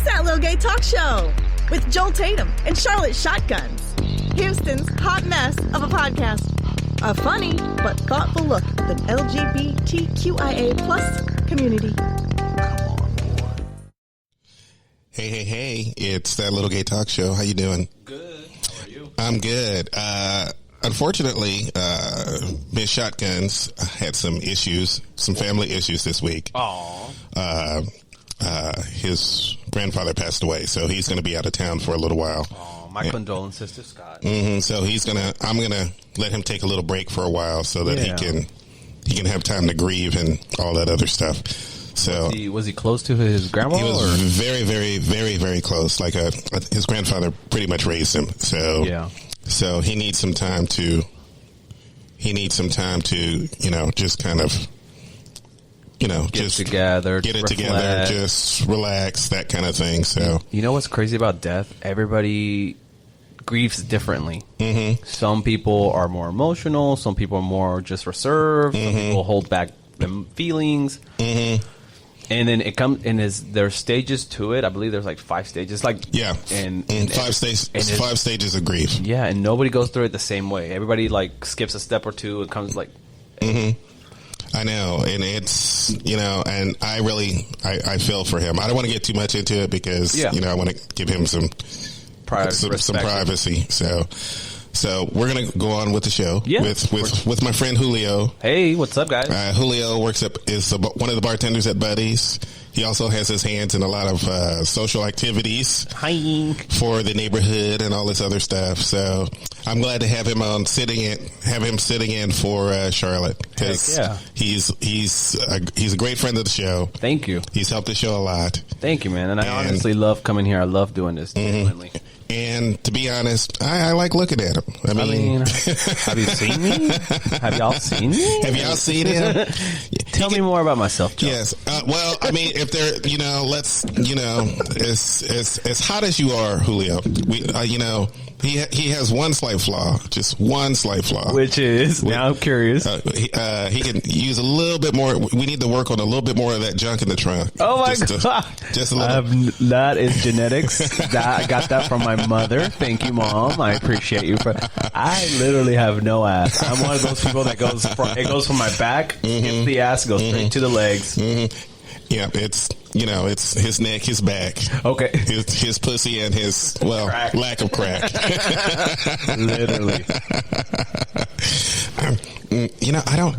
That Little Gay Talk Show with Joel Tatum and Charlotte Shotguns. Houston's hot mess of a podcast. A funny but thoughtful look at the LGBTQIA plus community. Hey, it's That Little Gay Talk Show. How you doing? Good. How are you? I'm good. Unfortunately, Miss Shotguns had some issues, some family issues this week. Aw. His grandfather passed away, so he's going to be out of town for a little while. Oh, my condolences to Scott. So I'm going to let him take a little break for a while so that he can have time to grieve and all that other stuff. So Was he close to his grandma? He was very, very, very, very close. Like his grandfather pretty much raised him. So yeah. So he needs some time to. Just kind of. Get it together, just relax, that kind of thing. So you know what's crazy about death? Everybody grieves differently. Mm-hmm. Some people are more emotional. Some people are more just reserved. Mm-hmm. Some people hold back them feelings. Mm-hmm. And then it comes, and there's stages to it. I believe there's like 5 stages. And 5 stages. 5 stages of grief. Yeah, and nobody goes through it the same way. Everybody like skips a step or two. It comes like. Mm-hmm. I know, and it's, and I feel for him. I don't want to get too much into it because, I want to give him some privacy. So we're going to go on with the show with my friend Julio. Hey, what's up, guys? Julio is one of the bartenders at Buddy's. He also has his hands in a lot of social activities for the neighborhood and all this other stuff. So I'm glad to have him sitting in for Charlotte because he's a great friend of the show. Thank you. He's helped the show a lot. Thank you, man. And I honestly love coming here. I love doing this. Genuinely. And to be honest, I like looking at him. I mean, have you seen me? Have y'all seen me? Have y'all seen him? Tell me more about myself, Joe. Yes. Well, I mean, if they're, as hot as you are, Julio, he has one slight flaw, just one slight flaw. Which is, now I'm curious. He can use a little bit more. We need to work on a little bit more of that junk in the trunk. Oh my God. Just a little. That is genetics. I got that from my mother. Thank you, Mom. I appreciate you. I literally have no ass. I'm one of those people that goes from my back, hits the ass, goes straight to the legs. Mm-hmm. Yeah, it's his neck, his back. Okay. His pussy and his, crack. Lack of crack. Literally. I don't.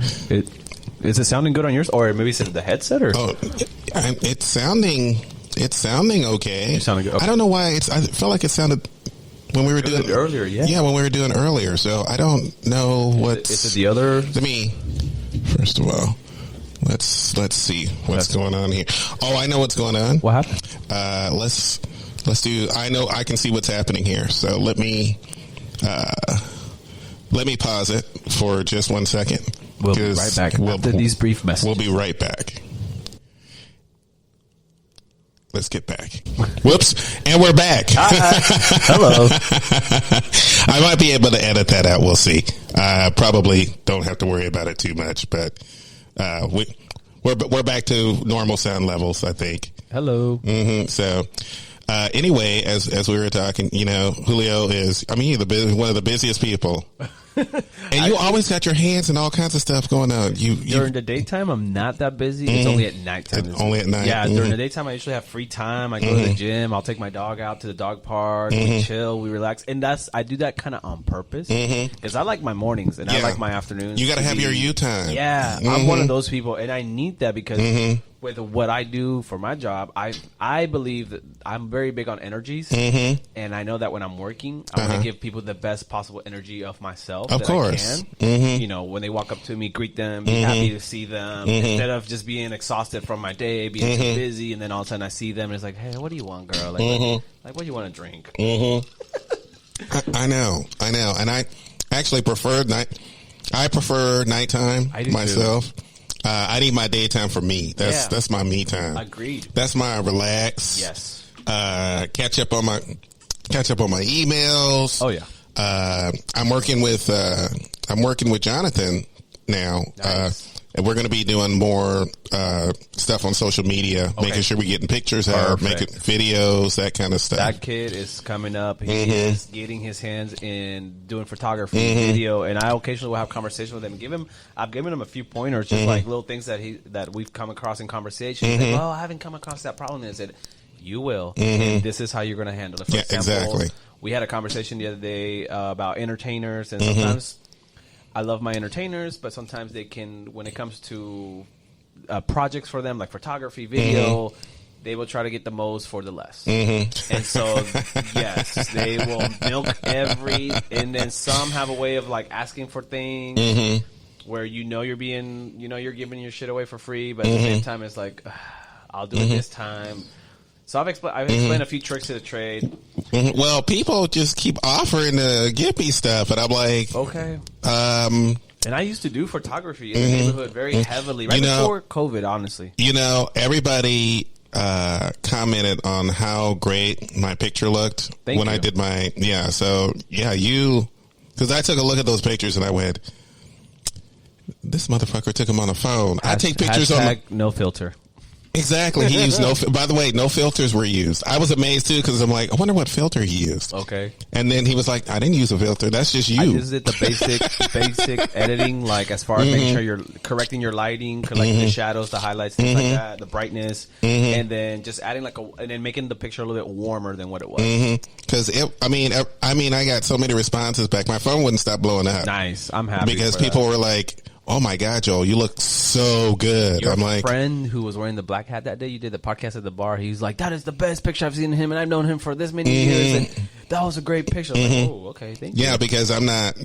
Is it sounding good on yours? Or maybe it's the headset? Or? Oh, it's sounding okay. It's sounding good. Okay. I don't know why. I felt like it sounded when we were doing it earlier. Yeah, when we were doing earlier. So I don't know what's. Is it the other? To me, first of all. Let's see what's going on here. Oh, I know what's going on. What happened? Let's do. I can see what's happening here. So let me pause it for just 1 second. We'll be right back after these brief messages. We'll be right back. Let's get back. Whoops, and we're back. Hello. I might be able to edit that out. We'll see. Probably don't have to worry about it too much, but. We're back to normal sound levels, I think. Hello. Mm-hmm. So, anyway, as we were talking, Julio is, he's one of the busiest people. And you always got your hands and all kinds of stuff going on. During the daytime, I'm not that busy. It's only at nighttime. Only at night. Yeah, during the daytime, I usually have free time. I go to the gym. I'll take my dog out to the dog park. We chill. We relax. And I do that kind of on purpose because I like my mornings and I like my afternoons. You got to have your you time. Yeah, I'm one of those people, and I need that because with what I do for my job, I believe that I'm very big on energies, and I know that when I'm working, I want to give people the best possible energy of myself. Of course. I can. When they walk up to me, greet them, be happy to see them, instead of just being exhausted from my day, being too busy, and then all of a sudden I see them and it's like, hey, what do you want, girl? Like what do you want to drink? I know, and I actually prefer nighttime myself. I need my daytime for me. That's my me time. Agreed. That's my relax. Yes. Catch up on my emails. Oh yeah. I'm working with Jonathan now. Nice. And we're going to be doing more stuff on social media, making sure we're getting pictures out, making videos, that kind of stuff. That kid is coming up. He is getting his hands in doing photography, video, and I occasionally will have conversations with him. I've given him a few pointers, just like little things that we've come across in conversation. He's like, well, I haven't come across that problem. And I said, you will, and this is how you're going to handle it. For example, exactly. We had a conversation the other day about entertainers, and sometimes I love my entertainers, but sometimes they can, when it comes to projects for them, like photography, video, they will try to get the most for the less. And so, yes, they will milk and then some have a way of like asking for things where you're giving your shit away for free, but at the same time, it's like, I'll do it this time. So I've explained a few tricks of the trade. Well, people just keep offering to give me stuff, and I'm like, okay. And I used to do photography in the neighborhood very heavily, before COVID, honestly. Everybody commented on how great my picture looked when I did my, because I took a look at those pictures and I went, this motherfucker took them on a phone. I take pictures on no filter. Exactly. He used by the way, no filters were used. I was amazed too because I'm like, I wonder what filter he used. Okay. And then he was like, I didn't use a filter. That's just you. I just did the basic editing, like as far as making sure you're correcting your lighting, correcting the shadows, the highlights, things like that, the brightness, and then just adding and then making the picture a little bit warmer than what it was. Because I got so many responses back. My phone wouldn't stop blowing up. Nice. I'm happy because people were like, oh my God, Joel, you look so good. Your I'm like, friend who was wearing the black hat that day, you did the podcast at the bar. He's like, that is the best picture I've seen of him, and I've known him for this many years, and that was a great picture. I'm like, oh, okay, thank you. Yeah, because I'm not.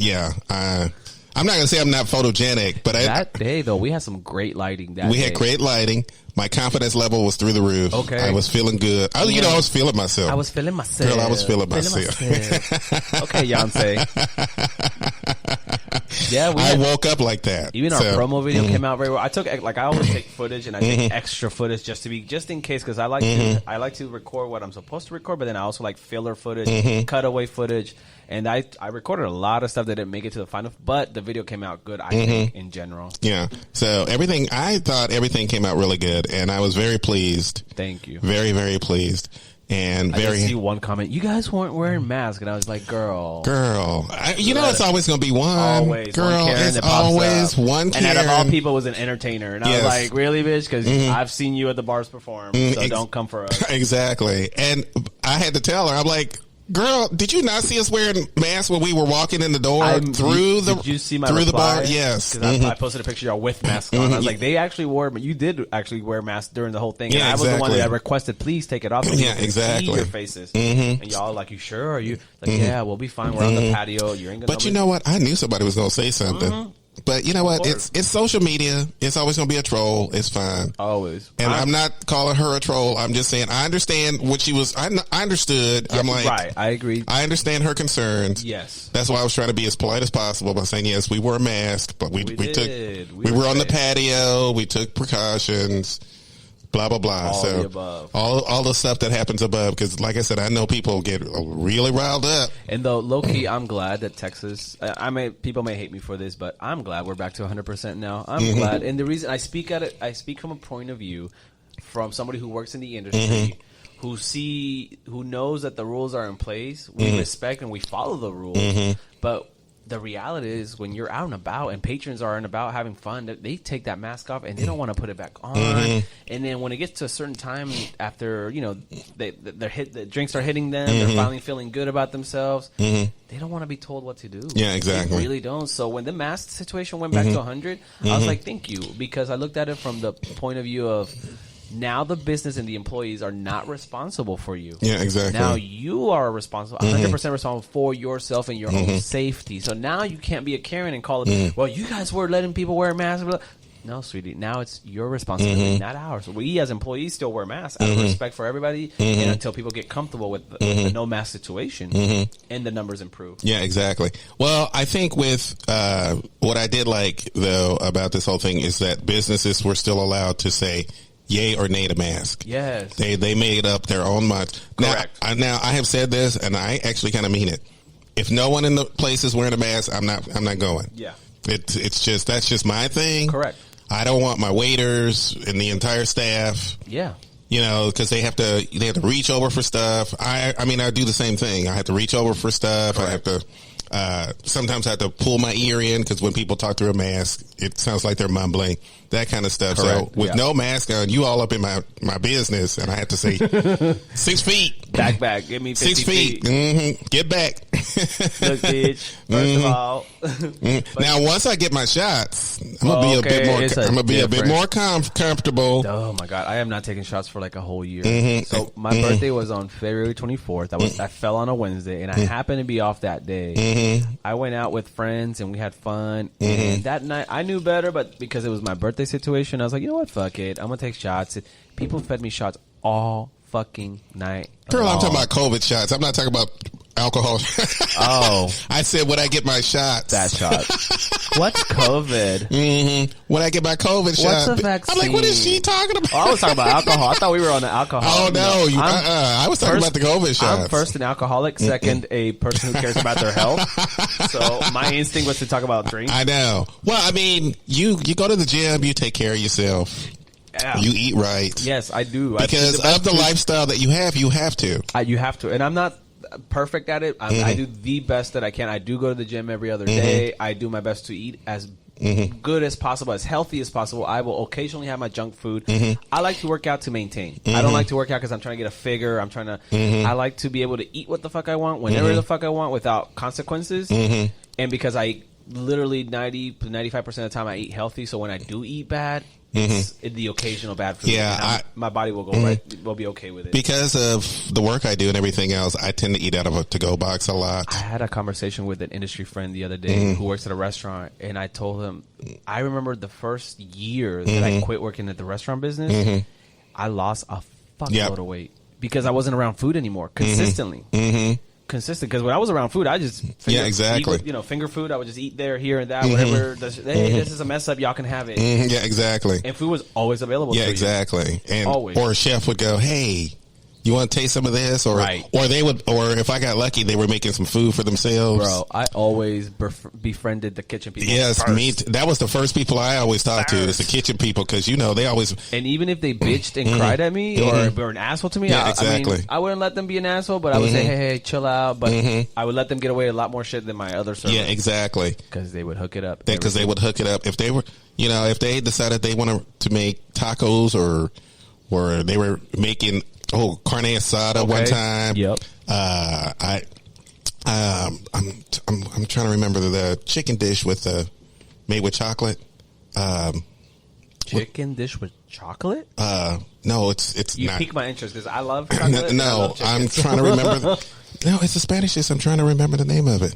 I'm not gonna say I'm not photogenic, but that day though, we had some great lighting. We had great lighting. My confidence level was through the roof. Okay, I was feeling good. I was feeling myself. I was feeling myself. Girl, I was feeling myself. Okay, Yonsei. Yeah, I woke up like that. Even our promo video came out very well. I always take footage and I take extra footage just in case, because I like to record what I'm supposed to record, but then I also like filler footage, cutaway footage, and I recorded a lot of stuff that didn't make it to the final, but the video came out good. I think in general. Yeah. So I thought everything came out really good, and I was very pleased. Thank you. Very, very pleased. And I did see one comment, you guys weren't wearing masks, and I was like, girl, it's always going to be one. Always, girl, one it's always one Karen. And out of all people was an entertainer, and I was like, really, bitch? Because I've seen you at the bars perform, so don't come for us. Exactly. And I had to tell her, I'm like, girl, did you not see us wearing masks when we were walking in the door Did you see my reply? The bar? Yes. Because I posted a picture of y'all with masks on. I was like, they actually wore, but you did actually wear masks during the whole thing. And I was the one that requested, please take it off. So see your faces. And y'all like, you sure? Are you like, yeah, we'll be fine. We're on the patio. You ain't gonna. But you know what? I knew somebody was gonna say something. But you know what? It's social media. It's always going to be a troll. It's fine. Always. And I'm not calling her a troll. I'm just saying I understand what she was. I understood. Yeah, I'm like, right. I agree. I understand her concerns. Yes. That's why I was trying to be as polite as possible by saying, yes, we wore a mask, but we were on the patio. We took precautions. Blah, blah, blah. All the above. All the stuff that happens above, because like I said, I know people get really riled up. And though, low-key, I'm glad that Texas, people may hate me for this, but I'm glad we're back to 100% now. I'm glad. And the reason I speak from a point of view from somebody who works in the industry, who knows that the rules are in place. We respect and we follow the rules, but the reality is when you're out and about and patrons are out and about having fun, they take that mask off and they don't want to put it back on. And then when it gets to a certain time after, the drinks are hitting them, they're finally feeling good about themselves. They don't want to be told what to do. Yeah, exactly. They really don't. So when the mask situation went back to 100, I was like, thank you, because I looked at it from the point of view of, now the business and the employees are not responsible for you. Yeah, exactly. Now you are responsible, 100% responsible for yourself and your own safety. So now you can't be a Karen and call it, well, you guys were letting people wear masks. No, sweetie. Now it's your responsibility, not ours. We as employees still wear masks out of respect for everybody and until people get comfortable with the no mask situation and the numbers improve. Yeah, exactly. Well, I think with what I did like, though, about this whole thing is that businesses were still allowed to say, yay or nay to mask. Yes. They made up their own minds. Correct. Now I have said this, and I actually kind of mean it. If no one in the place is wearing a mask, I'm not going. Yeah. That's just my thing. Correct. I don't want my waiters and the entire staff. Yeah. You know, because they have to reach over for stuff. I mean, I do the same thing. I have to reach over for stuff. Right. I have to. Sometimes I have to pull my ear in because when people talk through a mask, it sounds like they're mumbling, that kind of stuff. Correct. So with no mask on, you all up in my business, and I have to say 6 feet. Back. Give me 50 6 feet. Mm-hmm. Get back. Look, bitch. First of all. Now, once I get my shots, I'm gonna be a bit more. I'm gonna be a bit more comfortable. Oh my god, I am not taking shots for like a whole year. Mm-hmm. So my birthday was on February 24th. I fell on a Wednesday, and I happened to be off that day. Mm-hmm. I went out with friends, and we had fun. Mm-hmm. And that night, I knew better, but because it was my birthday situation, I was like, you know what, fuck it, I'm gonna take shots. People fed me shots all fucking night. Girl, I'm talking about COVID shots. I'm not talking about alcohol. Oh. I said when I get my shots. That shot. What's COVID? Mm-hmm. When I get my COVID shot. What's a vaccine? I'm like, what is she talking about? Oh, I was talking about alcohol. I thought we were on the alcohol. Oh, no. I was talking about the COVID shots. I'm first an alcoholic, second a person who cares about their health. So my instinct was to talk about drinks. I know. Well, I mean, you go to the gym, you take care of yourself. Yeah. You eat right. Yes, I do. Because of the lifestyle that you have to. You have to. And I'm not perfect at it. I do the best that I can. I do go to the gym every other day. I do my best to eat as good as possible, as healthy as possible. I will occasionally have my junk food. I like to work out to maintain. I don't like to work out because I'm trying to get a figure. I'm trying to. I like to be able to eat what the fuck I want, whenever the fuck I want, without consequences. And because I literally 90-95% of the time I eat healthy, so when I do eat bad, it's the occasional bad food. Yeah, my body will go will be okay with it. Because of the work I do and everything else, I tend to eat out of a to-go box a lot. I had a conversation with an industry friend the other day who works at a restaurant, and I told him, I remember the first year that I quit working at the restaurant business, I lost a fuckload of weight because I wasn't around food anymore consistently. Consistent, because when I was around food, I just finger food. I would just eat there, here, and that, whatever. Hey, this is a mess up. Y'all can have it. Yeah, exactly. And food was always available. Yeah, to exactly. You. And always. Or a chef would go, "Hey, you want to taste some of this?" Or they would, or if I got lucky, they were making some food for themselves. Bro, I always befriended the kitchen people. Yes, me. That was the first people I always talked to. Is the kitchen people, because they always. And even if they bitched and cried at me or were an asshole to me, I wouldn't let them be an asshole, but I would say, hey, chill out. But I would let them get away with a lot more shit than my other servers. Yeah, exactly. Because they would hook it up. Because they would hook it up if they were, if they decided they wanted to make tacos or they were making. Oh, carne asada one time. Yep. I'm trying to remember the chicken dish made with chocolate. Chicken dish with chocolate? No, it's you not. pique my interest because I love chocolate. No, I'm trying to remember. No, it's a Spanish dish. I'm trying to remember the name of it.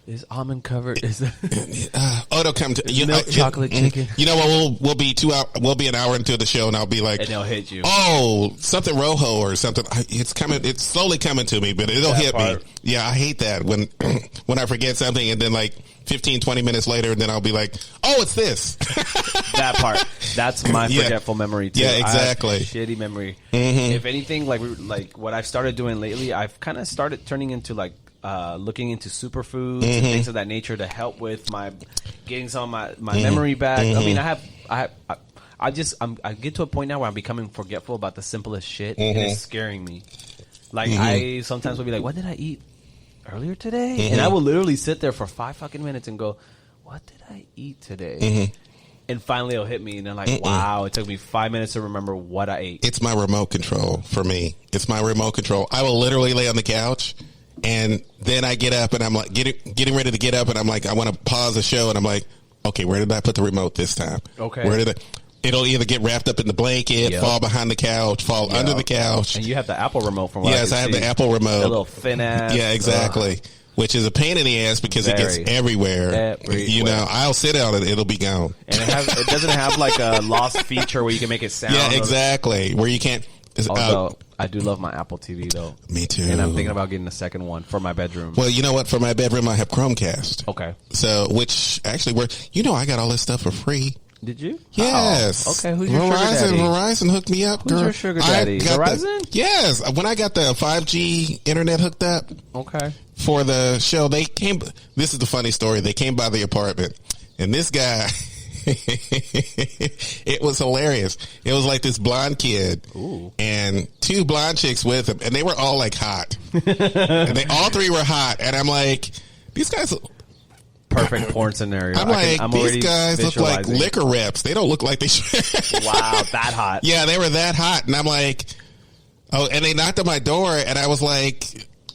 Is almond covered? It'll come to milk chocolate chicken. You know what? We'll be 2 hours. We'll be an hour into the show, and I'll be like, and they'll hit you. Oh, something rojo or something. It's coming. It's slowly coming to me, but it'll hit me. Yeah, I hate that when I forget something, and then like 15, 20 minutes later, and then I'll be like, oh, it's this. That part. That's my forgetful memory too. Yeah, exactly. Shitty memory. If anything, like what I've started doing lately, I've kind of started turning into like. Looking into superfoods and things of that nature to help with getting some of my memory back. I mean, I get to a point now where I'm becoming forgetful about the simplest shit, and it's scaring me. Like I sometimes will be like, "What did I eat earlier today?" And I will literally sit there for 5 fucking minutes and go, "What did I eat today?" And finally it'll hit me, and I'm like, wow, it took me 5 minutes to remember what I ate. It's my remote control for me. It's my remote control. I will literally lay on the couch. And then I get up and I'm like getting ready to get up and I'm like, I want to pause the show and I'm like, okay, where did I put the remote this time? Okay. Where did it'll either get wrapped up in the blanket, fall behind the couch, fall under the couch. And you have the Apple remote from what Yes, I have the Apple remote. The little thin ass. Yeah, exactly. Which is a pain in the ass because it gets everywhere. I'll sit on it, it'll be gone. And it doesn't have like a lost feature where you can make it sound. Yeah, exactly. Where you can't. Although I do love my Apple TV though. Me too. And I'm thinking about getting a second one for my bedroom. Well, you know what? For my bedroom, I have Chromecast. Okay. So, which actually I got all this stuff for free. Did you? Yes. Oh, okay. Who's your sugar daddy? Verizon hooked me up, girl. Who's your sugar daddy? Verizon? Yes. When I got the 5G internet hooked up. Okay. For the show, this is the funny story. They came by the apartment, and this guy, It was hilarious. It was like this blonde kid and two blonde chicks with him, and they were all like hot. And they all three were hot, and I'm like, these guys. Perfect porn scenario. I'm like, these guys look like liquor reps. They don't look like they should. Wow, that hot. Yeah, they were that hot, and I'm like, oh, and they knocked on my door, and I was like.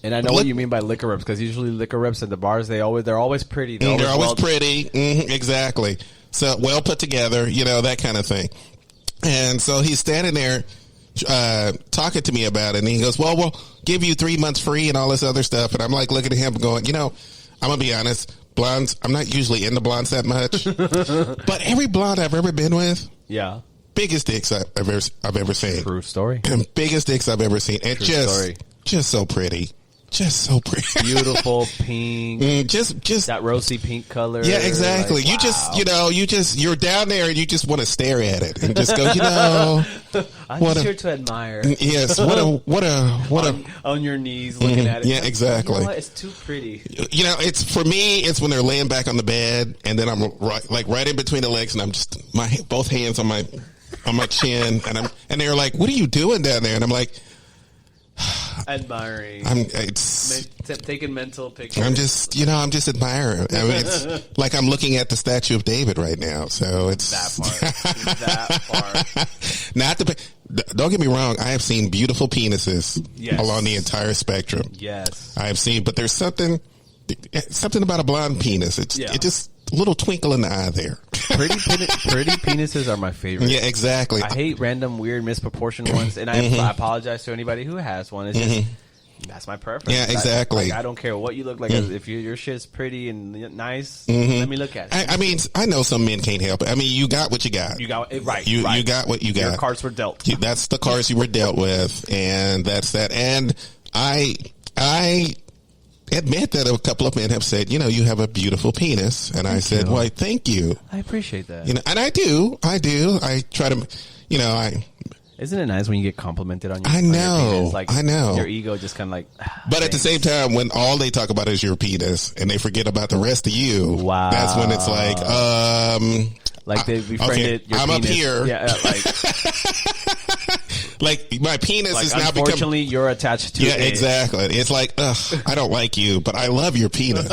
And I know what you mean by liquor reps, because usually liquor reps at the bars, they're always pretty. They're always pretty. Exactly. So well put together, that kind of thing. And so he's standing there talking to me about it, and he goes, well, we'll give you 3 months free and all this other stuff. And I'm like looking at him going, I'm going to be honest, blondes, I'm not usually into blondes that much. But every blonde I've ever been with, biggest dicks I've ever seen. True story. Biggest dicks I've ever seen. And just so pretty. Just so pretty. Beautiful pink. Just that rosy pink color. Yeah, exactly. Like, you're down there and you just want to stare at it and just go, I'm just here to admire. Yes. What a on your knees looking at it. Yeah, exactly. You know what? It's too pretty. It's for me, it's when they're laying back on the bed and then I'm right in between the legs and I'm just both hands on my chin and they're like, what are you doing down there? And I'm like, admiring. Taking mental pictures. I'm just admiring. I mean, it's like I'm looking at the statue of David right now. So it's that part. Don't get me wrong. I have seen beautiful penises along the entire spectrum. Yes, I have seen, but there's something about a blonde penis. It just a little twinkle in the eye there. Pretty penises are my favorite. Yeah, exactly. I hate random, weird, misproportioned ones, and I apologize to anybody who has one. It's just that's my preference. Yeah, exactly. I don't care what you look like. If your shit's pretty and nice, let me look at it. I mean, I know some men can't help it. I mean, you got what you got. You got it right. You got what you got. Your cards were dealt. That's the cards you were dealt with, and that's that. And I admit that a couple of men have said, you have a beautiful penis. And I said, why, thank you. I appreciate that. And I do. I try to, Isn't it nice when you get complimented on your I know. On your penis? Like, I know. Your ego just kind of like. But at the same time, when all they talk about is your penis and they forget about the rest of you, that's when it's like, they befriended your I'm penis. up here. Yeah, like my penis is now become. Unfortunately, you're attached to it. Yeah, exactly. It's like, I don't like you, but I love your penis.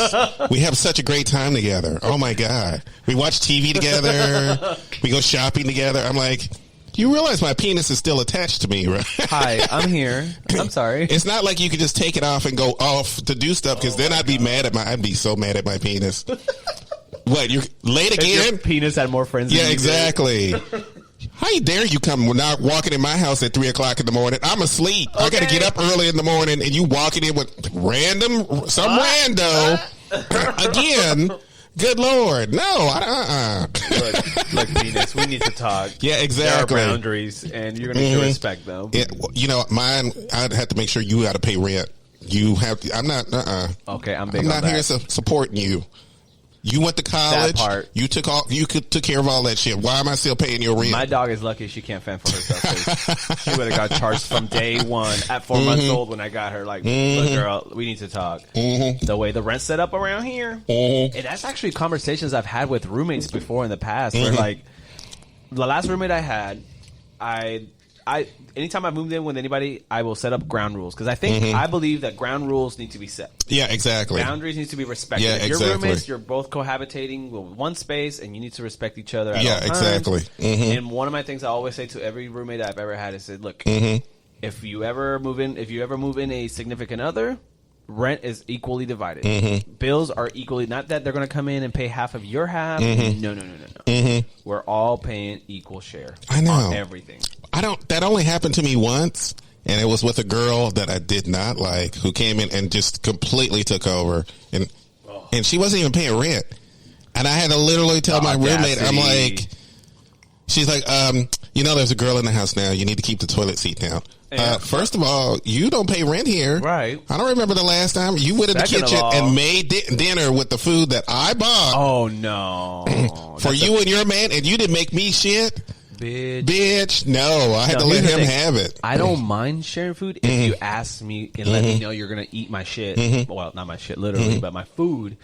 We have such a great time together. Oh my God. We watch TV together. We go shopping together. I'm like, you realize my penis is still attached to me, right? Hi, I'm here. I'm sorry. It's not like you could just take it off and go off to do stuff because then I'd be so mad at my penis. What, you're late again? If your penis had more friends than you exactly. How dare you come not walking in my house at 3:00 in the morning? I'm asleep. Okay. I got to get up early in the morning, and you walking in with some rando again. Good Lord, no. Look, penis. We need to talk. Yeah, exactly. There are boundaries, and you're gonna need to respect them. Mine. I'd have to make sure you got to pay rent. You have to. I'm not. Okay, I'm not here supporting you. You went to college. That part. You took care of all that shit. Why am I still paying your rent? My dog is lucky she can't fend for herself. She would have got charged from day one at 4 months old when I got her. Like, look, girl, we need to talk. The way the rent's set up around here, and that's actually conversations I've had with roommates before in the past. Where like the last roommate I had, I anytime I moved in with anybody, I will set up ground rules because I believe that ground rules need to be set. Yeah, exactly. Boundaries need to be respected. Yeah, if you're roommates, you're both cohabitating with one space, and you need to respect each other. At all times. Exactly. And one of my things I always say to every roommate I've ever had is, say, look, if you ever move in a significant other, rent is equally divided. Bills are equally, not that they're going to come in and pay half of your half. No. We're all paying equal share. I know. On everything. That only happened to me once, and it was with a girl that I did not like, who came in and just completely took over, and she wasn't even paying rent, and I had to literally tell my roommate, I'm like, she's like, there's a girl in the house now. You need to keep the toilet seat down. First of all, you don't pay rent here. Right. I don't remember the last time you went in the kitchen and made dinner with the food that I bought. Oh, no. For you and your man, and you didn't make me shit. Bitch, no, I had to let him have it. I don't mind sharing food if you ask me and let me know you're going to eat my shit. Well, not my shit, literally, but my food.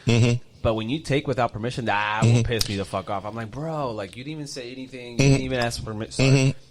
But when you take without permission, that will piss me the fuck off. I'm like, bro, like you didn't even say anything. You didn't even ask permission.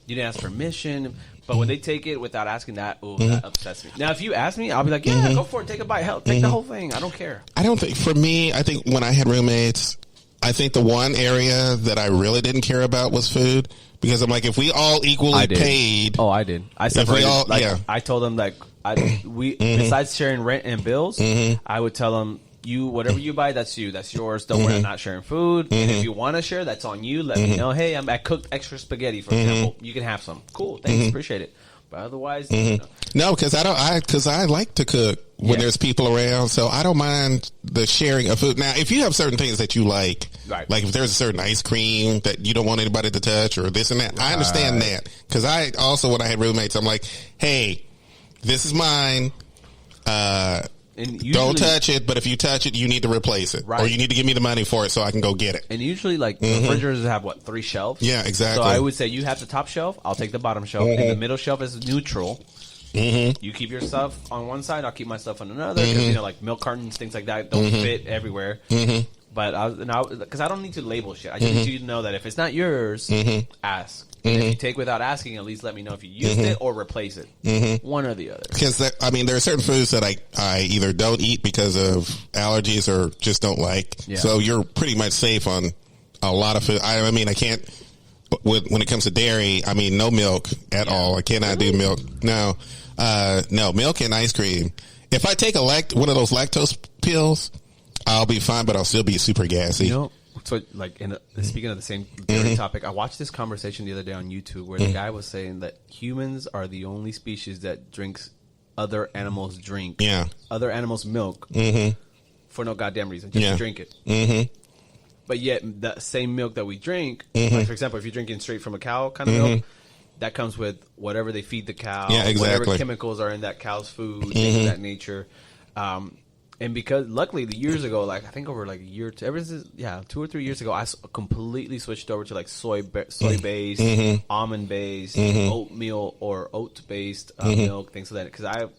You didn't ask permission. But when they take it without asking that, that upsets me. Now, if you ask me, I'll be like, yeah, go for it. Take a bite. Hell, take the whole thing. I don't care. I don't think, for me, I think when I had roommates, I think the one area that I really didn't care about was food. Because I'm like, if we all equally paid. Oh, I did. I separated. I told them, like, besides sharing rent and bills, I would tell them, whatever you buy, that's you. That's yours. Don't worry, I'm not sharing food. And if you want to share, that's on you. Let me know. Hey, I cooked extra spaghetti, for example. You can have some. Cool. Thanks. Appreciate it. But otherwise, no, because I like to cook when there's people around, so I don't mind the sharing of food. Now, if you have certain things that you like, like if there's a certain ice cream that you don't want anybody to touch or this and that, I understand that. Because I also, when I had roommates, I'm like, hey, this is mine. And usually, don't touch it, but if you touch it, you need to replace it. Right. Or you need to give me the money for it so I can go get it. And usually, like, refrigerators have, 3 shelves? Yeah, exactly. So I would say you have the top shelf, I'll take the bottom shelf, and the middle shelf is neutral. You keep your stuff on one side, I'll keep my stuff on another, because, like, milk cartons, things like that don't fit everywhere. But because I don't need to label shit. I just need you to know that if it's not yours, ask. And if you take without asking, at least let me know if you used it or replace it. One or the other. Because, there are certain foods that I either don't eat because of allergies or just don't like. Yeah. So you're pretty much safe on a lot of food. I mean, I can't, when it comes to dairy, no milk at all. I cannot do milk. No, milk and ice cream. If I take one of those lactose pills, I'll be fine, but I'll still be super gassy. So, like, speaking of the same dairy topic, I watched this conversation the other day on YouTube where the guy was saying that humans are the only species that drinks other animals' drink, other animals' milk, for no goddamn reason, just to drink it. But yet, that same milk that we drink, like, for example, if you're drinking straight from a cow kind of milk, that comes with whatever they feed the cow, whatever chemicals are in that cow's food, things of that nature. And because luckily the years ago, like I think over like a year, ever since 2 or 3 years ago, I completely switched over to like soy based, almond based, oatmeal or oat based milk, things like that. Because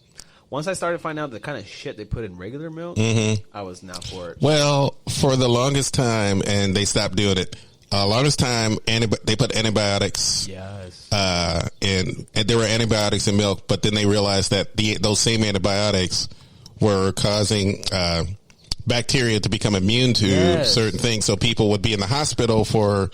once I started finding out the kind of shit they put in regular milk, I was not for it. Well, for the longest time, and they stopped doing it. Longest time, they put antibiotics. Yes. And there were antibiotics in milk, but then they realized that those same antibiotics were causing bacteria to become immune to certain things, so people would be in the hospital for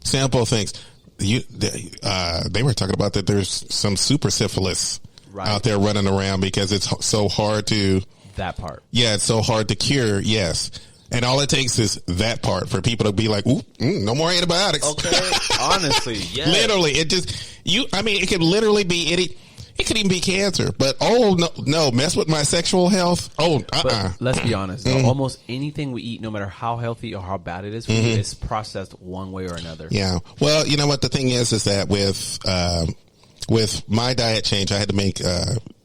simple things. They were talking about that there's some super syphilis out there running around because it's so hard to... That part. Yeah, it's so hard to cure, yes. And all it takes is that part for people to be like, ooh, no more antibiotics. Okay, honestly, yeah. Literally, it could literally be it could even be cancer, but no, mess with my sexual health. But let's be honest, though, almost anything we eat, no matter how healthy or how bad it is for you, is processed one way or another. Yeah. Well, you know what the thing is that with my diet change, I had to make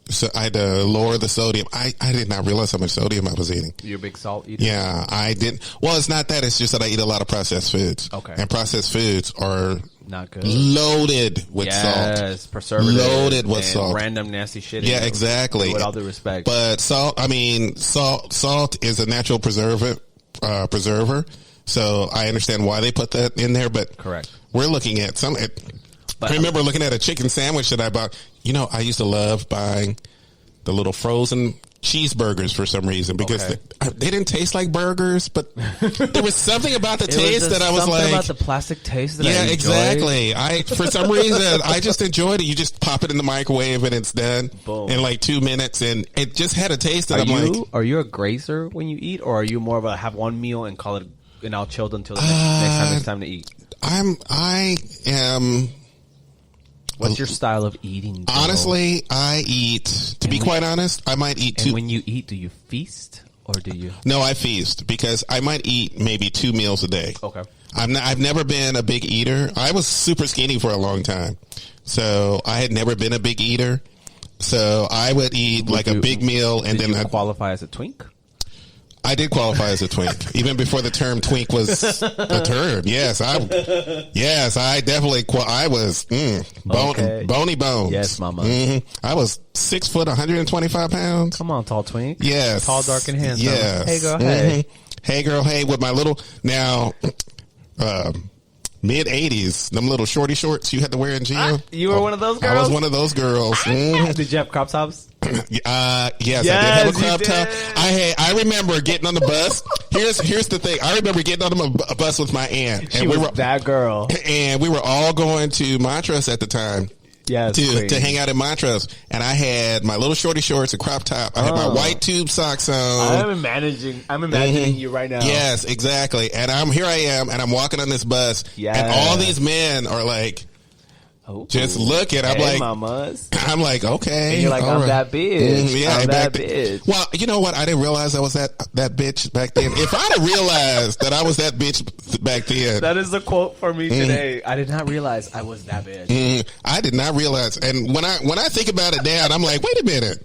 so I had to lower the sodium. I did not realize how much sodium I was eating. You're a big salt eater? Yeah, I didn't. Well, it's not that. It's just that I eat a lot of processed foods. Okay. And processed foods are not good. Loaded with salt. Yes, preservatives. Loaded with salt. Random nasty shit. Yeah, exactly. With all due respect. But salt is a natural preserver. So I understand why they put that in there, but correct. We're looking at I remember looking at a chicken sandwich that I bought. I used to love buying the little frozen cheeseburgers for some reason because they didn't taste like burgers, but there was something about the taste that I was like... Something about the plastic taste that I enjoyed. Exactly. For some reason, I just enjoyed it. You just pop it in the microwave and it's done in like 2 minutes, and it just had a taste that Are you a grazer when you eat, or are you more of a have one meal and call it and I'll chill until the next time it's time to eat? I am... What's your style of eating, Joe? Honestly, I eat, to be quite honest, I might eat two. And when you eat, do you feast or do you? No, I feast because I might eat maybe 2 meals a day. Okay. I've never been a big eater. I was super skinny for a long time. So I had never been a big eater. So I would eat a big meal and then I'd qualify as a twink? I did qualify as a twink, even before the term twink was a term. Yes, I definitely. I was bony bones. Yes, mama. I was 6 foot, 125 pounds. Come on, tall twink. Yes, tall, dark, and handsome. Yes. Hey, girl. Hey. hey girl, hey, with my little, now, mid 80s, them little shorty shorts you had to wear in gym. You were one of those girls? I was one of those girls. Did you have crop tops? Yes, I did have a crop top. I remember getting on the bus. Here's the thing. I remember getting on a bus with my aunt. She was that girl. And we were all going to Montrose at the time. Yes, to hang out in Montrose, and I had my little shorty shorts, a crop top. I had my white tube socks on. I'm imagining you right now. Yes, exactly. And here I am, and I'm walking on this bus, and all these men are like, just looking. I'm like, mamas. I'm like, okay. And you're like, I'm that bitch. Yeah, I'm that bitch. Well, you know what? I didn't realize I was that bitch back then. If I'd have realized that I was that bitch back then. That is the quote for me today. I did not realize I was that bitch. I did not realize. And when I think about it now, I'm like, wait a minute.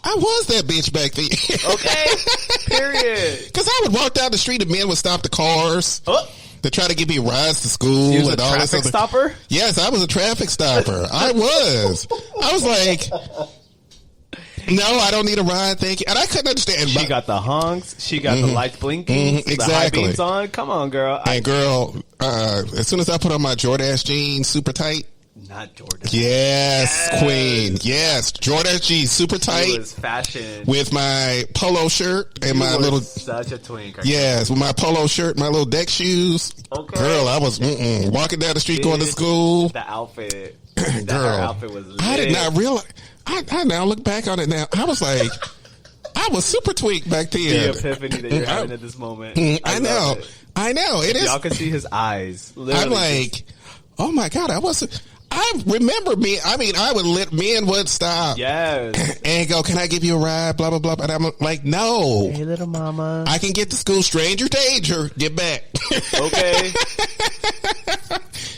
I was that bitch back then. Okay. Period. Because I would walk down the street and men would stop the cars. To try to give me rides to school you was and a all this traffic stopper? Yes, I was a traffic stopper. I was like, no, I don't need a ride, thank you. And I couldn't understand. She got the honks. She got the lights blinking. Exactly. The high beams on. Come on, girl. And girl, as soon as I put on my Jordache jeans, super tight. Not Jordan. Yes, queen. Yes, Jordache jeans, super tight. She was fashion with my polo shirt and my little. Such a twink. Yes, with my polo shirt, my little deck shoes. Okay. Girl, I was walking down the street going to school. The outfit. Girl, her outfit was lit. I did not realize. I now look back on it now. I was like, I was super tweaked back then. The epiphany that you're having at this moment. I know. It is. Y'all can see his eyes. Literally I'm like, oh my God, I remember me. I mean, men would stop. Yes. And go, can I give you a ride? Blah, blah, blah. And I'm like, no. Hey, little mama. I can get to school. Stranger danger. Get back. Okay.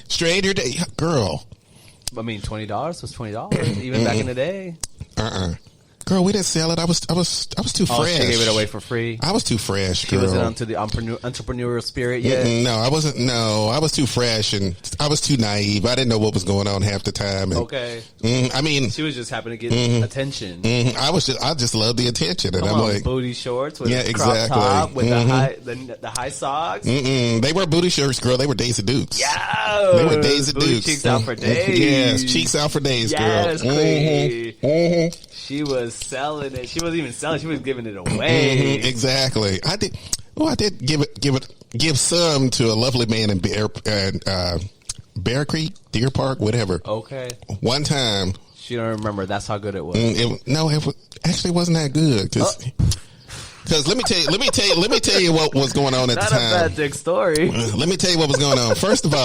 Stranger danger. Girl. I mean, $20 was $20 even back in the day. Girl, we didn't sell it. I was too fresh. She gave it away for free. I was too fresh, girl. She wasn't onto the entrepreneurial spirit yet. No, I wasn't. No, I was too fresh and I was too naive. I didn't know what was going on half the time. And, okay. I mean, she was just happening to get attention. I just loved the attention, and I'm like booty shorts with exactly. crop top with the high socks. They were booty shirts, girl. They were Days of Dukes. Yeah, they were Days of Dukes. Cheeks out for days. Yes, cheeks out for days, girl. Yes, she was selling it. She wasn't even selling. She was giving it away. Exactly. I did give some to a lovely man in Bear Creek, Deer Park, whatever. Okay. One time. She don't remember. That's how good it was. It actually wasn't that good. Because let me tell you what was going on at the time. Not a bad dick story. Let me tell you what was going on. First of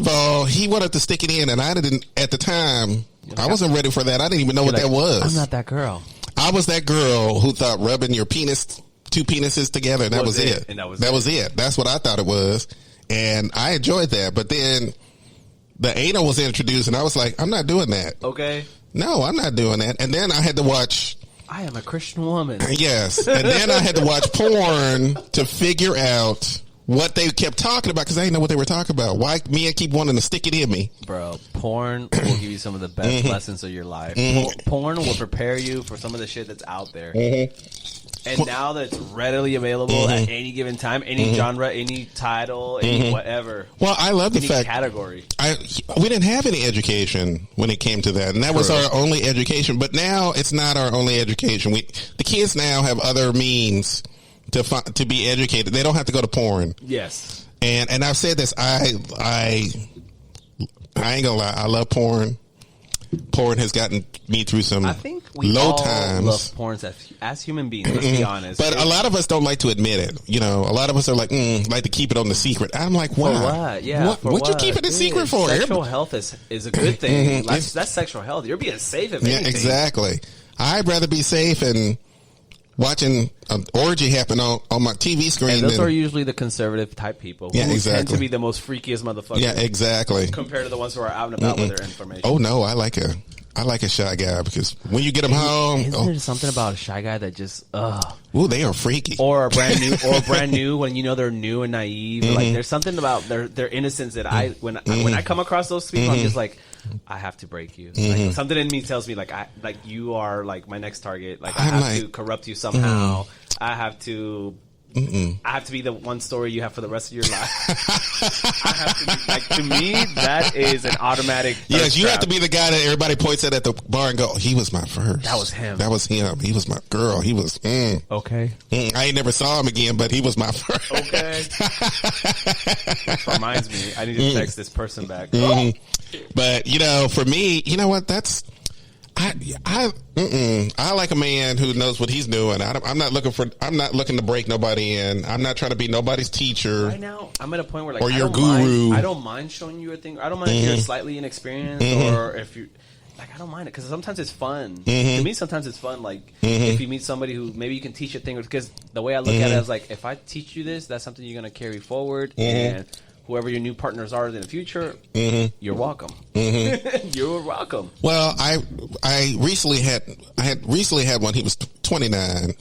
all, he wanted to stick it in, and I didn't at the time. I wasn't ready for that. I didn't even know what that was. I'm not that girl. I was that girl who thought rubbing your two penises together, and that was it. And that was it. That's what I thought it was. And I enjoyed that. But then the anal was introduced, and I was like, I'm not doing that. Okay. No, I'm not doing that. And then I had to watch. I am a Christian woman. Yes. And then I had to watch porn to figure out what they kept talking about, because I didn't know what they were talking about. Why men keep wanting to stick it in me? Bro, porn will give you some of the best lessons of your life. Porn will prepare you for some of the shit that's out there. And now that it's readily available at any given time, any genre, any title, any whatever. Well, I love the fact category. We didn't have any education when it came to that, and that was our only education. But now it's not our only education. The kids now have other means to be educated. They don't have to go to porn. Yes. And I've said this. I ain't gonna lie. I love porn. Porn has gotten me through some I think we low all times. love porn as human beings. Let's be honest. But a lot of us don't like to admit it. You know, a lot of us are like to keep it on the secret. I'm like, why? For what? Yeah. What you keep it a secret for? Sexual health is a good thing. That's sexual health. You're being safe if anything. Yeah, exactly. I'd rather be safe and watching an orgy happen on my TV screen. And those are usually the conservative type people who tend to be the most freakiest motherfuckers. Yeah, exactly. Compared to the ones who are out and about with their information. Oh no, I like a shy guy, because when you get them home, isn't there something about a shy guy that just ooh, they are freaky, or brand new when you know they're new and naive. Like there's something about their innocence that when I come across those people, I'm just like, I have to break you. Like, something in me tells me like you are like my next target. Like I have to corrupt you somehow. I have to I have to be the one story you have for the rest of your life. I have to be, like, to me, that is an automatic. Yes, you have to be the guy that everybody points at the bar and go, he was my first. That was him. That was him. He was my girl. He was, Okay. I ain't never saw him again, but he was my first. Okay. That reminds me, I need to text this person back. But, you know, for me, you know what, I like a man who knows what he's doing. I'm not looking to break nobody in. I'm not trying to be nobody's teacher. Right now, I'm at a point where, like, or your guru. I don't mind showing you a thing. I don't mind if you're slightly inexperienced or if you, like, I don't mind it because sometimes it's fun. To me, sometimes it's fun. Like, if you meet somebody who maybe you can teach a thing, because the way I look at it is like, if I teach you this, that's something you're going to carry forward, and whoever your new partners are in the future, you're welcome. You're welcome. Well, I recently had one. He was 29.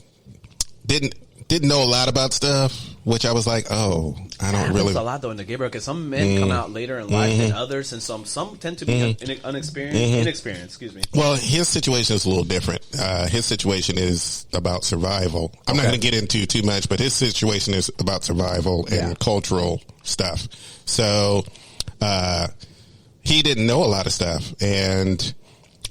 Didn't know a lot about stuff, which I was like, oh, I don't really. There's a lot though in the gay bar because some men come out later in life than others, and some tend to be inexperienced. Excuse me. Well, his situation is a little different. His situation is about survival. I'm not going to get into too much, but his situation is about survival and cultural stuff. So he didn't know a lot of stuff, and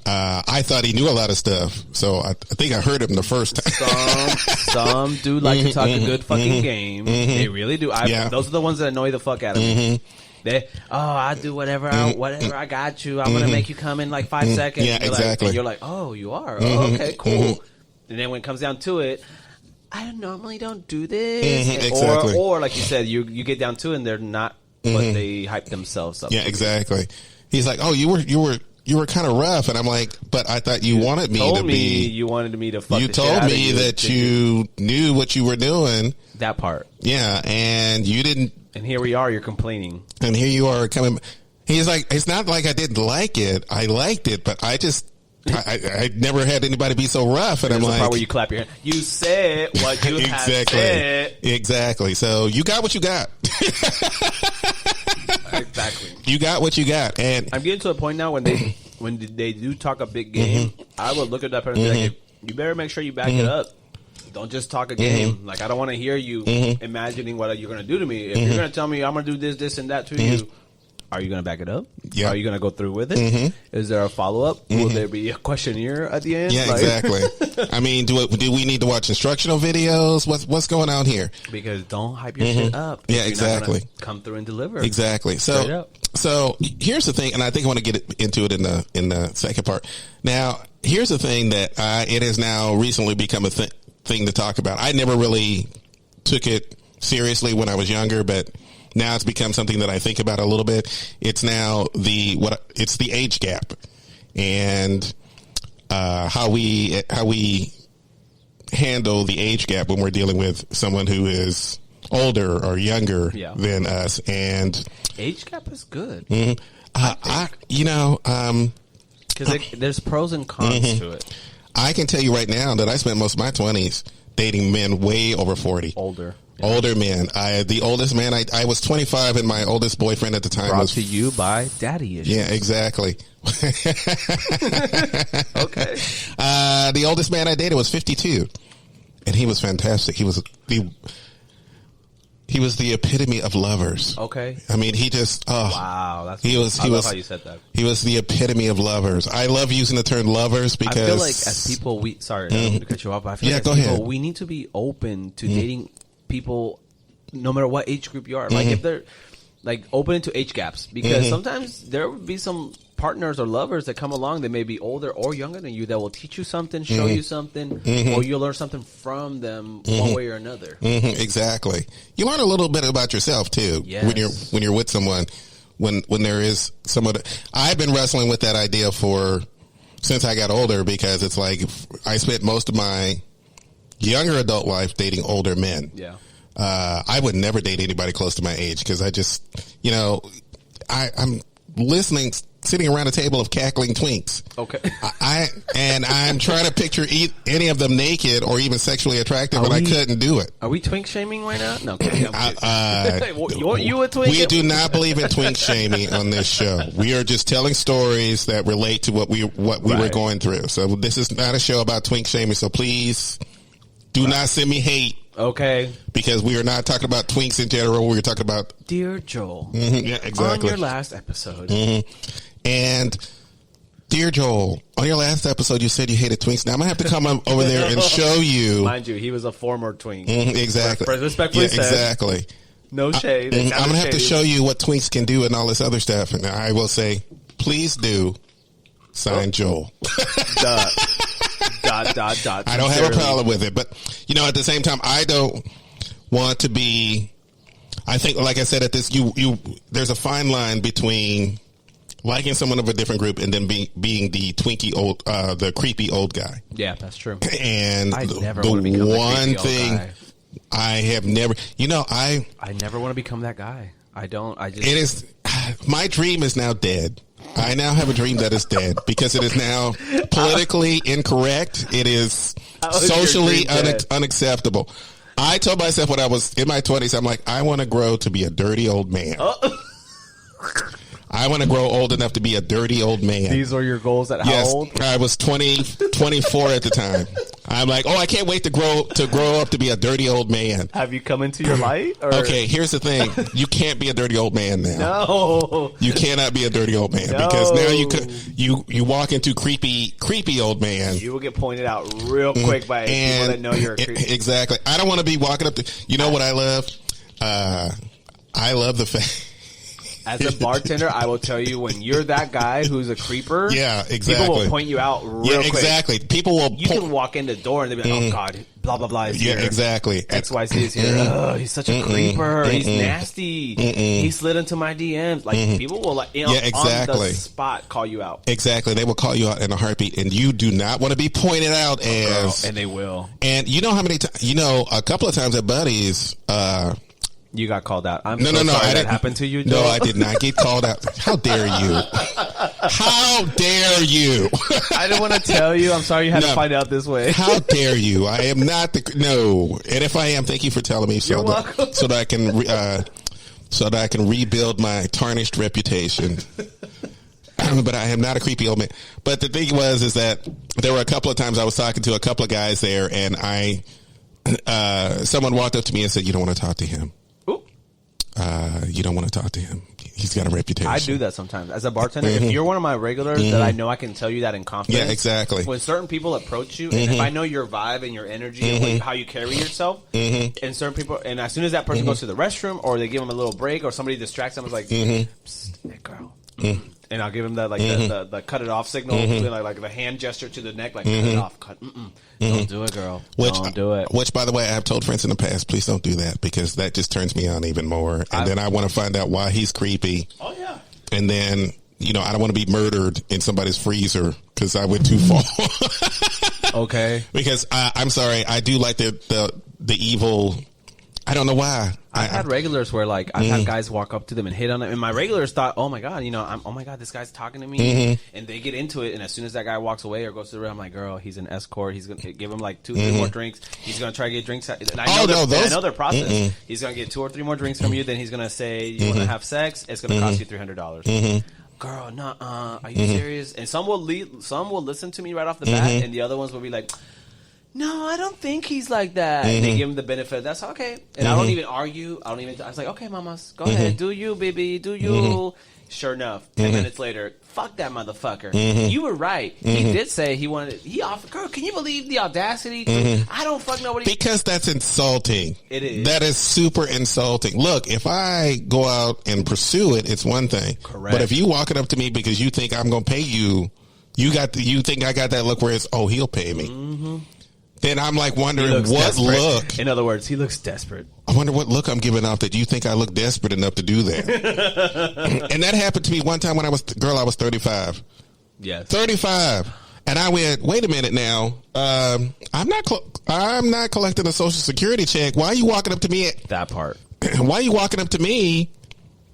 I thought he knew a lot of stuff, so I think I heard him the first time. Some do like to talk a good fucking game. They really do. Those are the ones that annoy the fuck out of me. I do whatever I got you. I'm going to make you come in like 5 seconds. Yeah, exactly. You're like, oh, you are? Oh, okay, cool. And then when it comes down to it, I normally don't do this. Exactly. Or like you said, you get down to it and they're not what they hype themselves up. Yeah, exactly. He's like, oh, you were kind of rough, and I'm like, but I thought you wanted me to be. You wanted me to fuck. You told me that you knew what you were doing. That part. Yeah, and you didn't. And here we are. You're complaining. And here you are coming. He's like, it's not like I didn't like it. I liked it, but I just. I never had anybody be so rough, and I'm like, the part where you clap your hand. You said what you had said. Exactly. So you got what you got. Exactly. You got what you got, and I'm getting to a point now when they do talk a big game, I would look at that person and be like, you better make sure you back it up. Don't just talk a game. Like, I don't want to hear you imagining what you're going to do to me. If you're going to tell me I'm going to do this, this, and that to you, are you going to back it up? Yeah. Are you going to go through with it? Is there a follow-up? Will there be a questionnaire at the end? Yeah, exactly. I mean, do we need to watch instructional videos? What's going on here? Because don't hype your shit up. Yeah, exactly. Come through and deliver. Exactly. So here's the thing, and I think I want to get into it in the second part. Now, here's the thing that it has now recently become a thing to talk about. I never really took it seriously when I was younger, but now it's become something that I think about a little bit. It's now it's the age gap, and how we handle the age gap when we're dealing with someone who is older or younger than us. And age gap is good. Because there's pros and cons to it. I can tell you right now that I spent most of my 20s dating men way over 40. Older men. The oldest man, I was 25, and my oldest boyfriend at the time was... Brought to you by Daddy Issues. Yeah, exactly. Okay. The oldest man I dated was 52, and he was fantastic. He was the epitome of lovers. Okay. I mean, he just... wow. I love how you said that. He was the epitome of lovers. I love using the term lovers because... I feel like as people, sorry to cut you off, but I feel like as people, we need to be open to dating people no matter what age group you are. Like, if they're like open to age gaps, because sometimes there will be some partners or lovers that come along that may be older or younger than you that will teach you something, show you something, or you'll learn something from them one way or another. Exactly. You learn a little bit about yourself too when you're with someone. When there is someone, I've been wrestling with that idea since I got older, because it's like I spent most of my younger adult life dating older men. Yeah. I would never date anybody close to my age, because I just, I'm sitting around a table of cackling twinks. Okay. I'm trying to picture any of them naked or even sexually attractive, I couldn't do it. Are we twink shaming right now? No. Okay, you a twink? We do not believe in twink shaming on this show. We are just telling stories that relate to what we were going through. So this is not a show about twink shaming. So please Do not send me hate. Okay. Because we are not talking about twinks in general. We're talking about... Dear Joel. Yeah, exactly. On your last episode. And... Dear Joel, on your last episode, you said you hated twinks. Now I'm gonna have to come over there and show you. Mind you, he was a former twink. Exactly. Respectfully said. Exactly. No shade. I'm gonna have to show you what twinks can do and all this other stuff. And I will say, please do. Signed, Joel. Dot. I don't have a problem with it, but at the same time, I don't want to be. I think, like I said, at this, there's a fine line between liking someone of a different group and then being the twinky old, the creepy old guy. Yeah, that's true. And I never the want to become one the creepy thing old guy. I have never, I never want to become that guy. I just. It is, my dream is now dead. I now have a dream that is dead because it is now politically incorrect. It is socially unacceptable. I told myself when I was in my 20s, I'm like, I want to grow to be a dirty old man. I want to grow old enough to be a dirty old man. These are your goals at how old? I was 24 at the time. I'm like, I can't wait to grow up to be a dirty old man. Have you come into your light? Or? Okay, here's the thing. You can't be a dirty old man now. No. You cannot be a dirty old man because now you walk into creepy old man. You will get pointed out real quick by people that know you're a creepy. Exactly. I don't want to be walking up to, what I love? I love the fact. As a bartender, I will tell you when you're that guy who's a creeper. Yeah, exactly. People will point you out real quick. Exactly. People will. You can walk in the door and they'll be like, "Oh God, blah blah blah is here." Yeah, exactly. XYZ is here. Oh, he's such a creeper. He's nasty. He slid into my DMs. Like people will on the spot call you out. Exactly. They will call you out in a heartbeat, and you do not want to be pointed out as. And they will. And you know how many times? A couple of times at Buddy's. You got called out. I'm no, sorry that happened to you, Joe. No, I did not get called out. How dare you? How dare you? I didn't want to tell you. I'm sorry you had to find out this way. How dare you? I am not no. And if I am, thank you for telling me so that I can rebuild my tarnished reputation. But I am not a creepy old man. But the thing is that there were a couple of times I was talking to a couple of guys there, and someone walked up to me and said, "You don't want to talk to him." You don't want to talk to him. He's got a reputation. I do that sometimes. As a bartender, if you're one of my regulars that I know I can tell you that in confidence. Yeah, exactly. When certain people approach you, and if I know your vibe and your energy and how you carry yourself, and certain people, and as soon as that person goes to the restroom or they give them a little break or somebody distracts them, it's like, "Psst, hey girl." And I'll give him that the cut it off signal, like the hand gesture to the neck, like cut it off. Don't do it, girl. Don't do it. Which, by the way, I have told friends in the past, please don't do that because that just turns me on even more. And then I want to find out why he's creepy. Oh yeah. And then I don't want to be murdered in somebody's freezer because I went too far. Okay. Because I'm sorry, I do like the evil. I don't know why. I've had regulars where I've had guys walk up to them and hit on it, and my regulars thought, "Oh my god, this guy's talking to me," and they get into it, and as soon as that guy walks away or goes to the room, I'm like, "Girl, he's an escort. He's gonna give him like 2-3 more drinks. He's gonna try to get drinks." And I know their process. He's gonna get 2 or 3 more drinks from you. Then he's gonna say, "You want to have sex? It's gonna cost you $300." Girl, no, are you serious? And some will listen to me right off the bat, and the other ones will be like, "No, I don't think he's like that." And they give him the benefit. That's okay. And I don't even argue. I was like, "Okay, mamas, go ahead. Do you, baby. Do you." Sure enough, 10 minutes later, fuck that motherfucker. You were right. He did say he offered. Girl, can you believe the audacity? I don't fuck nobody. Because that's insulting. It is. That is super insulting. Look, if I go out and pursue it, it's one thing. Correct. But if you walking up to me because you think I'm going to pay you, you think I got that look where it's, he'll pay me. Then I'm like wondering what desperate. look. In other words, he looks desperate. I wonder what look I'm giving off that you think I look desperate enough to do that. And that happened to me one time when I was 35. Yes. 35. And I went, wait a minute now. I'm not collecting a Social Security check. Why are you walking up to me? That part. Why are you walking up to me?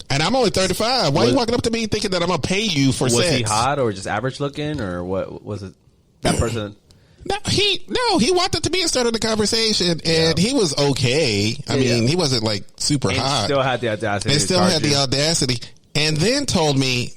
And I'm only 35. Why are you walking up to me thinking that I'm going to pay you for sex? Was he hot or just average looking or what was it? That person... No, he walked up to me and started the conversation, and he was okay. I mean, he wasn't like super hot. Still had the audacity. And then told me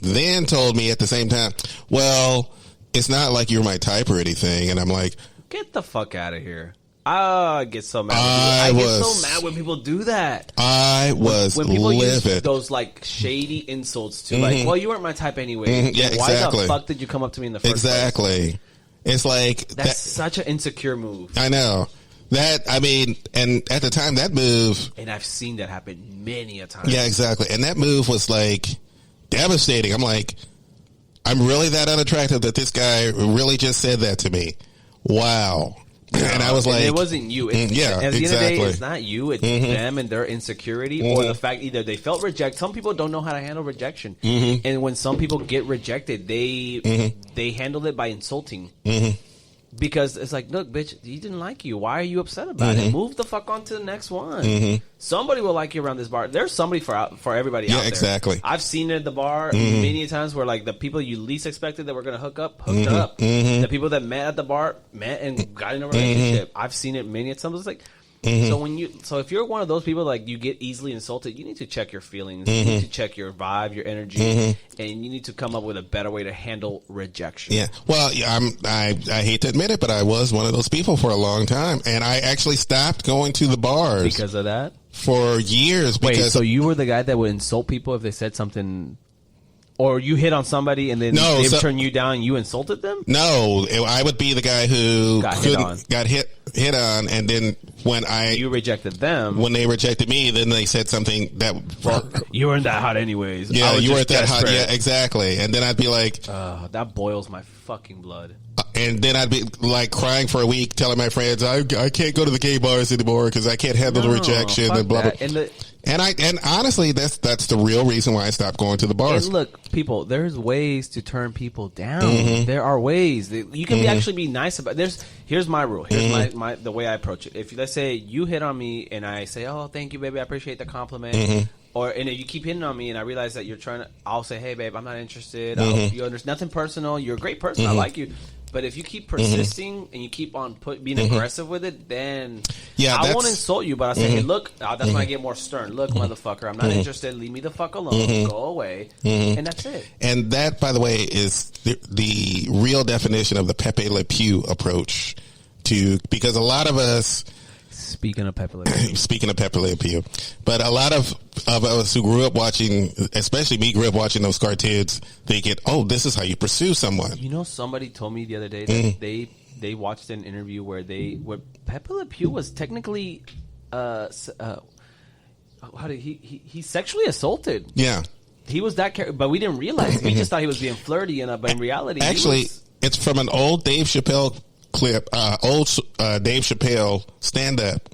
at the same time, well, it's not like you're my type or anything. And I'm like, get the fuck out of here. I get so mad. I get so mad when people do that. I was when people livid. use those like shady insults to like, well, you weren't my type anyway. Yeah, why exactly. the fuck did you come up to me in the first place? Exactly. It's like that's such an insecure move. I know that. I mean, and at the time that move, and I've seen that happen many a time. Yeah, exactly. And that move was like devastating. I'm like, I'm really that unattractive that this guy really just said that to me. Wow. And I was like, it wasn't you. It's, yeah, at the end of the exactly. day, it's not you. It's them and their insecurity, or the fact either they felt rejected. Some people don't know how to handle rejection, and when some people get rejected, they handle it by insulting. Because it's like, look, bitch, he didn't like you. Why are you upset about it? Move the fuck on to the next one. Somebody will like you around this bar. There's somebody for everybody out there. Exactly. I've seen it at the bar many times where like the people you least expected that were going to hooked up. The people that met at the bar met and got in a relationship. I've seen it many times. It's like, so if you're one of those people like you get easily insulted, you need to check your feelings. You need to check your vibe, your energy, and you need to come up with a better way to handle rejection. Yeah. Well, I hate to admit it, but I was one of those people for a long time, and I actually stopped going to the bars because of that for years. Wait, because so you were the guy that would insult people if they said something? Or you hit on somebody and then they would turn you down and you insulted them? No, I would be the guy who got hit on, and then when you rejected them. When they rejected me, then they said something that... you weren't that hot anyways. Yeah, you weren't that hot. Yeah, exactly. And then I'd be like... that boils my fucking blood. And then I'd be like crying for a week, telling my friends, I can't go to the gay bars anymore because I can't handle the rejection and blah, blah. And honestly, that's the real reason why I stopped going to the bars. And look, people, there's ways to turn people down. There are ways that you can actually be nice about. Here's my rule. Here's my the way I approach it. If let's say you hit on me and I say, "Oh, thank you, baby, I appreciate the compliment," and if you keep hitting on me and I realize that you're trying to, I'll say, "Hey, babe, I'm not interested. I hope you understand. Nothing personal. You're a great person. I like you." But if you keep persisting and you keep on being aggressive with it, then I won't insult you. But I say, hey, look, that's when I get more stern. Look, motherfucker, I'm not interested. Leave me the fuck alone. Go away. And that's it. And that, by the way, is the real definition of the Pepe Le Pew approach because a lot of us... Speaking of Pepe Le Pew, but a lot of us who grew up watching, especially me, grew up watching those cartoons, thinking, "Oh, this is how you pursue someone." You know, somebody told me the other day that they watched an interview where Pepe Le Pew was technically, how did he sexually assaulted? Yeah, he was that, but we didn't realize. We just thought he was being flirty, but in reality, actually, it's from an old Dave Chappelle clip, Dave Chappelle stand-up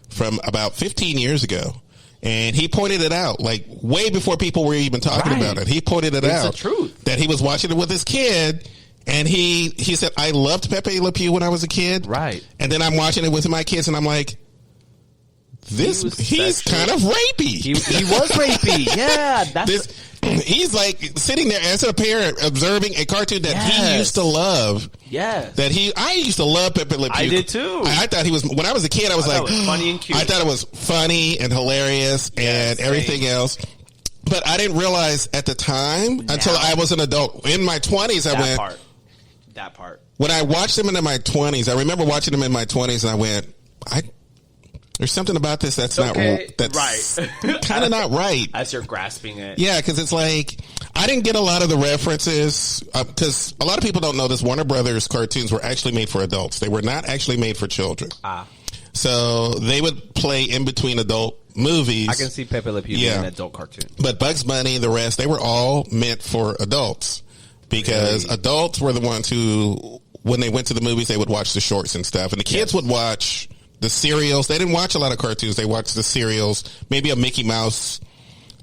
from about 15 years ago, and he pointed it out like way before people were even talking about it. He pointed it out, the truth, that he was watching it with his kid, and he said, "I loved Pepe Le Pew when I was a kid, right?" And then I'm watching it with my kids, and I'm like, he's kind of rapey. He was rapey. Yeah, he's like sitting there as a parent observing a cartoon that he used to love. Yes. I used to love Pepe Le Pew. I did too. I thought he was, when I was a kid, I was like, it was funny and cute. I thought it was funny and hilarious and everything else. But I didn't realize at the time until I was an adult. In my 20s, That part. When I watched him in my 20s, I remember watching him in my 20s and I went, there's something about this that's not right. That's kind of not right. As you're grasping it. Yeah, because it's like, I didn't get a lot of the references, because a lot of people don't know this. Warner Brothers cartoons were actually made for adults. They were not actually made for children. So they would play in between adult movies. I can see Pepe Le Pew being an adult cartoon. But Bugs Bunny, the rest, they were all meant for adults. Because adults were the ones who, when they went to the movies, they would watch the shorts and stuff. And the kids would watch the serials. They didn't watch a lot of cartoons. They watched the serials, maybe a Mickey Mouse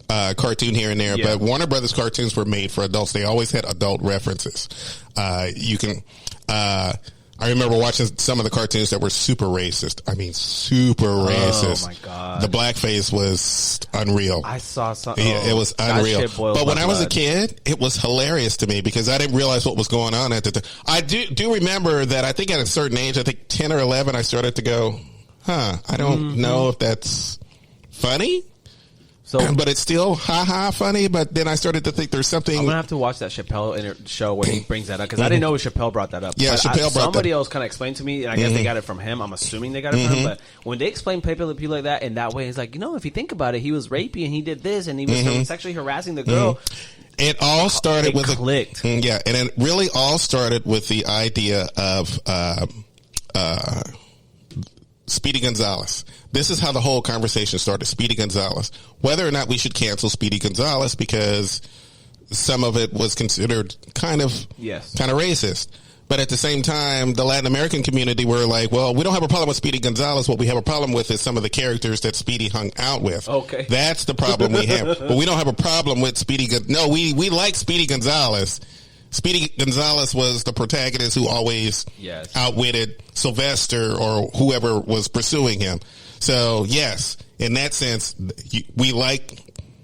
cartoon here and there. But Warner Brothers cartoons were made for adults. They always had adult references. I remember watching some of the cartoons that were super racist. I mean, super racist. Oh my God. The blackface was unreal. I saw some. It was unreal. But when I was a kid, it was hilarious to me because I didn't realize what was going on at the time. I do remember that I think at a certain age, I think 10 or 11, I started to go, I don't know if that's funny. but it's still funny. But then I started to think there's something. I'm gonna have to watch that Chappelle show where he brings that up because I didn't know Chappelle brought that up. Yeah, but Chappelle brought somebody else kind of explained to me, and I guess they got it from him. I'm assuming they got it from him. But when they explain Pepe Le Pew like that in that way, it's like, if you think about it, he was rapey and he did this and he was sexually harassing the girl. It all started with clicked. and it really all started with the idea of Speedy Gonzalez. This is how the whole conversation started. Speedy Gonzalez. Whether or not we should cancel Speedy Gonzalez because some of it was considered kind of racist. But at the same time, the Latin American community were like, well, we don't have a problem with Speedy Gonzalez. What we have a problem with is some of the characters that Speedy hung out with. Okay. That's the problem we have. But we don't have a problem with Speedy. No, we like Speedy Gonzalez. Speedy Gonzalez was the protagonist who always outwitted Sylvester or whoever was pursuing him. So, yes, in that sense, we like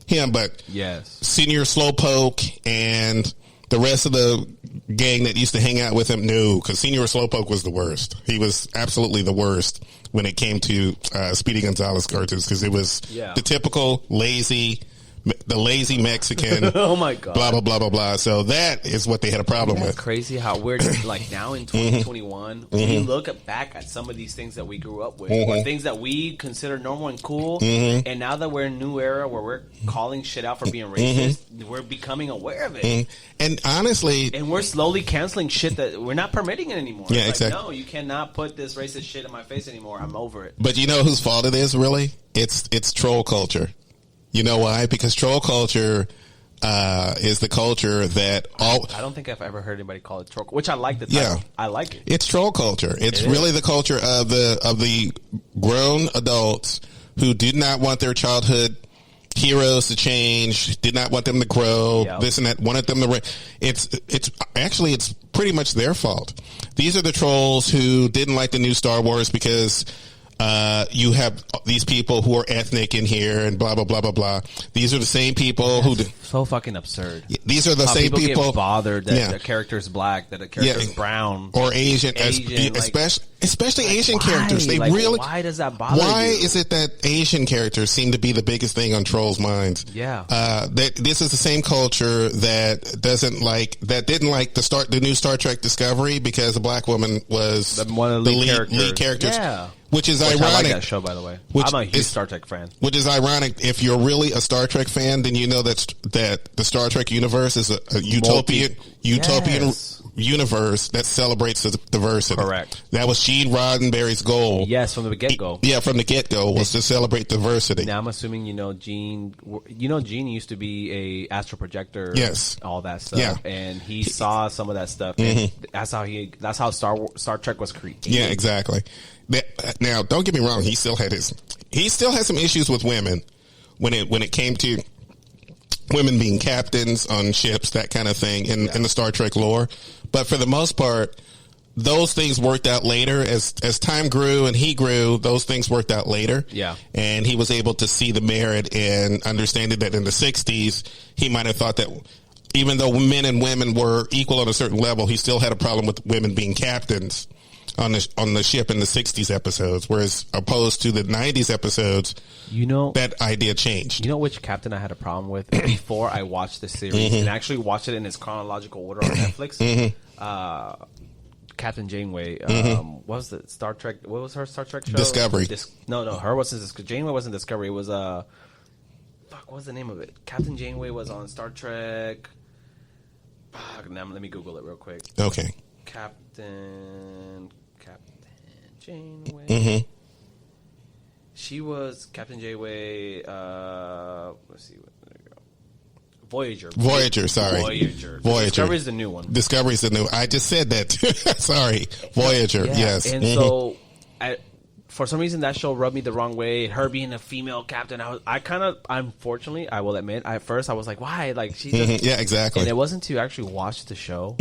him, but Senior Slowpoke and the rest of the gang that used to hang out with him, no, because Senior Slowpoke was the worst. He was absolutely the worst when it came to Speedy Gonzalez cartoons because it was the typical lazy Mexican. Oh my God. Blah, blah, blah, blah, blah. So that is what they had a problem with. Crazy how we're like now in 2021, we look back at some of these things that we grew up with, or things that we consider normal and cool. And now that we're in a new era where we're calling shit out for being racist, we're becoming aware of it. And honestly, and we're slowly canceling shit that we're not permitting it anymore. Yeah, it's exactly. Like, no, you cannot put this racist shit in my face anymore. I'm over it. But you know whose fault it is, really? It's troll culture. You know why? Because troll culture is the culture that all. I don't think I've ever heard anybody call it troll, which I like the title. Yeah, I like it. It's troll culture. It's really the culture of the grown adults who did not want their childhood heroes to change, did not want them to grow, this and that, wanted them to. It's pretty much their fault. These are the trolls who didn't like the new Star Wars because. You have these people who are ethnic in here and blah, blah, blah, blah, blah. These are the same people so fucking absurd. These are the same people get bothered that the character's black, that the character's brown. Or Asian especially Asian characters. They really. Why does that bother you? Why is it that Asian characters seem to be the biggest thing on trolls' minds? Yeah. This is the same culture that didn't like the new Star Trek Discovery because a black woman was one of the lead characters. Yeah. Which is ironic. I like that show, by the way. I'm a huge Star Trek fan. Which is ironic. If you're really a Star Trek fan, then you know that the Star Trek universe is a utopian universe that celebrates diversity. Correct. That was Gene Roddenberry's goal. Yes, from the get-go. From the get-go was to celebrate diversity. Now I'm assuming Gene. Gene used to be a astral projector. Yes. All that stuff. Yeah. And he saw some of that stuff. And that's how Star Trek was created. Yeah, exactly. Now, don't get me wrong. He still had some issues with women when it came to women being captains on ships, that kind of thing in the Star Trek lore. But for the most part, those things worked out later. As time grew and he grew, those things worked out later. Yeah. And he was able to see the merit in understanding that in the 60s, he might have thought that even though men and women were equal on a certain level, he still had a problem with women being captains on the ship in the 60s episodes, whereas opposed to the 90s episodes, that idea changed. You know which captain I had a problem with before I watched the series and actually watched it in its chronological order on Netflix? Captain Janeway. What was the Star Trek? What was her Star Trek show? Discovery. Her wasn't. Janeway wasn't Discovery. It was what was the name of it? Captain Janeway was on Star Trek. Now let me Google it real quick. Okay. Captain Janeway. She was Captain Janeway. Let's see. There you go. Voyager. Sorry. Voyager. Discovery's the new one. Discovery's the new. I just said that. Sorry. Voyager. Yeah. Yes. And so, for some reason, that show rubbed me the wrong way. Her being a female captain, unfortunately, I will admit, at first I was like, why? Like she's yeah, exactly. And it wasn't to actually watch the show.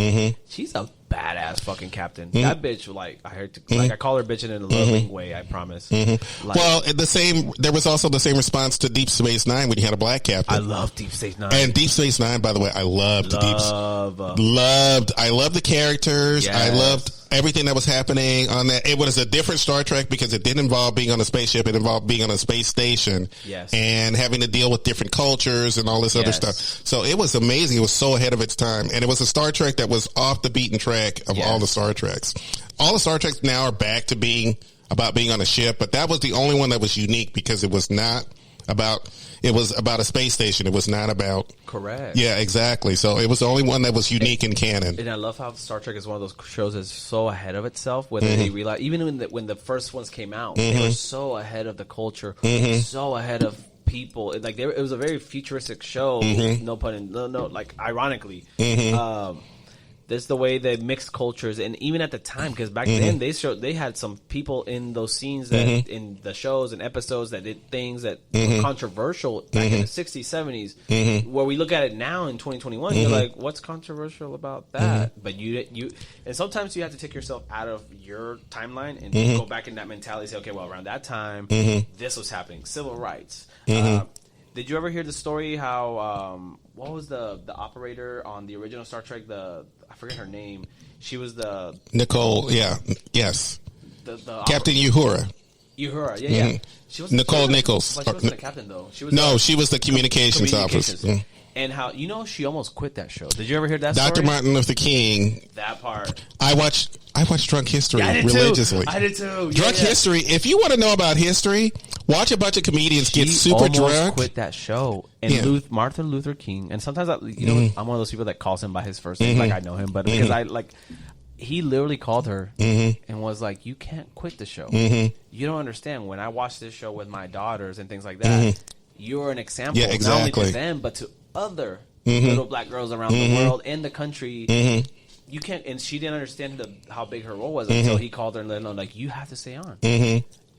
She's a badass fucking captain. That bitch, I call her bitch in a loving way. I promise. Well, there was also the same response to Deep Space Nine when you had a black captain. I love Deep Space Nine. And Deep Space Nine, by the way, I loved. I loved the characters. Yes. I loved everything that was happening on that. It was a different Star Trek because it didn't involve being on a spaceship. It involved being on a space station and having to deal with different cultures and all this other stuff. So it was amazing. It was so ahead of its time. And it was a Star Trek that was off the beaten track of all the Star Treks. All the Star Treks now are back to being about being on a ship, but that was the only one that was unique because it was not about, it was about a space station. It was not about. Correct. Yeah, exactly. So it was the only one that was unique in canon. And I love how Star Trek is one of those shows that's so ahead of itself. Whether they realize, even when the first ones came out, they were so ahead of the culture, so ahead of people. Like it was a very futuristic show. No pun in, no, like ironically. There's the way they mixed cultures, and even at the time, because back then they had some people in those scenes that in the shows and episodes that did things that were controversial back in the 60s, 70s. Where we look at it now in 2021, you're like, what's controversial about that? But you, and sometimes you have to take yourself out of your timeline and go back in that mentality. And say, okay, well, around that time, this was happening, civil rights. Did you ever hear the story how what was the operator on the original Star Trek? I forget her name. She was the Nicole. Yeah. Yes. The Captain Uhura. Uhura. Yeah. She was Nicole Nichols. But she wasn't a captain though. She was she was the communications officer. And how she almost quit that show. Did you ever hear that Dr. story? Martin Luther King. That part. I watched Drunk History religiously. I did too. Drunk History. If you want to know about history, watch a bunch of comedians get super drunk. Quit that show. And Martin Luther King. And sometimes I'm one of those people that calls him by his first name, like I know him, but because he literally called her and was like, "You can't quit the show. You don't understand. When I watch this show with my daughters and things like that, you're an example not only to them but to other little black girls around the world and the country." You can't, and she didn't understand how big her role was until he called her and let her know, like, you have to stay on.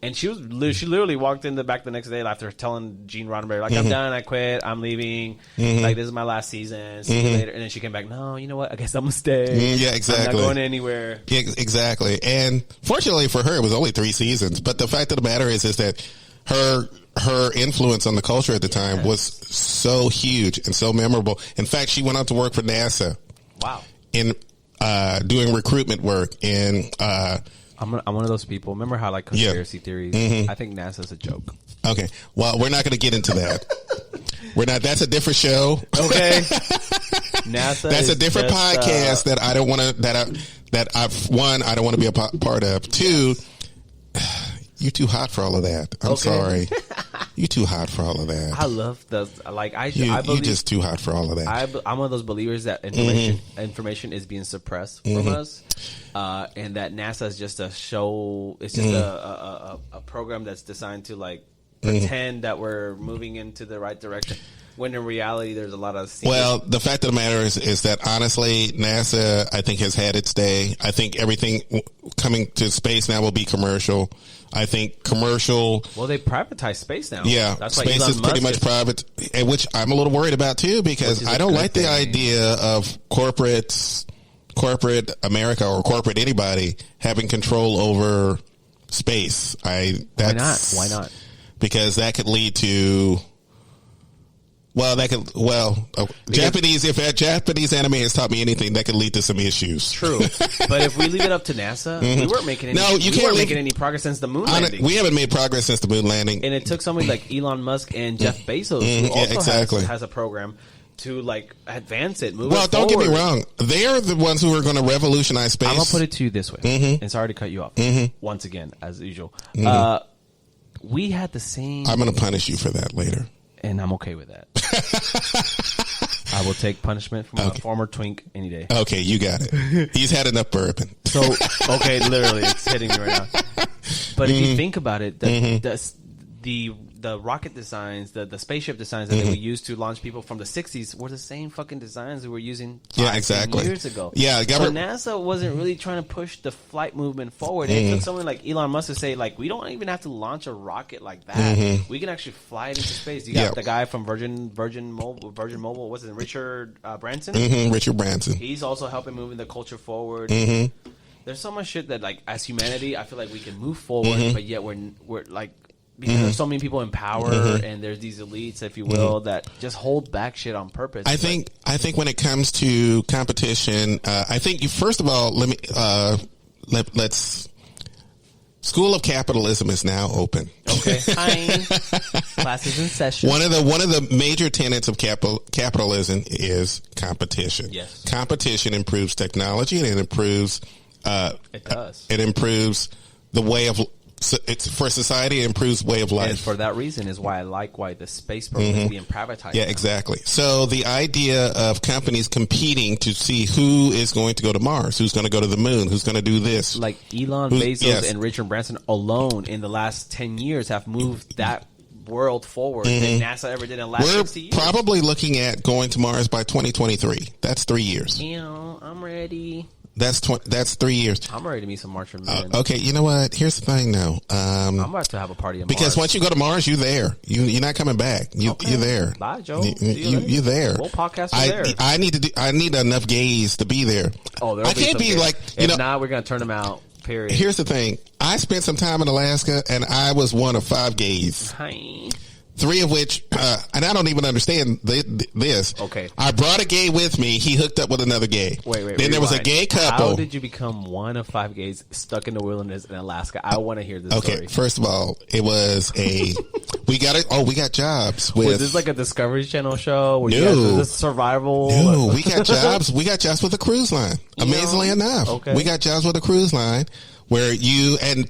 And she literally walked in the back the next day after telling Gene Roddenberry, like, I'm done, I quit, I'm leaving, like, this is my last season, see you later. And then she came back, no, you know what, I guess I'm gonna stay. Yeah, exactly. I'm not going anywhere. Yeah, exactly. And fortunately for her, it was only 3 seasons. But the fact of the matter is that her influence on the culture at the time was so huge and so memorable. In fact, she went out to work for NASA. Wow. In doing recruitment work, and I'm one of those people. Remember how like conspiracy theories? I think NASA's a joke. Okay, well, we're not going to get into that. We're not. That's a different show. Okay, NASA. That's a different podcast that I don't want to. I don't want to be a part of. 2, you're too hot for all of that. I'm sorry. You're too hot for all of that. I love I believe you're just too hot for all of that. I'm one of those believers that information is being suppressed from us, and that NASA is just a show. It's just a program that's designed to like pretend that we're moving into the right direction. When in reality, there's a lot of Well, the fact of the matter is that honestly, NASA, I think, has had its day. I think everything coming to space now will be commercial. I think commercial. Well, they privatize space now. Yeah, that's space is pretty much private, which I'm a little worried about too, because I don't like the idea of corporate America or corporate anybody having control over space. Why not? Because that could lead to. Japanese. If that Japanese anime has taught me anything, that could lead to some issues. True, but if we leave it up to NASA, we weren't making any. No, you can't making any progress since the moon landing. We haven't made progress since the moon landing, and it took somebody like Elon Musk and Jeff Bezos, who also has a program to like advance it. Move it don't get me forward. wrong; they are the ones who are going to revolutionize space. I'm gonna put it to you this way, and sorry to cut you off once again, as usual. We had the same. I'm going to punish you for that later. And I'm okay with that. I will take punishment from a former twink any day. Okay, you got it. He's had enough bourbon. So, okay, literally, it's hitting me right now. But if you think about it, the rocket designs, the spaceship designs that they would use to launch people from the 60s were the same fucking designs we were using 10 years ago. Yeah, so NASA wasn't really trying to push the flight movement forward. It took someone like Elon Musk to say, like, we don't even have to launch a rocket like that. We can actually fly it into space. You got the guy from Virgin Mobile, what's his name? Richard Branson? Richard Branson. He's also helping moving the culture forward. There's so much shit that, like, as humanity, I feel like we can move forward, but yet we're like, because there's so many people in power and there's these elites, if you will, that just hold back shit on purpose. I think when it comes to competition, I think first of all, let's. School of Capitalism is now open. Okay, fine. Classes in session. One of the major tenets of capitalism is competition. Yes, competition improves technology, and it improves. It does. It improves the way of. It's for society. It improves way of life. And for that reason is why I like why the space program is being privatized. Yeah, now. exactly. So the idea of companies competing to see who is going to go to Mars, who's going to go to the moon, who's going to do this. Like Elon Bezos and Richard Branson alone in the last 10 years have moved that world forward than NASA ever did in the last 60 years. We're probably looking at going to Mars by 2023. That's 3 years. I'm ready. That's 3 years. I'm ready to meet some Martian men. Okay, you know what? Here's the thing, though. I'm about to have a party on because Mars. once you go to Mars, you're there. You're not coming back. You're there. Bye, Joe. You're there. We'll podcast from there. I need enough gays to be there. Oh, I can't be like if not, we're gonna turn them out. Period. Here's the thing. I spent some time in Alaska, and I was one of 5 gays. Hi. 3 of which, and I don't even understand this. Okay. I brought a gay with me. He hooked up with another gay. Wait. Then there was a gay couple. How did you become one of 5 gays stuck in the wilderness in Alaska? I want to hear this story. Okay, first of all, it was we got jobs with. Was this like a Discovery Channel show? No. Was this survival? No, we got jobs. We got jobs with a cruise line. Amazingly enough. Okay. We got jobs with a cruise line where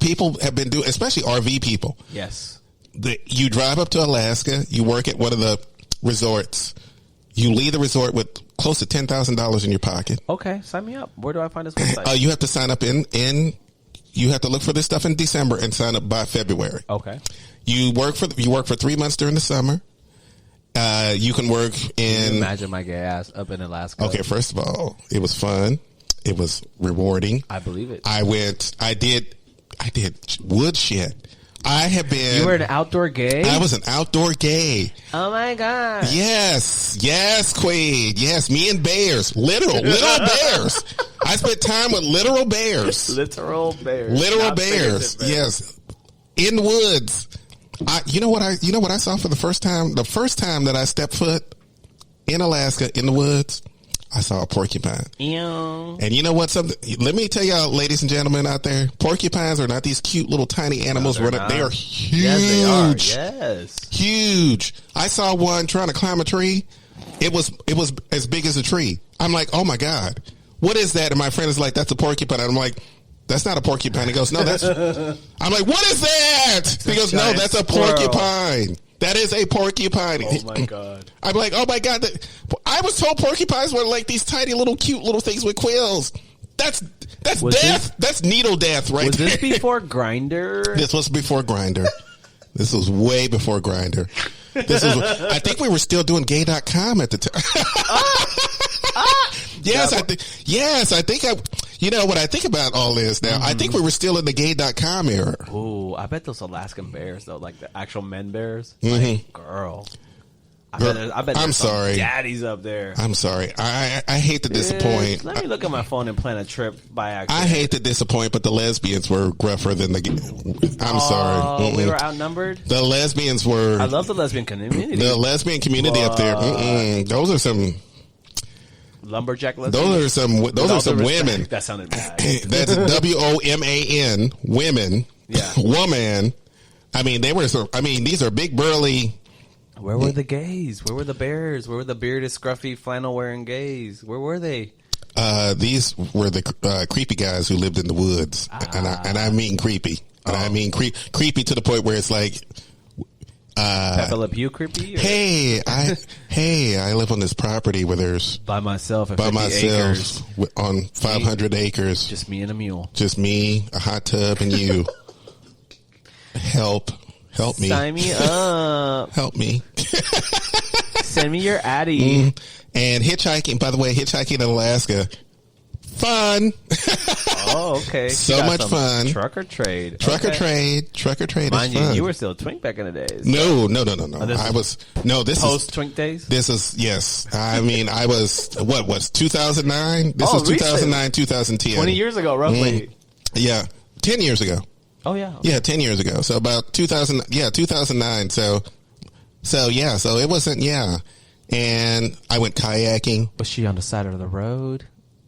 people have been doing, especially RV people. Yes. You drive up to Alaska, you work at one of the resorts, you leave the resort with close to $10,000 in your pocket. Okay, sign me up. Where do I find this website? You have to sign up you have to look for this stuff in December and sign up by February. Okay. You work for 3 months during the summer. You can work in. Can you imagine my gay ass up in Alaska. Okay, first of all, it was fun. It was rewarding. I believe it. I did wood shit. I have been. You were an outdoor gay? I was an outdoor gay. Oh my God. Yes, Quaid. Yes, me and bears. Literal bears. I spent time with literal bears. Literal bears. Literal bears. Yes. In the woods. You know what I saw for the first time? The first time that I stepped foot in Alaska in the woods, I saw a porcupine. Ew. And you know what? Let me tell y'all, ladies and gentlemen out there, porcupines are not these cute little tiny animals. No, they are huge. Yes, they are. Yes. Huge. I saw one trying to climb a tree. It was as big as a tree. I'm like, oh my God, what is that? And my friend is like, that's a porcupine. And I'm like, that's not a porcupine. He goes, no, that's. I'm like, what is that? He goes, no, that's a porcupine. That is a porcupine. Oh my God. I'm like, oh my God. I was told porcupines were like these tiny little cute little things with quills. That's death. That's needle death right there. Was this before Grindr? This was before Grindr. This was way before Grindr. I think we were still doing gay.com at the time. Yes, I think you know what I think about all this now. I think we were still in the gay.com era. Ooh, I bet those Alaskan bears though, like the actual men bears. Like, girl. I bet there's I'm sorry. Daddies up there. I'm sorry. I hate to disappoint. Let me look at my phone and plan a trip by accident. I hate to disappoint, but the lesbians were gruffer than the. I'm sorry. We were outnumbered. The lesbians were. I love the lesbian community. The lesbian community up there. Those are some. Lumberjack lesbians. Those are some women. That sounded bad. That's WOMAN. Women. Yeah. Woman. I mean, these are big burly. Where were the gays? Where were the bears? Where were the bearded, scruffy, flannel-wearing gays? Where were they? These were the creepy guys who lived in the woods, and I mean creepy, and I mean creepy to the point where it's like, Pepe Le Pew creepy. Or? Hey, I live on this property where there's by myself acres. On 500 acres, just me and a mule, just me, a hot tub, and you. Help me. Sign me up. Help me. Send me your Addy. And hitchhiking, by the way, in Alaska, fun. Oh, okay. So much fun. Truck or trade. Truck or trade. Mind is fun. You were still a twink back in the days. No. This post twink days? This is, yes. I mean, I was, what was 2009? This is 2009, 2010. 20 years ago, roughly. Yeah. 10 years ago. Oh, yeah. Okay. Yeah, 10 years ago. So about 2009. So it wasn't, And I went kayaking. Was she on the side of the road?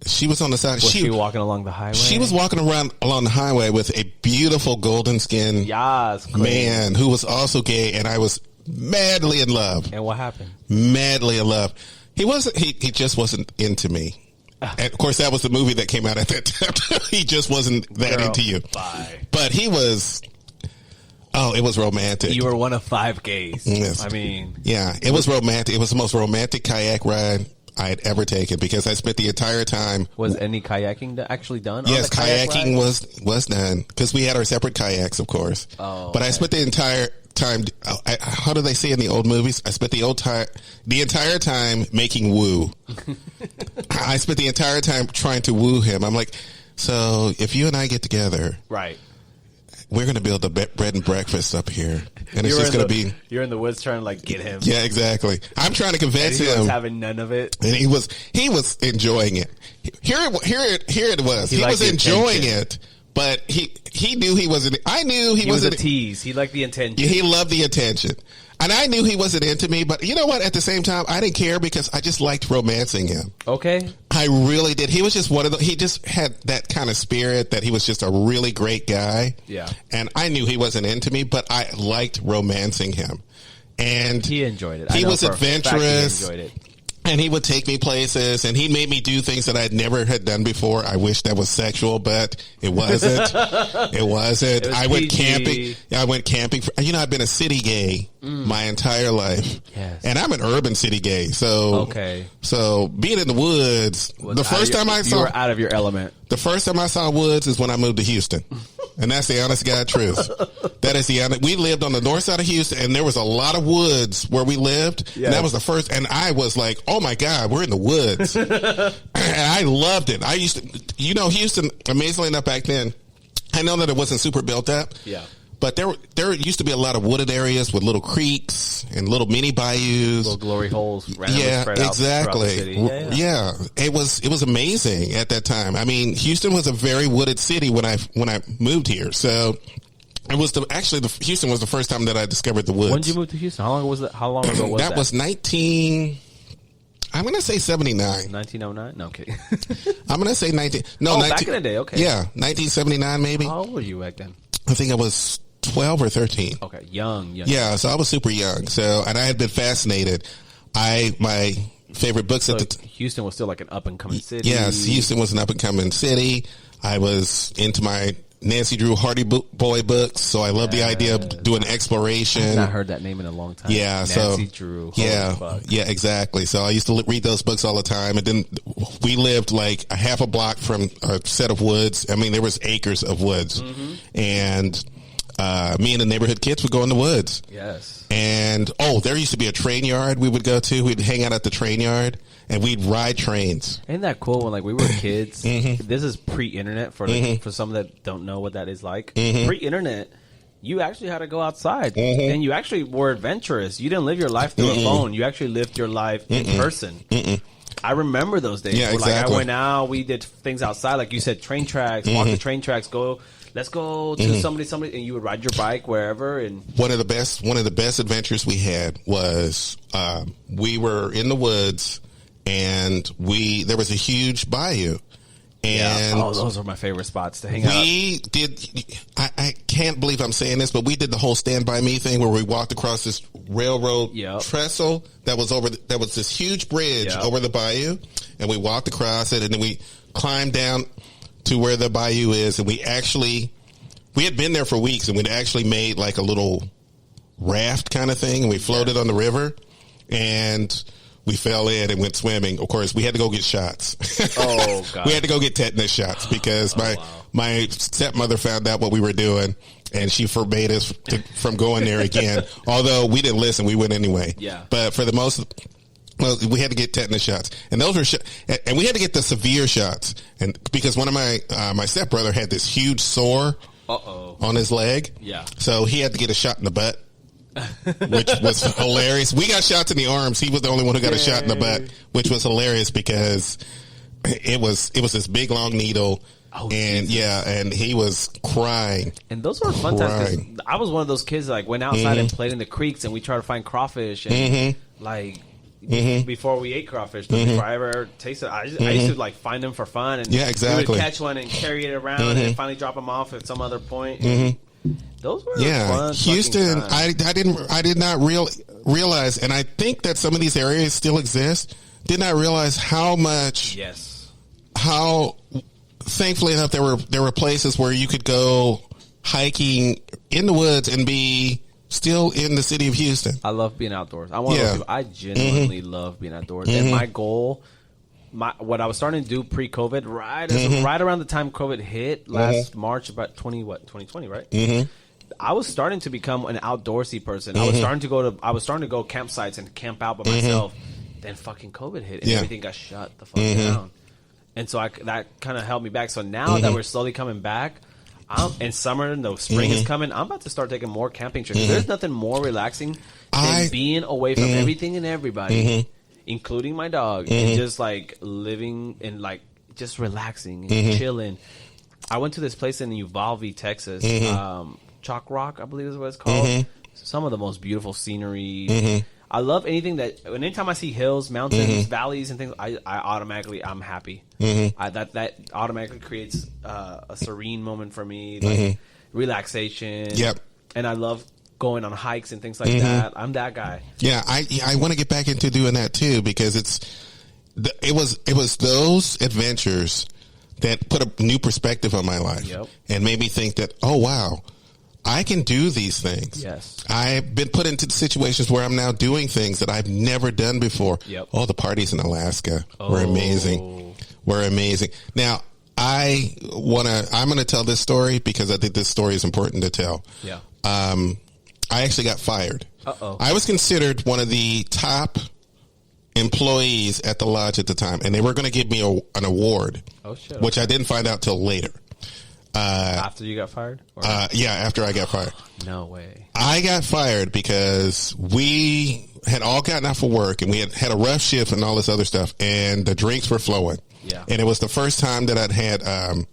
She was on the side. Was she walking along the highway? She was walking around along the highway with a beautiful golden skinned man who was also gay, and I was madly in love. And what happened? Madly in love. He wasn't. He just wasn't into me. And of course, that was the movie that came out at that time. He just wasn't that into you. Bye. But he was. Oh, it was romantic. You were one of 5 gays. Yes. I mean, yeah, it was romantic. It was the most romantic kayak ride I had ever taken because I spent the entire time. Was any kayaking actually done? Yes, kayaking was done because we had our separate kayaks, of course. Oh, but I spent the entire time. How do they say in the old movies? I spent the entire time making woo. I spent the entire time trying to woo him. I'm like, so if you and I get together, right? We're going to build a bread and breakfast up here. And it's just going to be... You're in the woods trying to, like, get him. Yeah, exactly. I'm trying to convince him. He was having none of it. And he was enjoying it. Here it was. He was enjoying it, but he knew he wasn't... I knew he wasn't... He was a tease. He liked the attention. He loved the attention. And I knew he wasn't into me, but you know what? At the same time, I didn't care because I just liked romancing him. Okay. I really did. He was just one of the... He just had that kind of spirit that he was just a really great guy. Yeah. And I knew he wasn't into me, but I liked romancing him. And... He enjoyed it. He was adventurous. He enjoyed it. And he would take me places, and he made me do things that I'd never had done before. I wish that was sexual, but it wasn't. It wasn't. I went camping. I went camping. I've been a city gay my entire life. Yes. And I'm an urban city gay. So, so being in the woods, the first time I saw... You were out of your element. The first time I saw woods is when I moved to Houston. And that's the honest God truth. That is the honest. We lived on the north side of Houston, and there was a lot of woods where we lived. Yes. And that was the first. And I was like, oh my God, we're in the woods. And I loved it. I used to, Houston, amazingly enough back then, I know that it wasn't super built up. Yeah. But there used to be a lot of wooded areas with little creeks and little mini bayous, little glory holes. Yeah, exactly. Yeah, it was amazing at that time. I mean, Houston was a very wooded city when I moved here. So it was Houston was the first time that I discovered the woods. When did you move to Houston? How long was that? How long ago was that? That was 19. I'm going to say 79. 1909? No, okay. I'm going to say 19. No, 19, back in the day, okay. Yeah, 1979 maybe. How old were you back then? I think I was 12 or 13. Okay, young. Yeah, so I was super young. So, and I had been fascinated. My favorite books Houston was still like an up and coming city. Yes, Houston was an up and coming city. I was into my Nancy Drew Hardy boy books, so I love the idea of doing exploration. I've not heard that name in a long time. Yeah, Nancy Drew. Yeah, exactly. So I used to read those books all the time, and then we lived like a half a block from a set of woods. I mean, there was acres of woods, and me and the neighborhood kids would go in the woods. Yes. And there used to be a train yard we would go to. We'd hang out at the train yard. And we'd ride trains. Isn't that cool? When we were kids, this is pre-internet for some that don't know what that is like. Pre-internet, you actually had to go outside, and you actually were adventurous. You didn't live your life through a phone. You actually lived your life in person. I remember those days. Yeah, where, exactly. I went out, we did things outside, like you said, train tracks, walk the train tracks, let's go to somebody, and you would ride your bike wherever. And one of the best adventures we had was we were in the woods. And there was a huge bayou. And those were my favorite spots to hang out. We did, I can't believe I'm saying this, but we did the whole Stand By Me thing where we walked across this railroad trestle that was this huge bridge over the bayou. And we walked across it, and then we climbed down to where the bayou is. And we had been there for weeks, and we'd actually made like a little raft kind of thing, and we floated on the river. And we fell in and went swimming. Of course, we had to go get shots. Oh, God. We had to go get tetanus shots because my stepmother found out what we were doing, and she forbade us from going there again. Although we didn't listen, we went anyway. Yeah. But for the we had to get tetanus shots, and those were and we had to get the severe shots, and because one of my stepbrother had this huge sore on his leg. Yeah. So he had to get a shot in the butt. Which was hilarious. We got shots in the arms. He was the only one who got a shot in the butt, which was hilarious because it was this big long needle. And and he was crying. And those were fun times. I was one of those kids that went outside and played in the creeks, and we tried to find crawfish and before we ate crawfish. Before I ever tasted it, I used to like find them for fun. And yeah, exactly. We would catch one and carry it around and finally drop them off at some other point. Those were fun. Houston, I did not realize, and I think that some of these areas still exist. Did not realize how much. Yes. How, thankfully enough, there were places where you could go hiking in the woods and be still in the city of Houston. I love being outdoors. I genuinely love being outdoors. And my goal, what I was starting to do pre-COVID, right around the time COVID hit last March, about 2020, right? I was starting to become an outdoorsy person. I was starting to go campsites and camp out by myself. Then fucking COVID hit and everything got shut the fuck down. And so that kind of held me back. So now that we're slowly coming back, and summer and the spring is coming, I'm about to start taking more camping trips. There's nothing more relaxing than being away from everything and everybody, including my dog, and just like living and like just relaxing and chilling. I went to this place in Uvalde, Texas, Chalk Rock, I believe is what it's called. Some of the most beautiful scenery. I love anything anytime I see hills, mountains, valleys, and things, I'm happy. That automatically creates a serene moment for me, like relaxation. Yep. And I love going on hikes and things like that. I'm that guy. Yeah, I want to get back into doing that too, because it was those adventures that put a new perspective on my life and made me think that, oh wow, I can do these things. Yes. I've been put into situations where I'm now doing things that I've never done before. Yep. Oh, the parties in Alaska were amazing. Now, I'm going to tell this story because I think this story is important to tell. Yeah. I actually got fired. Uh-oh. I was considered one of the top employees at the lodge at the time, and they were going to give me an award, which I didn't find out till later. After you got fired? Yeah, after I got fired. No way. I got fired because we had all gotten off of work and we had a rough shift and all this other stuff, and the drinks were flowing. Yeah. And it was the first time that I'd had, I'm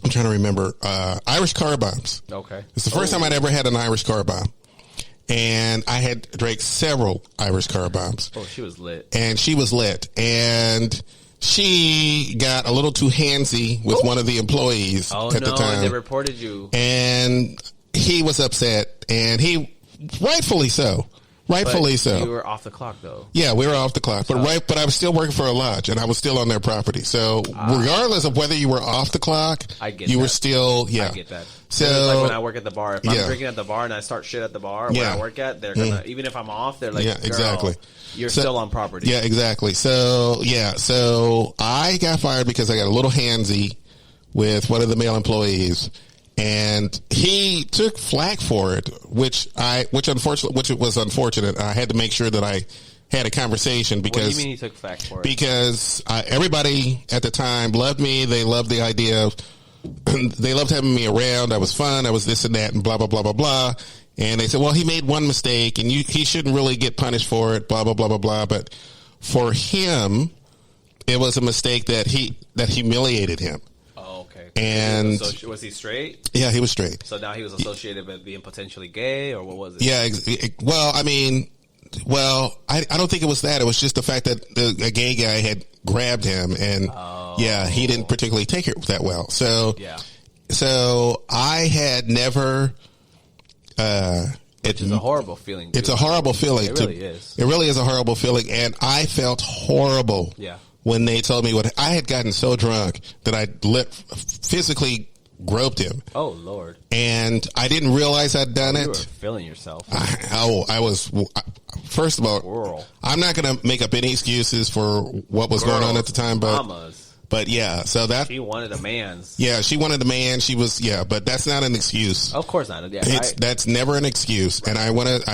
trying to remember, Irish car bombs. Okay. It's the first time I'd ever had an Irish car bomb. And I had drank several Irish car bombs. Oh, she was lit. And she was lit. And she got a little too handsy with one of the employees at the time. And they reported you. And he was upset, and rightfully so. Rightfully so. You were off the clock, though. Yeah, we were off the clock. But I was still working for a lodge, and I was still on their property. So regardless of whether you were off the clock, you were still, I get that. So it's like when I work at the bar. If I'm drinking at the bar and I start shit at the bar where I work at, they're going to, even if I'm off, they're like, exactly. You're still on property. Yeah, exactly. So I got fired because I got a little handsy with one of the male employees, and he took flack for it, which was unfortunate. I had to make sure that I had a conversation because. What do you mean he took flack for it? Because everybody at the time loved me. They loved the idea of. They loved having me around. I was fun. I was this and that and blah, blah, blah, blah, blah. And they said, well, he made one mistake and he shouldn't really get punished for it, blah, blah, blah, blah, blah. But for him, it was a mistake that humiliated him. Oh, okay. And was he straight? Yeah, he was straight. So now he was associated with being potentially gay, or what was it? Yeah. I don't think it was that. It was just the fact that a gay guy had grabbed him, and he didn't particularly take it that well. So I had never. Which is a horrible feeling. It's a horrible feeling. It really is. It really is a horrible feeling, and I felt horrible. Yeah. When they told me what I had gotten so drunk that I physically groped him. Oh Lord! And I didn't realize I'd done it. You were feeling yourself. I was. First of all, I'm not going to make up any excuses for what was going on at the time, but yeah. So that she wanted a man's. Yeah, she wanted a man. She was but that's not an excuse. Of course not. Yeah, that's never an excuse, and I want to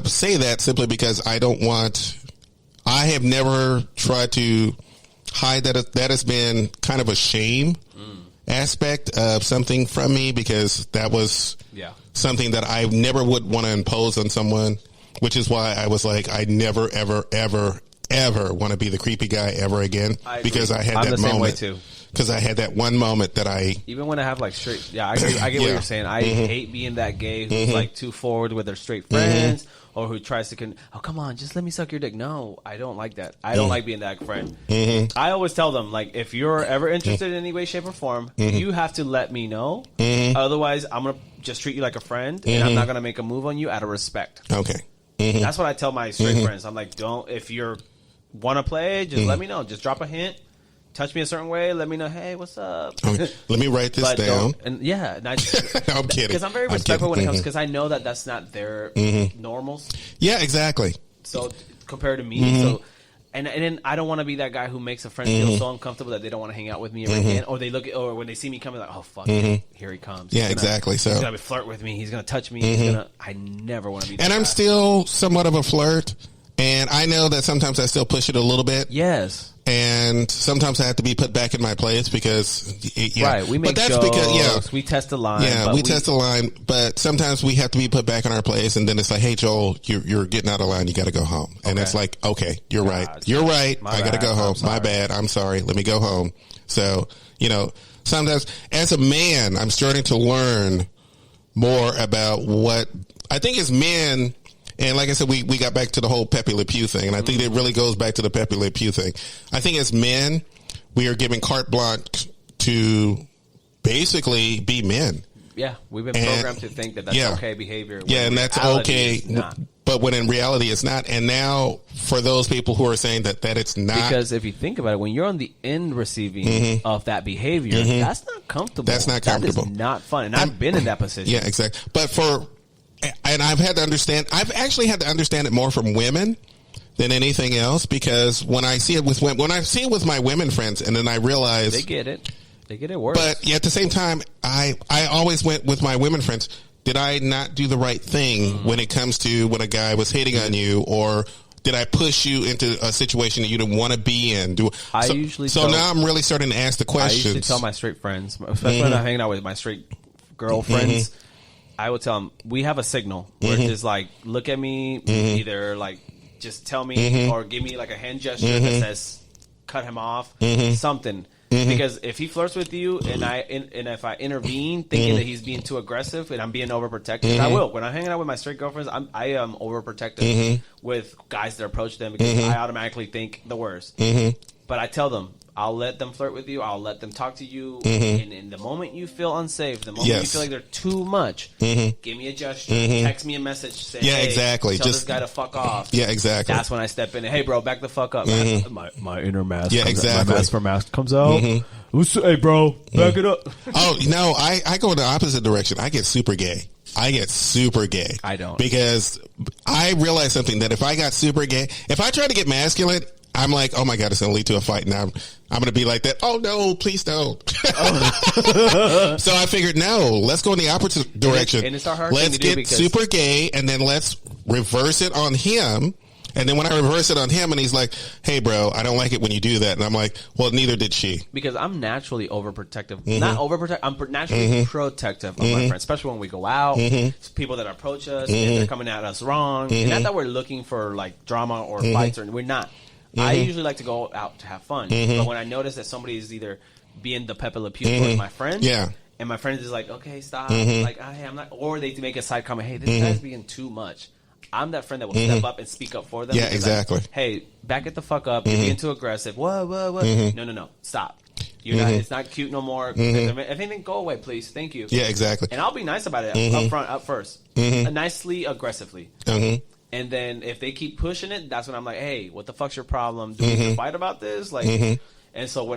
say that simply because I have never tried to hide that. That has been kind of a shame aspect of something from me, because that was something that I never would want to impose on someone, which is why I was like, I never, ever, ever, ever want to be the creepy guy ever again because I had that moment. Same way too. Because I had that one moment that even when I have like straight, I get what you're saying. I hate being that gay who's like too forward with their straight friends or who tries to come on, just let me suck your dick. No, I don't like that. I don't like being that friend. I always tell them, like, if you're ever interested in any way, shape, or form, you have to let me know. Otherwise, I'm gonna just treat you like a friend, and I'm not gonna make a move on you out of respect. Okay. That's what I tell my straight friends. I'm like, if you're want to play, just let me know. Just drop a hint. Touch me a certain way. Let me know. Hey, what's up? Okay. Let me write this down. And no, I'm kidding. Because I'm very respectful when it comes. Because I know that that's not their normals. Yeah, exactly. So compared to me, so and then I don't want to be that guy who makes a friend feel so uncomfortable that they don't want to hang out with me ever again. Or or when they see me coming, like, oh fuck, here he comes. Yeah, exactly. So he's gonna flirt with me. He's gonna touch me. I never want to be. That and I'm guy. still somewhat of a flirt. And I know that sometimes I still push it a little bit. Yes. And sometimes I have to be put back in my place because, right, we make jokes, we test the line. Yeah, we test the line, but sometimes we have to be put back in our place, and then it's like, hey, Joel, you're getting out of line, you got to go home. And it's like, okay, you're right. You're right, I got to go home. My bad, I'm sorry, let me go home. So, sometimes as a man, I'm starting to learn more about what I think as men. And like I said, we got back to the whole Pepe Le Pew thing, and I think it really goes back to the Pepe Le Pew thing. I think as men, we are giving carte blanche to basically be men. Yeah, we've been programmed to think that that's okay behavior. Yeah, and that's okay, but when in reality it's not. And now for those people who are saying that it's not. Because if you think about it, when you're on the end receiving of that behavior, that's not comfortable. That's not comfortable. That is not fun. And I've been in that position. Yeah, exactly. And I've actually had to understand it more from women than anything else, because when I see it with my women friends, and then I realize they get it worse. But at the same time, I always went with my women friends. Did I not do the right thing when it comes to when a guy was hitting on you, or did I push you into a situation that you didn't want to be in? So now I'm really starting to ask the questions. I used to tell my straight friends, especially when I'm hanging out with my straight girlfriends. I would tell them, we have a signal where it's just like, look at me, either like just tell me or give me like a hand gesture that says cut him off, something. Because if he flirts with you and if I intervene thinking that he's being too aggressive and I'm being overprotective, I will. When I'm hanging out with my straight girlfriends, I am overprotective with guys that approach them because I automatically think the worst. But I tell them, I'll let them flirt with you. I'll let them talk to you. And in the moment you feel unsafe, the moment you feel like they're too much, give me a gesture, text me a message, say, hey, exactly. Tell this guy to fuck off. Yeah, exactly. That's when I step in. Hey, bro, back the fuck up. My inner mask. Yeah, exactly. My mask for mask comes out. Hey, bro, back it up. Oh, no, I go in the opposite direction. I get super gay. I don't. Because I realize something, that if I got super gay, if I try to get masculine, I'm like, oh my God, it's going to lead to a fight. Now I'm going to be like that. Oh no, please don't. So I figured, no, let's go in the opposite direction. And it's our hard let's thing to get super gay, and then let's reverse it on him. And then when I reverse it on him and he's like, hey bro, I don't like it when you do that. And I'm like, well, neither did she. Because I'm naturally overprotective. Not overprotective. I'm naturally protective of my friends, especially when we go out. People that approach us, if they're coming at us wrong. And not that we're looking for like drama or fights, or we're not. I usually like to go out to have fun. But when I notice that somebody is either being the Pepe Le Pew towards my friend, and my friend is like, okay, stop. Like, hey, I'm not. Or they make a side comment, hey, this guy's being too much. I'm that friend that will step up and speak up for them. Yeah, exactly. Like, hey, back it the fuck up. You're being too aggressive. What? No. Stop. You're not. It's not cute no more. If anything, go away, please. Thank you. Yeah, exactly. And I'll be nice about it up first. Nicely, aggressively. And then if they keep pushing it, that's when I'm like, hey, what the fuck's your problem? Do we need to fight about this? Like, and so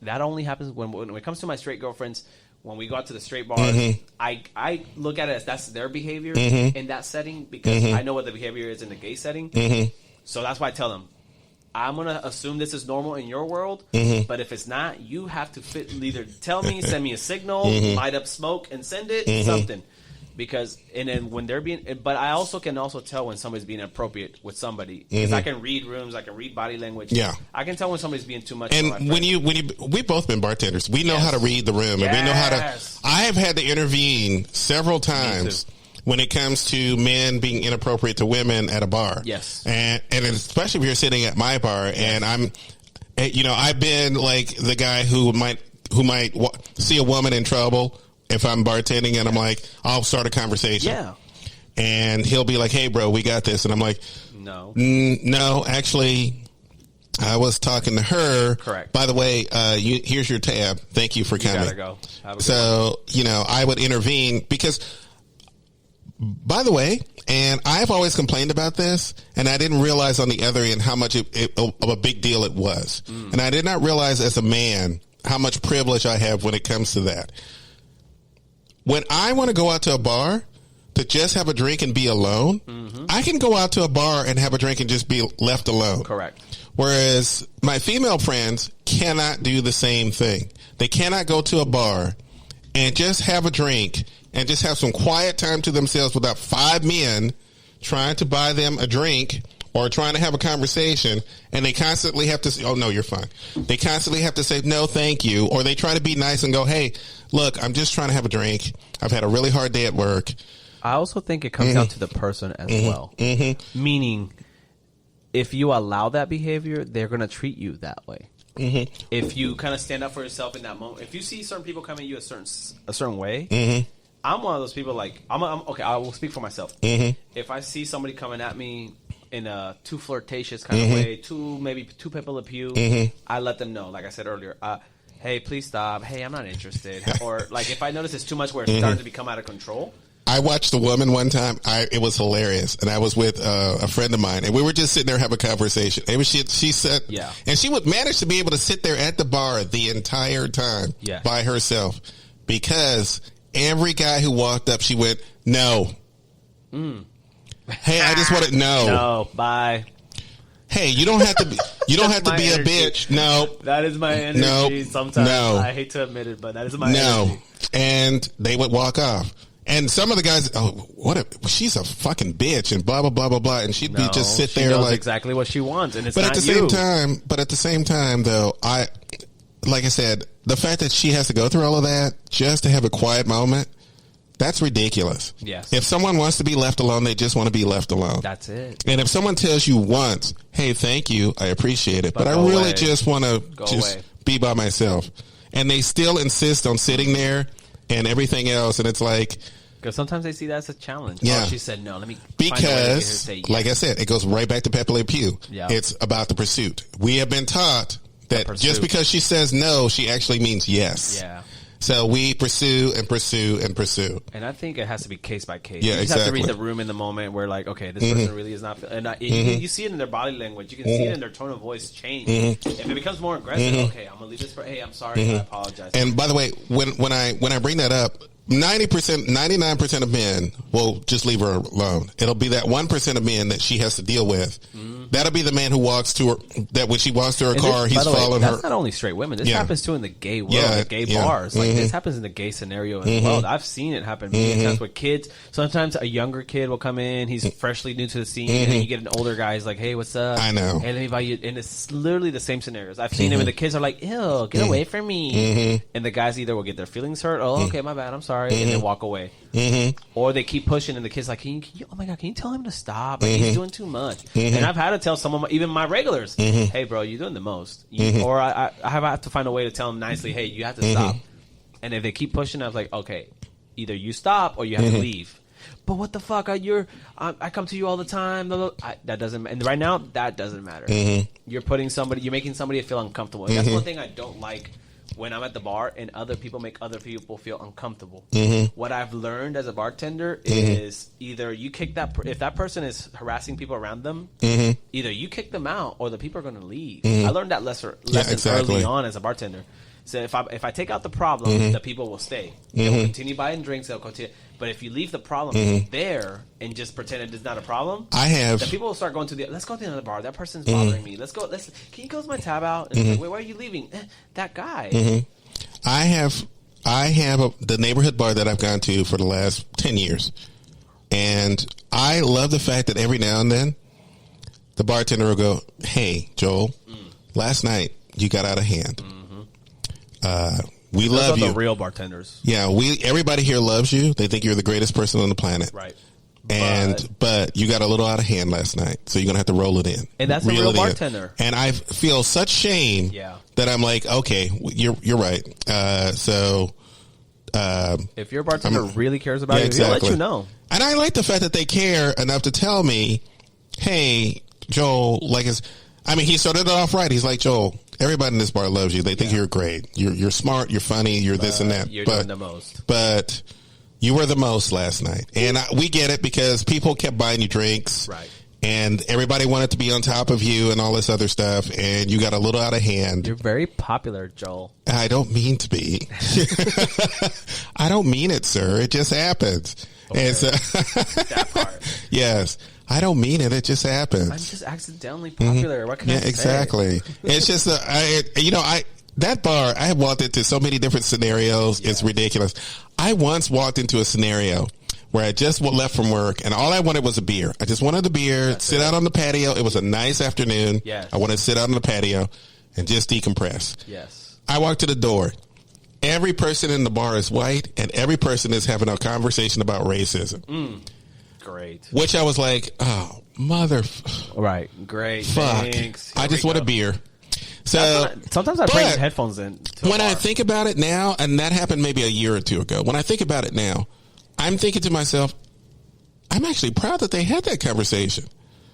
that only happens when it comes to my straight girlfriends. When we go out to the straight bars, I look at it as that's their behavior in that setting, because I know what the behavior is in the gay setting. So that's why I tell them, I'm going to assume this is normal in your world, but if it's not, you have to either tell me, send me a signal, light up smoke and send it, something. Because, and then when they're being, but I can also tell when somebody's being inappropriate with somebody. Because I can read rooms, I can read body language. Yeah. I can tell when somebody's being too much. And we've both been bartenders. We know how to read the room. And we know how to, I have had to intervene several times when it comes to men being inappropriate to women at a bar. Yes. And especially if you're sitting at my bar and I've been like the guy who might see a woman in trouble if I'm bartending and I'm like, I'll start a conversation. Yeah. And he'll be like, hey, bro, we got this. And I'm like, no, actually, I was talking to her. Correct. By the way, here's your tab. Thank you for coming. You gotta go. So, I would intervene because, by the way, and I've always complained about this, and I didn't realize on the other end how much of a big deal it was. And I did not realize as a man how much privilege I have when it comes to that. When I want to go out to a bar to just have a drink and be alone, I can go out to a bar and have a drink and just be left alone. Correct. Whereas my female friends cannot do the same thing. They cannot go to a bar and just have a drink and just have some quiet time to themselves without 5 men trying to buy them a drink or trying to have a conversation, and they constantly have to say, oh, no, you're fine. They constantly have to say, no, thank you, or they try to be nice and go, hey, look, I'm just trying to have a drink. I've had a really hard day at work. I also think it comes down to the person as well. Meaning, if you allow that behavior, they're going to treat you that way. If you kind of stand up for yourself in that moment, if you see certain people coming at you a certain way, I'm one of those people like, I'm okay, I will speak for myself. If I see somebody coming at me in a too flirtatious kind of way, maybe too Pepe Le Pew, I let them know, like I said earlier, hey, please stop. Hey, I'm not interested. Or like if I notice it's too much where it's starting to become out of control. I watched a woman one time. It was hilarious, and I was with a friend of mine, and we were just sitting there having a conversation. And she said, and she would manage to be able to sit there at the bar the entire time by herself because every guy who walked up, she went, no. Hey, I just want to no, bye. Hey, you don't have to be. You don't have to be energy. A bitch. No, that is my energy. No, sometimes I hate to admit it, but that is my energy. And they would walk off. And some of the guys, she's a fucking bitch, and blah blah blah blah blah, and she'd be just sit there knows like exactly what she wants, and it's but not at the same time, though, like I said, the fact that she has to go through all of that just to have a quiet moment. That's ridiculous. Yes. If someone wants to be left alone, they just want to be left alone. That's it. And if someone tells you once, hey, thank you, I appreciate it, but I really just want to be by myself. And they still insist on sitting there and everything else. And it's like... Because sometimes they see that as a challenge. Yeah. Oh, she said no. Let me because, find a way to get her to say yes. Like I said, it goes right back to Pepe Le Pew. Yeah. It's about the pursuit. We have been taught that just because she says no, she actually means yes. Yeah. So we pursue and pursue and pursue. And I think it has to be case by case. Yeah, you just exactly. have to read the room in the moment where, like, okay, this person really is not feeling. And you see it in their body language. You can see it in their tone of voice change. If it becomes more aggressive, okay, I'm gonna leave this. Hey, I'm sorry. I apologize. And by the way, when I bring that up, 99% of men will just leave her alone. It'll be that 1% of men that she has to deal with. That'll be the man who walks to her, that when she walks to her car, he's following her. That's not only straight women. This happens too in the gay world, the gay bars. Like this happens in the gay scenario as well. I've seen it happen many times with kids. Sometimes a younger kid will come in, he's freshly new to the scene, and then you get an older guy, he's like, hey, what's up? I know. Hey, let me buy you. And it's literally the same scenarios. I've seen it when the kids are like, ew, get away from me. And the guys either will get their feelings hurt, oh, okay, my bad, I'm sorry, and then walk away. Or they keep pushing, and the kid's like, can you, oh my God, can you tell him to stop? Like, he's doing too much. And I've had to tell some of even my regulars, hey, bro, you're doing the most. Or I have to find a way to tell them nicely, hey, you have to stop. And if they keep pushing, I was like, okay, either you stop or you have to leave. But what the fuck? I come to you all the time. That doesn't. And right now, that doesn't matter. You're making somebody feel uncomfortable. And that's one thing I don't like when I'm at the bar and other people make other people feel uncomfortable. What I've learned as a bartender is either you kick if that person is harassing people around them, either you kick them out or the people are going to leave. I learned that lesson early on as a bartender. So if I take out the problem, the people will stay. They will continue buying drinks. They'll continue. But if you leave the problem there and just pretend it is not a problem, the people will start going to let's go to another bar. That person's bothering me. Let's go. Can you close my tab out? And wait, why are you leaving? That guy. I have the neighborhood bar that I've gone to for the last 10 years. And I love the fact that every now and then the bartender will go, hey, Joel, last night you got out of hand. We Those love are you. the real bartenders. Yeah, everybody here loves you. They think you're the greatest person on the planet. Right. But you got a little out of hand last night, so you're gonna have to roll it in. And that's a real bartender. And I feel such shame that I'm like, okay, you're right. If your bartender really cares about you, he'll let you know. And I like the fact that they care enough to tell me, hey, Joel, he started it off right. He's like, Joel, everybody in this bar loves you. They think you're great. You're smart. You're funny. You're this and that. You're doing the most. But you were the most last night. And we get it because people kept buying you drinks. Right. And everybody wanted to be on top of you and all this other stuff. And you got a little out of hand. You're very popular, Joel. I don't mean to be. I don't mean it, sir. It just happens. Okay. And so, that part. Yes. I don't mean it. It just happens. I'm just accidentally popular. Mm-hmm. What can I say? Exactly. It's just, that bar, I have walked into so many different scenarios. Yeah. It's ridiculous. I once walked into a scenario where I just left from work and all I wanted was a beer. I just wanted a beer, sit out on the patio. It was a nice afternoon. Yes. I wanted to sit out on the patio and just decompress. Yes. I walked to the door. Every person in the bar is white and every person is having a conversation about racism. Great. Which I was like, oh, Right. Great. Fuck. Thanks. I just want a beer. So sometimes I bring headphones in. When I think about it now, and that happened maybe a year or two ago, when I think about it now, I'm thinking to myself, I'm actually proud that they had that conversation.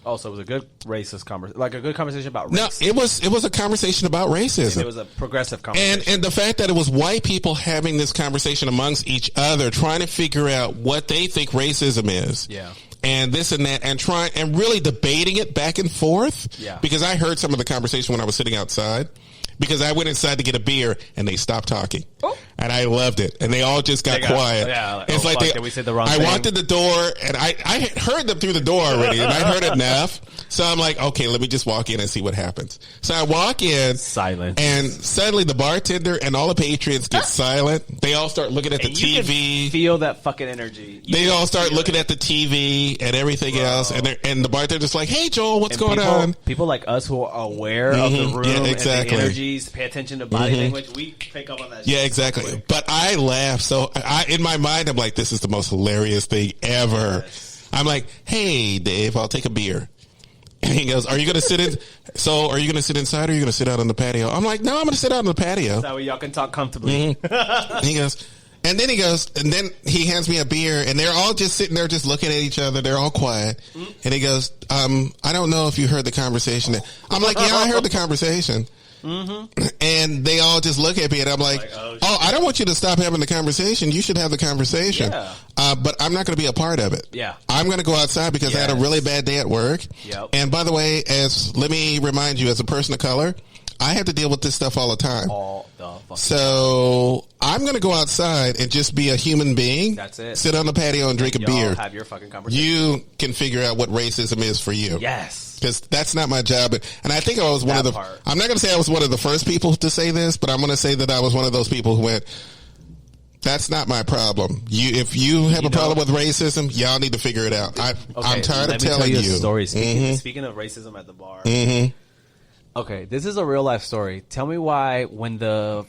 Also, it was a good racist conversation, like a good conversation about race. No, it was a conversation about racism. And it was a progressive conversation. And the fact that it was white people having this conversation amongst each other, trying to figure out what they think racism is. Yeah. And this and that, and really debating it back and forth. Yeah. Because I heard some of the conversation when I was sitting outside. Because I went inside to get a beer and they stopped talking. Oh. And I loved it. And they all just got quiet. Yeah, it's like did we say the wrong thing? I walked in the door and I had heard them through the door already and I heard enough. So I'm like, okay, let me just walk in and see what happens. So I walk in. Silence. And suddenly the bartender and all the patrons get silent. They all start looking at the TV. You can feel that fucking energy. They all start looking at the TV and everything else. And the bartender's like, hey, Joel, what's going on? People like us who are aware of the room and the energies, pay attention to body language, we pick up on that shit. Yeah, exactly. So but I laugh. So in my mind, I'm like, this is the most hilarious thing ever. Yes. I'm like, hey, Dave, I'll take a beer. And he goes, are you going to sit in? So are you going to sit inside or are you going to sit out on the patio? I'm like, no, I'm going to sit out on the patio. That way y'all can talk comfortably. Mm-hmm. And then he hands me a beer and they're all just sitting there just looking at each other. They're all quiet. Mm-hmm. And he goes, I don't know if you heard the conversation. I'm like, yeah, I heard the conversation. Mm-hmm. And they all just look at me and I'm like, oh, I don't want you to stop having the conversation. You should have the conversation. Yeah. But I'm not going to be a part of it. Yeah. I'm going to go outside because I had a really bad day at work. Yep. And by the way, let me remind you, as a person of color, I have to deal with this stuff all the time. So I'm going to go outside and just be a human being. That's it. Sit on the patio and drink a beer. Have your fucking conversation. You can figure out what racism is for you. Yes. Because that's not my job. And I think I was one of the, I'm not going to say I was one of the first people to say this, but I'm going to say that I was one of those people who went, that's not my problem. If you have a problem with racism, y'all need to figure it out. I'm tired of telling you. Story. Speaking of racism at the bar. Mm-hmm. Okay, this is a real life story. Tell me why when the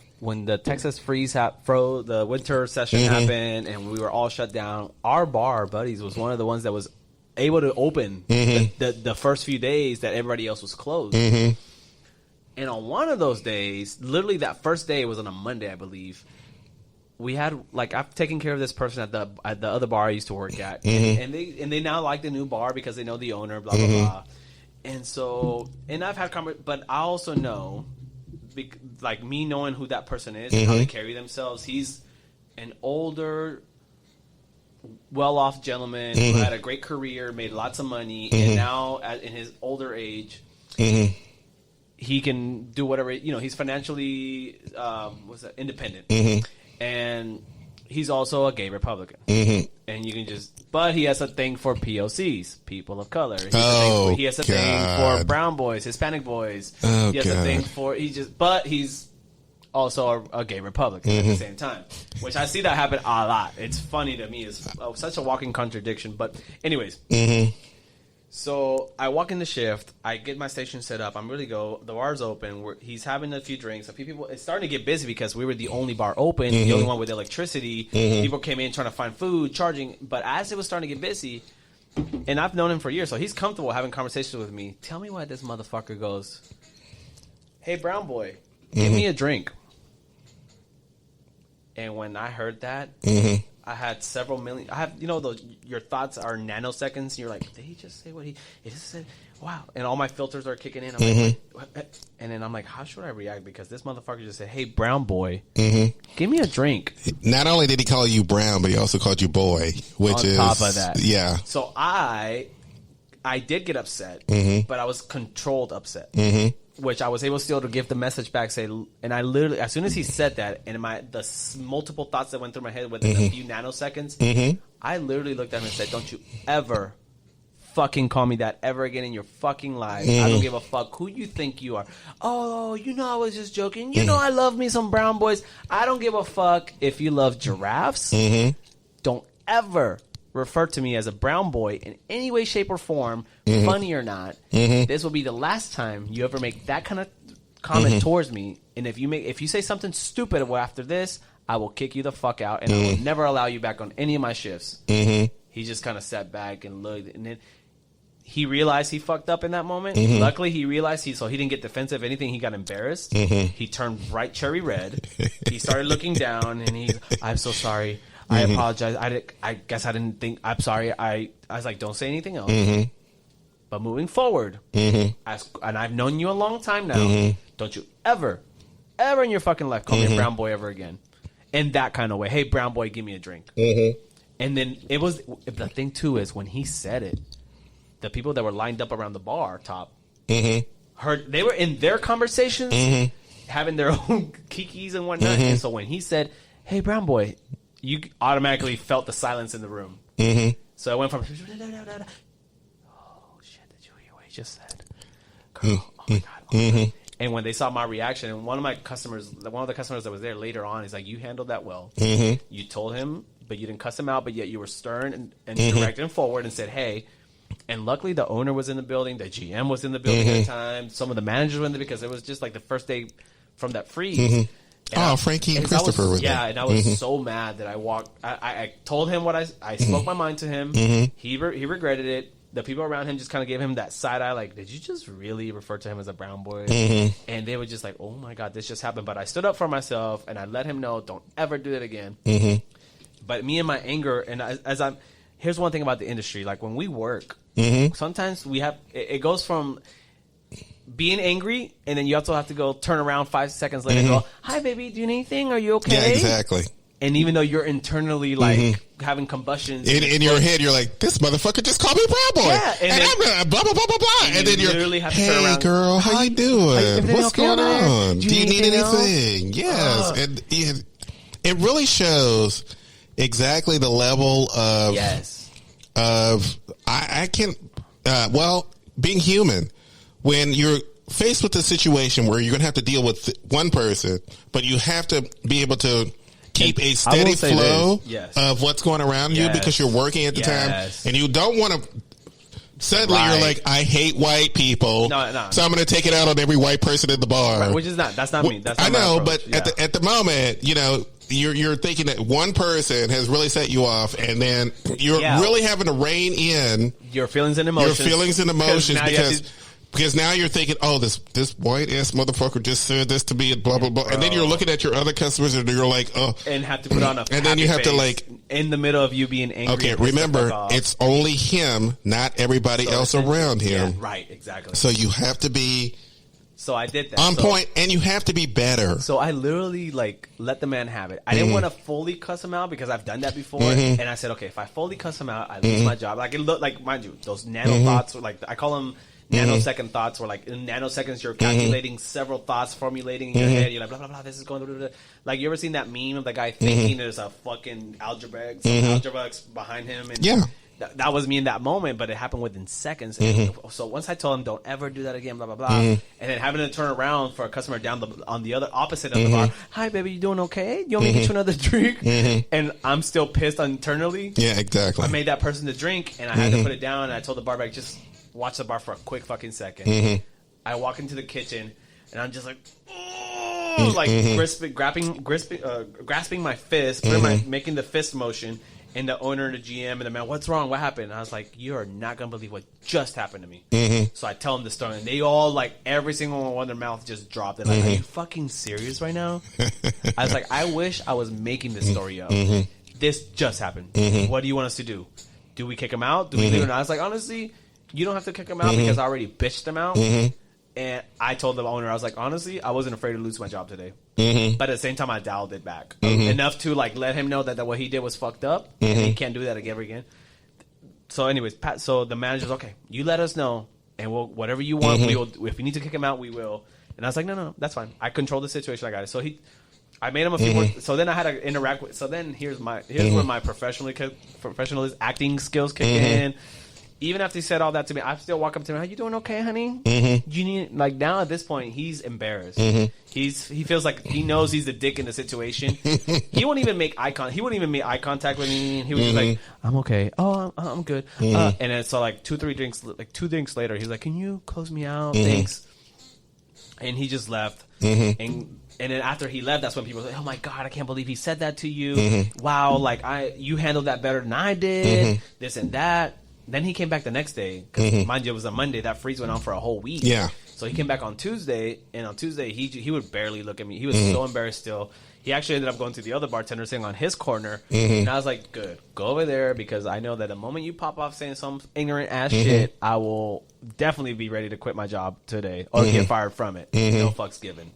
Texas freeze the winter session happened and we were all shut down, our bar, Buddies, was one of the ones that was able to open the first few days that everybody else was closed. Mm-hmm. And on one of those days, literally that first day, it was on a Monday, I believe. We had I've taken care of this person at the other bar I used to work at, and they now like the new bar because they know the owner, blah blah blah. And so, and I've had but I also know, me knowing who that person is and how they carry themselves. He's an older, well-off gentleman who had a great career, made lots of money, and now in his older age, he can do whatever. He's financially independent, and he's also a gay Republican. And you can but he has a thing for POCs, people of color. He has a thing for brown boys, Hispanic boys. He has a thing for but he's also a gay Republican at the same time, which I see that happen a lot. It's funny to me. It's such a walking contradiction. But anyways, So I walk in the shift. I get my station set up. I'm ready to go. The bar's open. He's having a few drinks. A few people. It's starting to get busy because we were the only bar open, the only one with electricity. People came in trying to find food, charging. But as it was starting to get busy, and I've known him for years, so he's comfortable having conversations with me. Tell me why this motherfucker goes, "Hey, brown boy, give me a drink." And when I heard that, I had several million. I have, your thoughts are nanoseconds. And you're like, did he just say what he just said? Wow. And all my filters are kicking in. I'm like, what? And then I'm like, how should I react? Because this motherfucker just said, "Hey, brown boy, give me a drink." Not only did he call you brown, but he also called you boy, which on top of that. Yeah. So I did get upset, but I was controlled upset. Which I was able still to give the message back, and I literally, as soon as he said that, and the multiple thoughts that went through my head within a few nanoseconds, I literally looked at him and said, "Don't you ever fucking call me that ever again in your fucking life. I don't give a fuck who you think you are. Oh, I was just joking. I love me some brown boys. I don't give a fuck if you love giraffes. Don't ever refer to me as a brown boy in any way, shape, or form, funny or not. This will be the last time you ever make that kind of comment towards me. And if you say something stupid after this, I will kick you the fuck out, and I will never allow you back on any of my shifts." He just kind of sat back and looked, and then he realized he fucked up in that moment. Luckily, he realized so he didn't get defensive. If anything, he got embarrassed. He turned bright cherry red. He started looking down, and "I'm so sorry. I apologize. I guess I didn't think. I'm sorry." I was like, "Don't say anything else." But moving forward, and I've known you a long time now, don't you ever in your fucking life call me a brown boy ever again. In that kind of way. "Hey, brown boy, give me a drink." And then the thing too is when he said it, the people that were lined up around the bar top heard, they were in their conversations, having their own kikis and whatnot. And so when he said, "Hey, brown boy," you automatically felt the silence in the room. So I went from, "Oh shit, did you hear what he just said? Girl, oh my God." And when they saw my reaction, and one of the customers that was there later on, he's like, "You handled that well. You told him, but you didn't cuss him out, but yet you were stern and direct and forward and said, hey." And luckily the owner was in the building, the GM was in the building at the time, some of the managers were in there, because it was just like the first day from that freeze. Frankie and Christopher were there. Yeah, and I was so mad that I told him what I spoke my mind to him. He regretted it. The people around him just kind of gave him that side eye, like, "Did you just really refer to him as a brown boy?" And they were just like, "Oh my God, this just happened." But I stood up for myself and I let him know, "Don't ever do that again." But me and my anger, and here's one thing about the industry, like when we work, sometimes it goes from being angry, and then you also have to go turn around 5 seconds later and go, "Hi baby, do you need anything? Are you okay?" Yeah, exactly. And even though you're internally like having combustions in your head, you're like, "This motherfucker just called me brown boy," and I'm blah blah blah blah blah, and then you're, "Hey girl, how you doing? What's going on? Do you need anything?" Yes, and it really shows exactly the level of being human. When you're faced with a situation where you're going to have to deal with one person, but you have to be able to keep a steady flow of what's going around you because you're working at the time, and you don't want to. Suddenly you're like, "I hate white people, so I'm going to take it out on every white person in the bar." Right, which is that's not me. That's not I know, but at the moment, you're thinking that one person has really set you off, and then you're really having to rein in your feelings and emotions. Because now you're thinking, "Oh, this white ass motherfucker just said this to me," and blah blah blah. And then you're looking at your other customers, and you're like, "Oh," and have to put on and then you have to like in the middle of you being angry. Okay, remember, it's only him, not everybody else around him. Yeah, right, exactly. So you have to be. So I did that on point, and you have to be better. So I literally let the man have it. I didn't want to fully cuss him out because I've done that before, and I said, okay, if I fully cuss him out, I lose my job. Like it looked like, mind you, those nano thoughts were like, I call them nanosecond thoughts, where like in nanoseconds you're calculating several thoughts, formulating in your head. You're like, blah blah blah. This is going. Blah, blah, blah. Like, you ever seen that meme of the guy thinking there's a fucking algebra behind him? And that was me in that moment, but it happened within seconds. So once I told him, "Don't ever do that again," blah blah blah, and then having to turn around for a customer on the other opposite of the bar, "Hi baby, you doing okay? You want me to get you another drink?" And I'm still pissed internally. Yeah, exactly. I made that person the drink, and I had to put it down. And I told the barback, "Just watch the bar for a quick fucking second. I walk into the kitchen, and I'm just like, grasping my fist, making the fist motion. And the owner and the GM and the man, what's wrong? What happened? And I was like, you are not going to believe what just happened to me. So I tell them the story, and they all, like, every single one, their mouth just dropped. They're like, are you fucking serious right now? I was like, I wish I was making this story up. This just happened. What do you want us to do? Do we kick him out? Do we leave him? I was like, honestly, you don't have to kick him out because I already bitched him out. And I told the owner, I was like, honestly, I wasn't afraid to lose my job today. But at the same time, I dialed it back enough to like let him know that what he did was fucked up, and he can't do that again. So, anyways, so the manager's okay. You let us know, and we'll whatever you want. We will. If we need to kick him out, we will. And I was like, no, that's fine. I control the situation. I got it. So I made him a few more. So then I had to interact with. So then here's where my professional acting skills kick in. Even after he said all that to me, I still walk up to him. Are you doing okay, honey? You need now at this point, he's embarrassed. He feels like he knows he's the dick in the situation. He won't even make eye contact. He wouldn't even make eye contact with me. He was just like, "I'm okay. Oh, I'm good." And then so like 2 drinks later, he's like, "Can you close me out? Thanks." And he just left. And then after he left, that's when people were like, "Oh my god, I can't believe he said that to you. Wow, like you handled that better than I did. This and that." Then he came back the next day because, mind you, it was a Monday. That freeze went on for a whole week. Yeah. So he came back on Tuesday, and on Tuesday he would barely look at me. He was so embarrassed still. He actually ended up going to the other bartender sitting on his corner, and I was like, "Good, go over there because I know that the moment you pop off saying some ignorant ass shit, I will definitely be ready to quit my job today or get fired from it. No fucks given."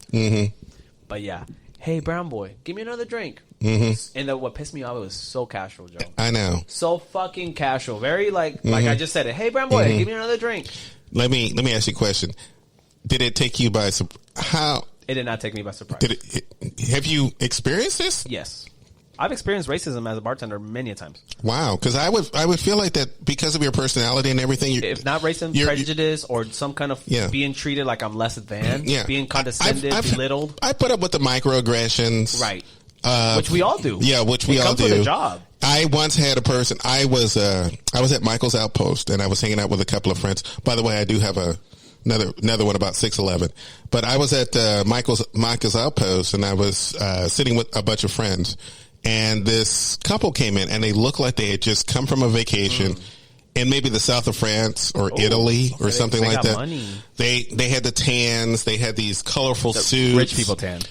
But yeah. Hey, brown boy, give me another drink. And what pissed me off, it was so casual, Joe. I know. So fucking casual. Very like I just said it. Hey, brown boy, give me another drink. Let me ask you a question. Did it take you by surprise? How? It did not take me by surprise. Have you experienced this? Yes. I've experienced racism as a bartender many times. Wow, because I would feel like that because of your personality and everything. If not racism, prejudice, or some kind of being treated like I'm less than, being condescended, belittled. I put up with the microaggressions, right? Which we all do. Yeah, which we all do. With a job. I once had a person. I was at Michael's Outpost, and I was hanging out with a couple of friends. By the way, I do have another one about 6'11". But I was at Michael's Outpost, and I was sitting with a bunch of friends. And this couple came in, and they looked like they had just come from a vacation in maybe the south of France or Italy or something like that. Money. They had the tans. They had these colorful suits. Rich people tan.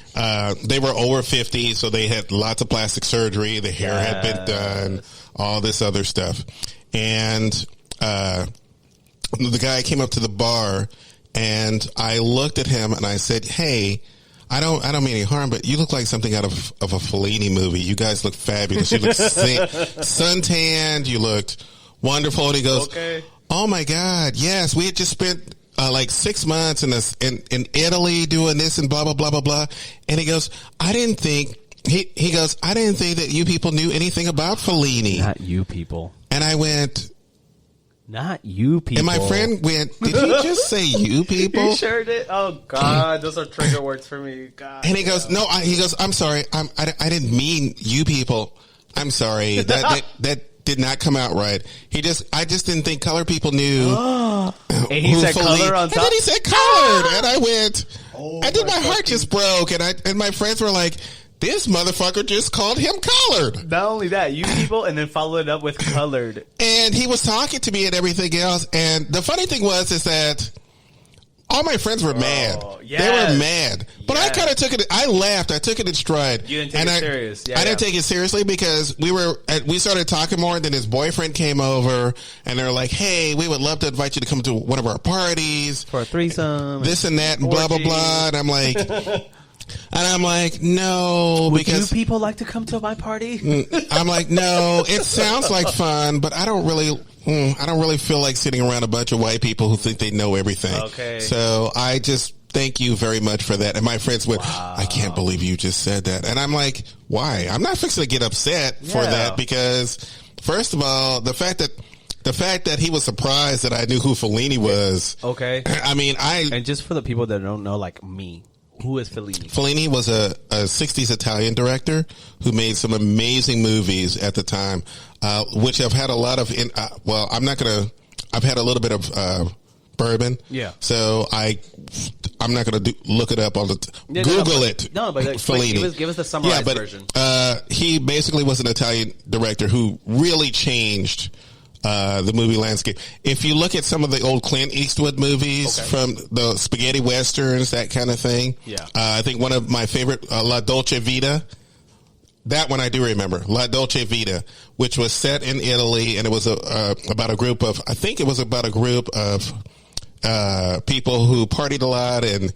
They were over 50, so they had lots of plastic surgery. The hair had been done, all this other stuff. And the guy came up to the bar, and I looked at him, and I said, "Hey, I don't mean any harm, but you look like something out of a Fellini movie. You guys look fabulous. You look suntanned. You looked wonderful." And he goes, "Oh my God, yes, we had just spent like 6 months in Italy doing this and blah blah blah blah blah." And he goes, "I didn't think." He goes, "I didn't think that you people knew anything about Fellini." Not you people. And I went, "Not you people." And my friend went, "Did he just say you people?" He sure did. Oh God, those are trigger words for me. God. And he goes, "No," he goes, "I'm sorry. I didn't mean you people. I'm sorry. That did not come out right." I just didn't think color people knew." And he said color on top. And then he said colored. And I went, my heart just broke. And my friends were like, "This motherfucker just called him colored." Not only that, you people, and then followed it up with colored. And he was talking to me and everything else. And the funny thing is that all my friends were mad. Yes. They were mad. But I kind of took it. I laughed. I took it in stride. You didn't take it serious. I didn't take it seriously because we started talking more. And then his boyfriend came over, and they were like, "Hey, we would love to invite you to come to one of our parties for a threesome, this and that, and blah blah blah." And I'm like. "No, would because you people like to come to my party?" I'm like, "No, it sounds like fun, but I don't really feel like sitting around a bunch of white people who think they know everything." Okay. So I just thank you very much for that. And my friends went, "Wow. I can't believe you just said that." And I'm like, "Why? I'm not fixing to get upset for that because, first of all, the fact that he was surprised that I knew who Fellini was. Okay. I mean, and just for the people that don't know, like me. Who is Fellini? Fellini was a 60s Italian director who made some amazing movies at the time, which I've had a lot of. I've had a little bit of bourbon. Yeah. So I'm not going to look it up on the Google it. No, but Fellini. Give us the summarized version. He basically was an Italian director who really changed the movie landscape. If you look at some of the old Clint Eastwood movies from the spaghetti westerns, that kind of thing. Yeah. I think one of my favorite, La Dolce Vita. That one I do remember, La Dolce Vita, which was set in Italy, and it was about a group of people who partied a lot, and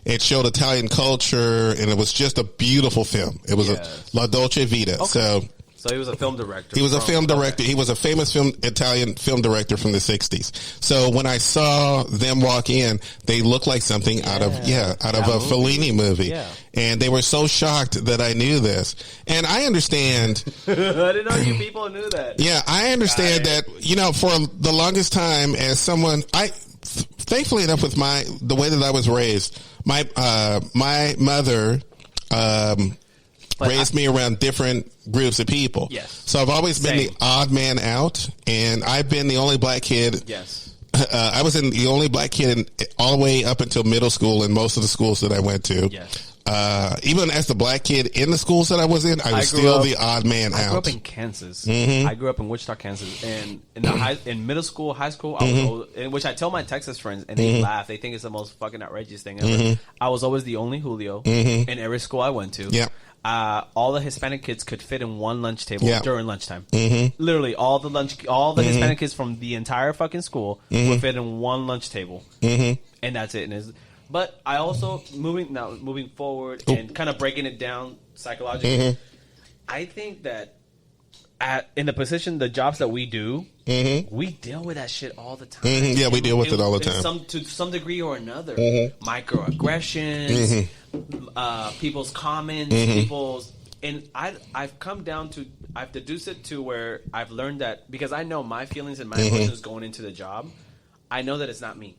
it showed Italian culture, and it was just a beautiful film. It was a La Dolce Vita. Okay. So he was a film director. He was a film director. He was a famous Italian film director from the 60s. So when I saw them walk in, they looked like something out of a Fellini movie. Yeah. And they were so shocked that I knew this. And I understand. I didn't know you people knew that. Yeah, I understand that, for the longest time as someone, thankfully enough with the way that I was raised, my mother, raised me around different groups of people. Yes. So I've always been the odd man out, and I've been the only black kid. Yes. I was the only black kid all the way up until middle school in most of the schools that I went to. Yes. Even as the black kid in the schools that I was in, I was still the odd man out. I grew up in Kansas. Mm-hmm. I grew up in Wichita, Kansas, and in middle school, high school, I was always, which I tell my Texas friends, and they laugh. They think it's the most fucking outrageous thing ever. I was always the only Julio in every school I went to. Yeah. All the Hispanic kids could fit in one lunch table during lunchtime. Literally, all the Hispanic kids from the entire fucking school would fit in one lunch table, and that's it. But I also moving forward and kind of breaking it down psychologically. I think that in the jobs that we do, we deal with that shit all the time. Yeah, we deal with it all the time. To some degree or another. Microaggressions, people's comments, and I've come down to, I've deduced it to where I've learned that, because I know my feelings and my emotions going into the job, I know that it's not me.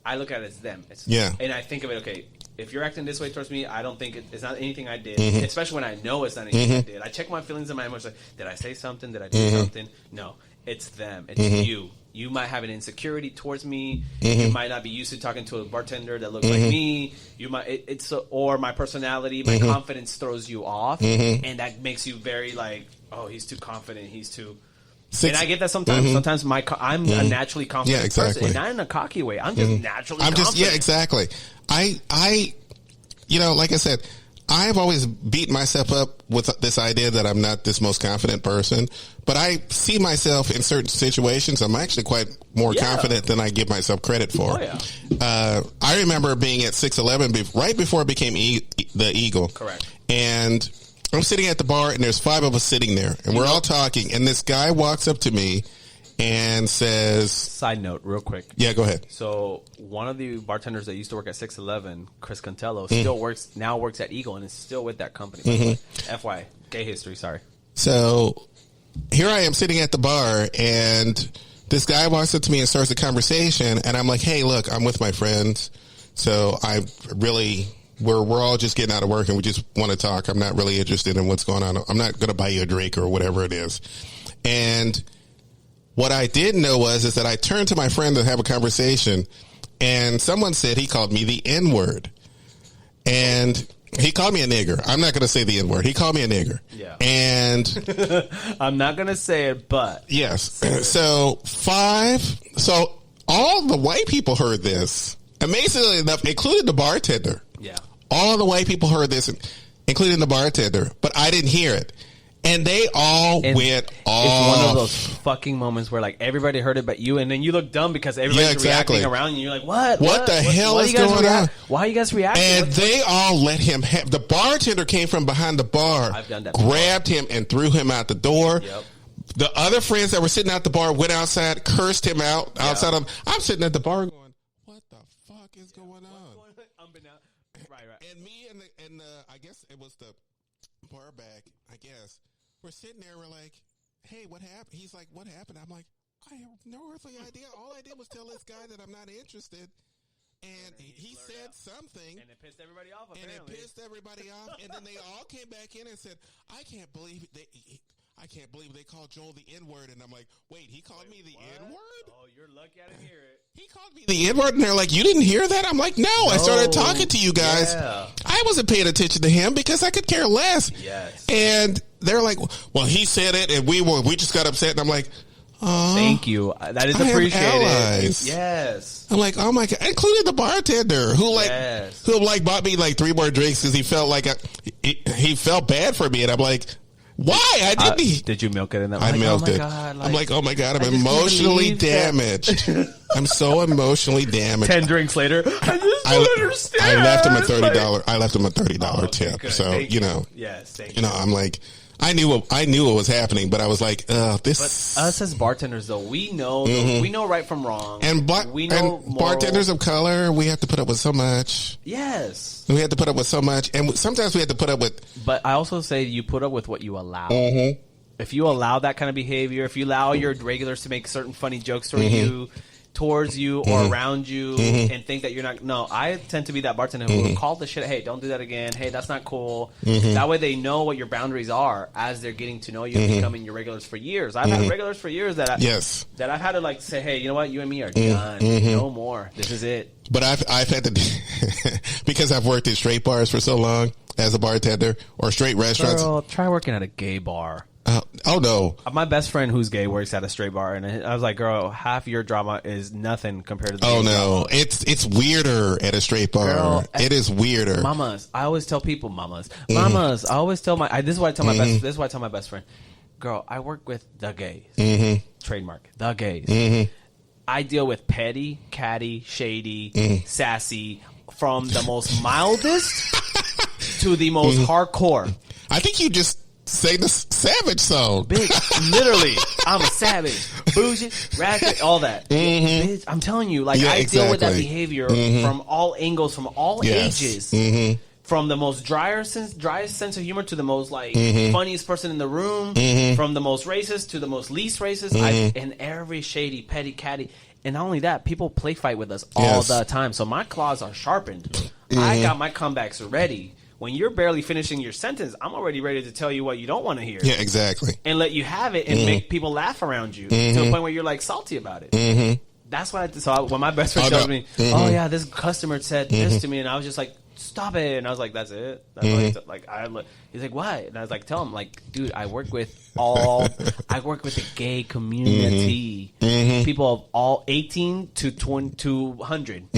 I look at it as them. And I think of it, okay, if you're acting this way towards me, I don't think it's not anything I did, especially when I know it's not anything I did. I check my feelings and my emotions. Like, did I say something? Did I do something? No, it's them. It's you. You might have an insecurity towards me. You might not be used to talking to a bartender that looks like me. You might or my personality, my confidence throws you off, and that makes you very like, oh, he's too confident. He's too. And I get that sometimes. Sometimes I'm a naturally confident person, and not in a cocky way. I'm just naturally confident. Exactly. I like I said, I've always beat myself up with this idea that I'm not this most confident person, but I see myself in certain situations. I'm actually quite more confident than I give myself credit for. I remember being at 611 right before it became the Eagle. Correct. And I'm sitting at the bar, and there's 5 of us sitting there, and we're all talking, and this guy walks up to me and says... Side note, real quick. Yeah, go ahead. So one of the bartenders that used to work at 611, Chris Contello, still works at Eagle and is still with that company. FY, gay history, sorry. So here I am sitting at the bar, and this guy walks up to me and starts a conversation, and I'm like, hey, look, I'm with my friends, so we're all just getting out of work and we just want to talk. I'm not really interested in what's going on. I'm not going to buy you a drink or whatever it is. And what I didn't know is that I turned to my friend to have a conversation, and someone said he called me the N-word. And he called me a nigger. I'm not going to say the N-word. He called me a nigger. Yeah. And I'm not going to say it, but yes. So all the white people heard this. Amazingly enough, including the bartender. Yeah. All the white people heard this, including the bartender, but I didn't hear it. And they all went off. It's one of those fucking moments where like everybody heard it but you, and then you look dumb because everybody's reacting around you, and you're like, what the hell is going on? Why are you guys reacting? And they all let him have. The bartender came from behind the bar, I've done that grabbed him and threw him out the door. Yep. The other friends that were sitting out the bar went outside, cursed him out outside of. I'm sitting at the bar going, what the fuck is going on? Right. And me and I guess it was the bar back, I guess. We're sitting there, we're like, hey, what happened? He's like, what happened? I'm like, I have no earthly idea. All I did was tell this guy that I'm not interested. And he said something. And it pissed everybody off, apparently. And then they all came back in and said, I can't believe it. I I can't believe they called Joel the N-word. And I'm like, wait, he called me the N-word? Oh, you're lucky I didn't hear it. He called me the N-word, and they're like, you didn't hear that? I'm like, no, I started talking to you guys. Yeah. I wasn't paying attention to him because I could care less. Yes. And they're like, well, he said it, and we just got upset. And I'm like, thank you. That is appreciated. Yes. I'm like, oh my God, including the bartender who bought me like 3 more drinks because he felt like he felt bad for me. And I'm like, why? I didn't. Did you milk it in that? I milked it. God, I'm like, oh my God, I'm emotionally damaged. I'm so emotionally damaged. 10 drinks later, I just don't understand. I left him a $30. I left him a $30 tip. Good. So thank you know, yes, thank you. I'm like, I knew what was happening, but I was like, this. But us as bartenders, though, we know we know right from wrong, and bartenders of color, we have to put up with so much. Yes, we have to put up with so much, and sometimes we have to put up with. But I also say you put up with what you allow. Mm-hmm. If you allow that kind of behavior, if you allow your regulars to make certain funny jokes towards you or around you and think that you're not. No, I tend to be that bartender who will call the shit. Hey, don't do that again. Hey, that's not cool. That way they know what your boundaries are as they're getting to know you and becoming your regulars for years. I've had regulars for years that I've had to like say, hey, you know what? You and me are done. No more. This is it. But I've had to because I've worked in straight bars for so long as a bartender or straight restaurants. Girl, try working at a gay bar. Oh no! My best friend who's gay works at a straight bar, and I was like, "Girl, half your drama is nothing compared to the." Oh no, drama. It's weirder at a straight bar. Girl, it is weirder. Mamas, I always tell people, mamas. I always tell this is what I tell my best. This is what I tell my best friend. Girl, I work with the gays. Trademark the gays. I deal with petty, catty, shady, sassy, from the most mildest to the most hardcore. I think you just. Say the savage song. Big, literally, I'm a savage, bougie, ratchet, all that. Bitch, I'm telling you, like I deal with that behavior from all angles, from all ages, from the most driest sense of humor to the most like funniest person in the room, from the most racist to the most least racist, and every shady, petty, catty. And not only that, people play fight with us all the time. So my claws are sharpened. I got my comebacks ready. When you're barely finishing your sentence, I'm already ready to tell you what you don't want to hear. Yeah, exactly. And let you have it and make people laugh around you to the point where you're like salty about it. That's why. When my best friend tells me, "Oh yeah, this customer said this to me," and I was just like, "Stop it!" And I was like, "That's it." That's all he's like, "What?" And I was like, "Tell him, like, dude, I work with the gay community, people of all 18 to 100,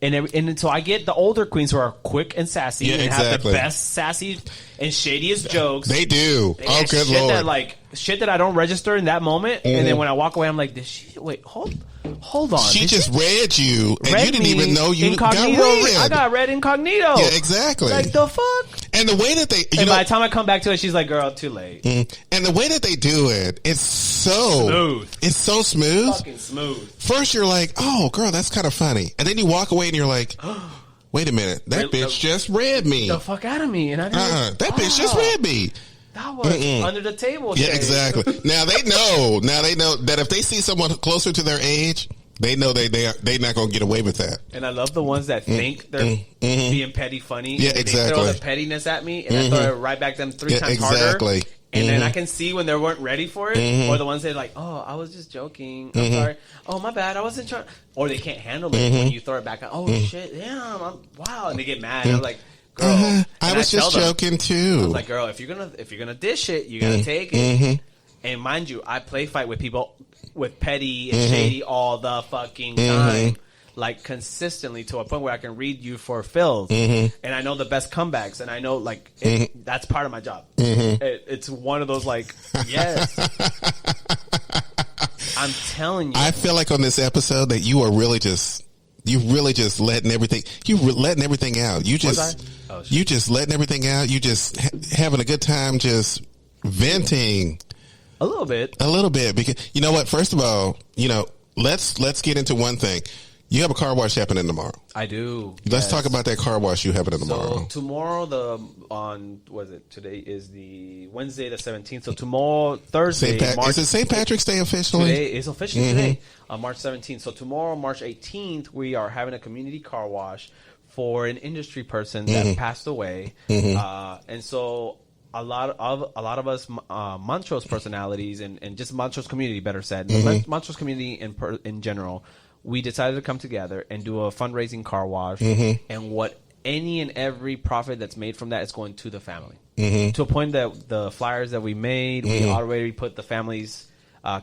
and so I get the older queens who are quick and sassy and have the best sassy and shadiest jokes. They do. Oh, good Lord! Shit that I don't register in that moment, and then when I walk away, I'm like, hold on. She just read you, and you didn't even know you got read. I got read incognito. Yeah, exactly. Like the fuck. And the way that they, by the time I come back to it, she's like, "Girl, too late." And the way that they do it, it's so smooth. It's so smooth. Fucking smooth. First, you're like, "Oh, girl, that's kind of funny," and then you walk away and you're like, "Wait a minute, that bitch just read me the fuck out of me," and I didn't. That bitch just read me. That was under the table. Yeah, exactly. Now they know that if they see someone closer to their age, they know they're not going to get away with that. And I love the ones that think they're being petty funny. Yeah, and exactly. They throw the pettiness at me, and I throw it right back them 3 times harder. And then I can see when they weren't ready for it, or the ones that are like, "Oh, I was just joking. I'm sorry. Oh, my bad. I wasn't trying." Or they can't handle it when you throw it back. Oh shit, damn, wow, and they get mad. And I'm like, girl, I was just joking too. I was like, girl, if you're gonna dish it, you gotta take it. And mind you, I play fight with people with petty and shady all the fucking time, like consistently to a point where I can read you for fills, and I know the best comebacks, and I know like that's part of my job. It's one of those like, yes, I'm telling you. I feel like on this episode that you are really just. You really just letting everything. You letting everything out. You just letting everything out. You just having a good time, just venting. A little bit, because you know what? First of all, let's get into one thing. You have a car wash happening tomorrow. I do. Let's talk about that car wash you happening tomorrow. So tomorrow, today is the Wednesday the 17th. So tomorrow, Thursday, is it St. Patrick's Day officially? Today is officially today, March 17th. So tomorrow, March 18th, we are having a community car wash for an industry person that passed away, and so a lot of us Montrose personalities and just Montrose community, better said, the Montrose community in general, we decided to come together and do a fundraising car wash, and what any and every profit that's made from that is going to the family. To a point that the flyers that we made, we already put the family's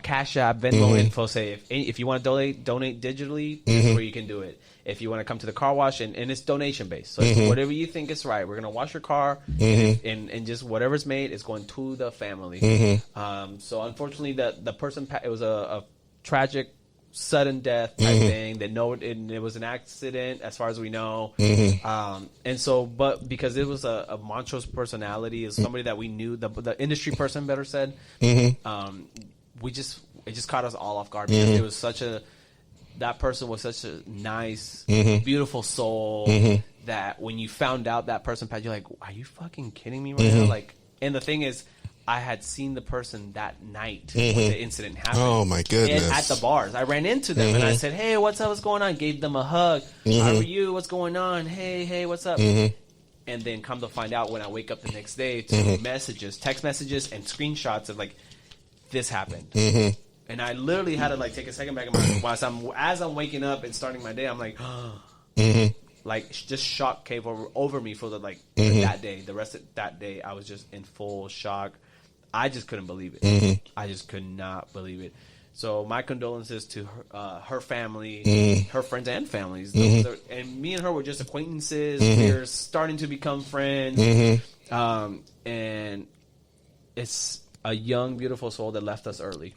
Cash App, Venmo info. Say if you want to donate digitally, this is where you can do it. If you want to come to the car wash, and it's donation based, so whatever you think is right, we're gonna wash your car, and just whatever's made is going to the family. So unfortunately, the person, it was a tragic, sudden death type thing. That it was an accident as far as we know. And so, but because it was a Montrose personality, is somebody that we knew, the industry person, better said, it just caught us all off guard because it was that person was such a nice, beautiful soul that when you found out that person passed, you're like, are you fucking kidding me right now? Like, and the thing is, I had seen the person that night when the incident happened. Oh my goodness! And at the bars, I ran into them and I said, "Hey, what's up? What's going on?" Gave them a hug. How are you? What's going on? Hey, what's up? And then come to find out, when I wake up the next day, to text messages, and screenshots of like, this happened. And I literally had to like take a second back in my as I'm waking up and starting my day. I'm like, like just shock came over me for that day. The rest of that day, I was just in full shock. I just couldn't believe it. I just could not believe it. So my condolences to her family, her friends and families. And me and her were just acquaintances. We were starting to become friends. And it's a young, beautiful soul that left us early.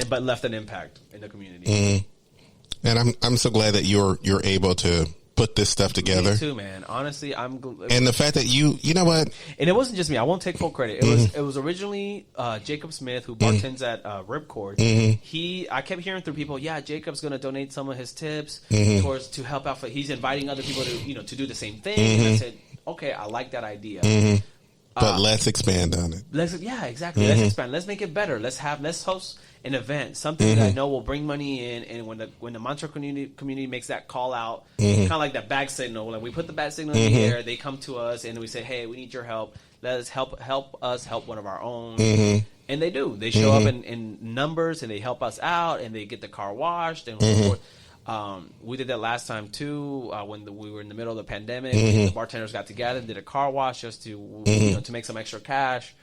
But left an impact in the community. And I'm so glad that you're able to put this stuff together. Me too, man. Honestly, I'm. And the fact that you know what, and it wasn't just me. I won't take full credit. It was originally Jacob Smith, who bartends at Ripcord. I kept hearing through people, yeah, Jacob's going to donate some of his tips to help out. He's inviting other people to do the same thing. And I said, okay, I like that idea. But let's expand on it. Yeah, exactly. Let's expand. Let's make it better. Let's host an event, something that I know will bring money in. And when the Montrose community makes that call out, kind of like that bag signal. Like we put the bag signal in the air, they come to us and we say, "Hey, we need your help. Let us help us help one of our own." And they do. They show up in numbers and they help us out and they get the car washed and we did that last time too when we were in the middle of the pandemic. The bartenders got together and did a car wash just to to make some extra cash.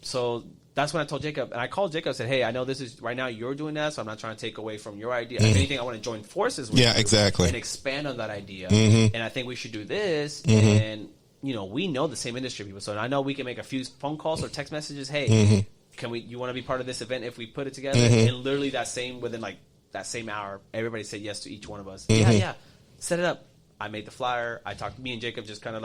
So that's when I told Jacob, and I called Jacob and said, "Hey, I know this is right now you're doing that, so I'm not trying to take away from your idea. If anything, I want to join forces with you exactly, and expand on that idea. And I think we should do this." And we know the same industry people, so I know we can make a few phone calls or text messages. Hey, you want to be part of this event if we put it together? And literally within that same hour, everybody said yes to each one of us. Yeah, set it up. I made the flyer. Me and Jacob just kind of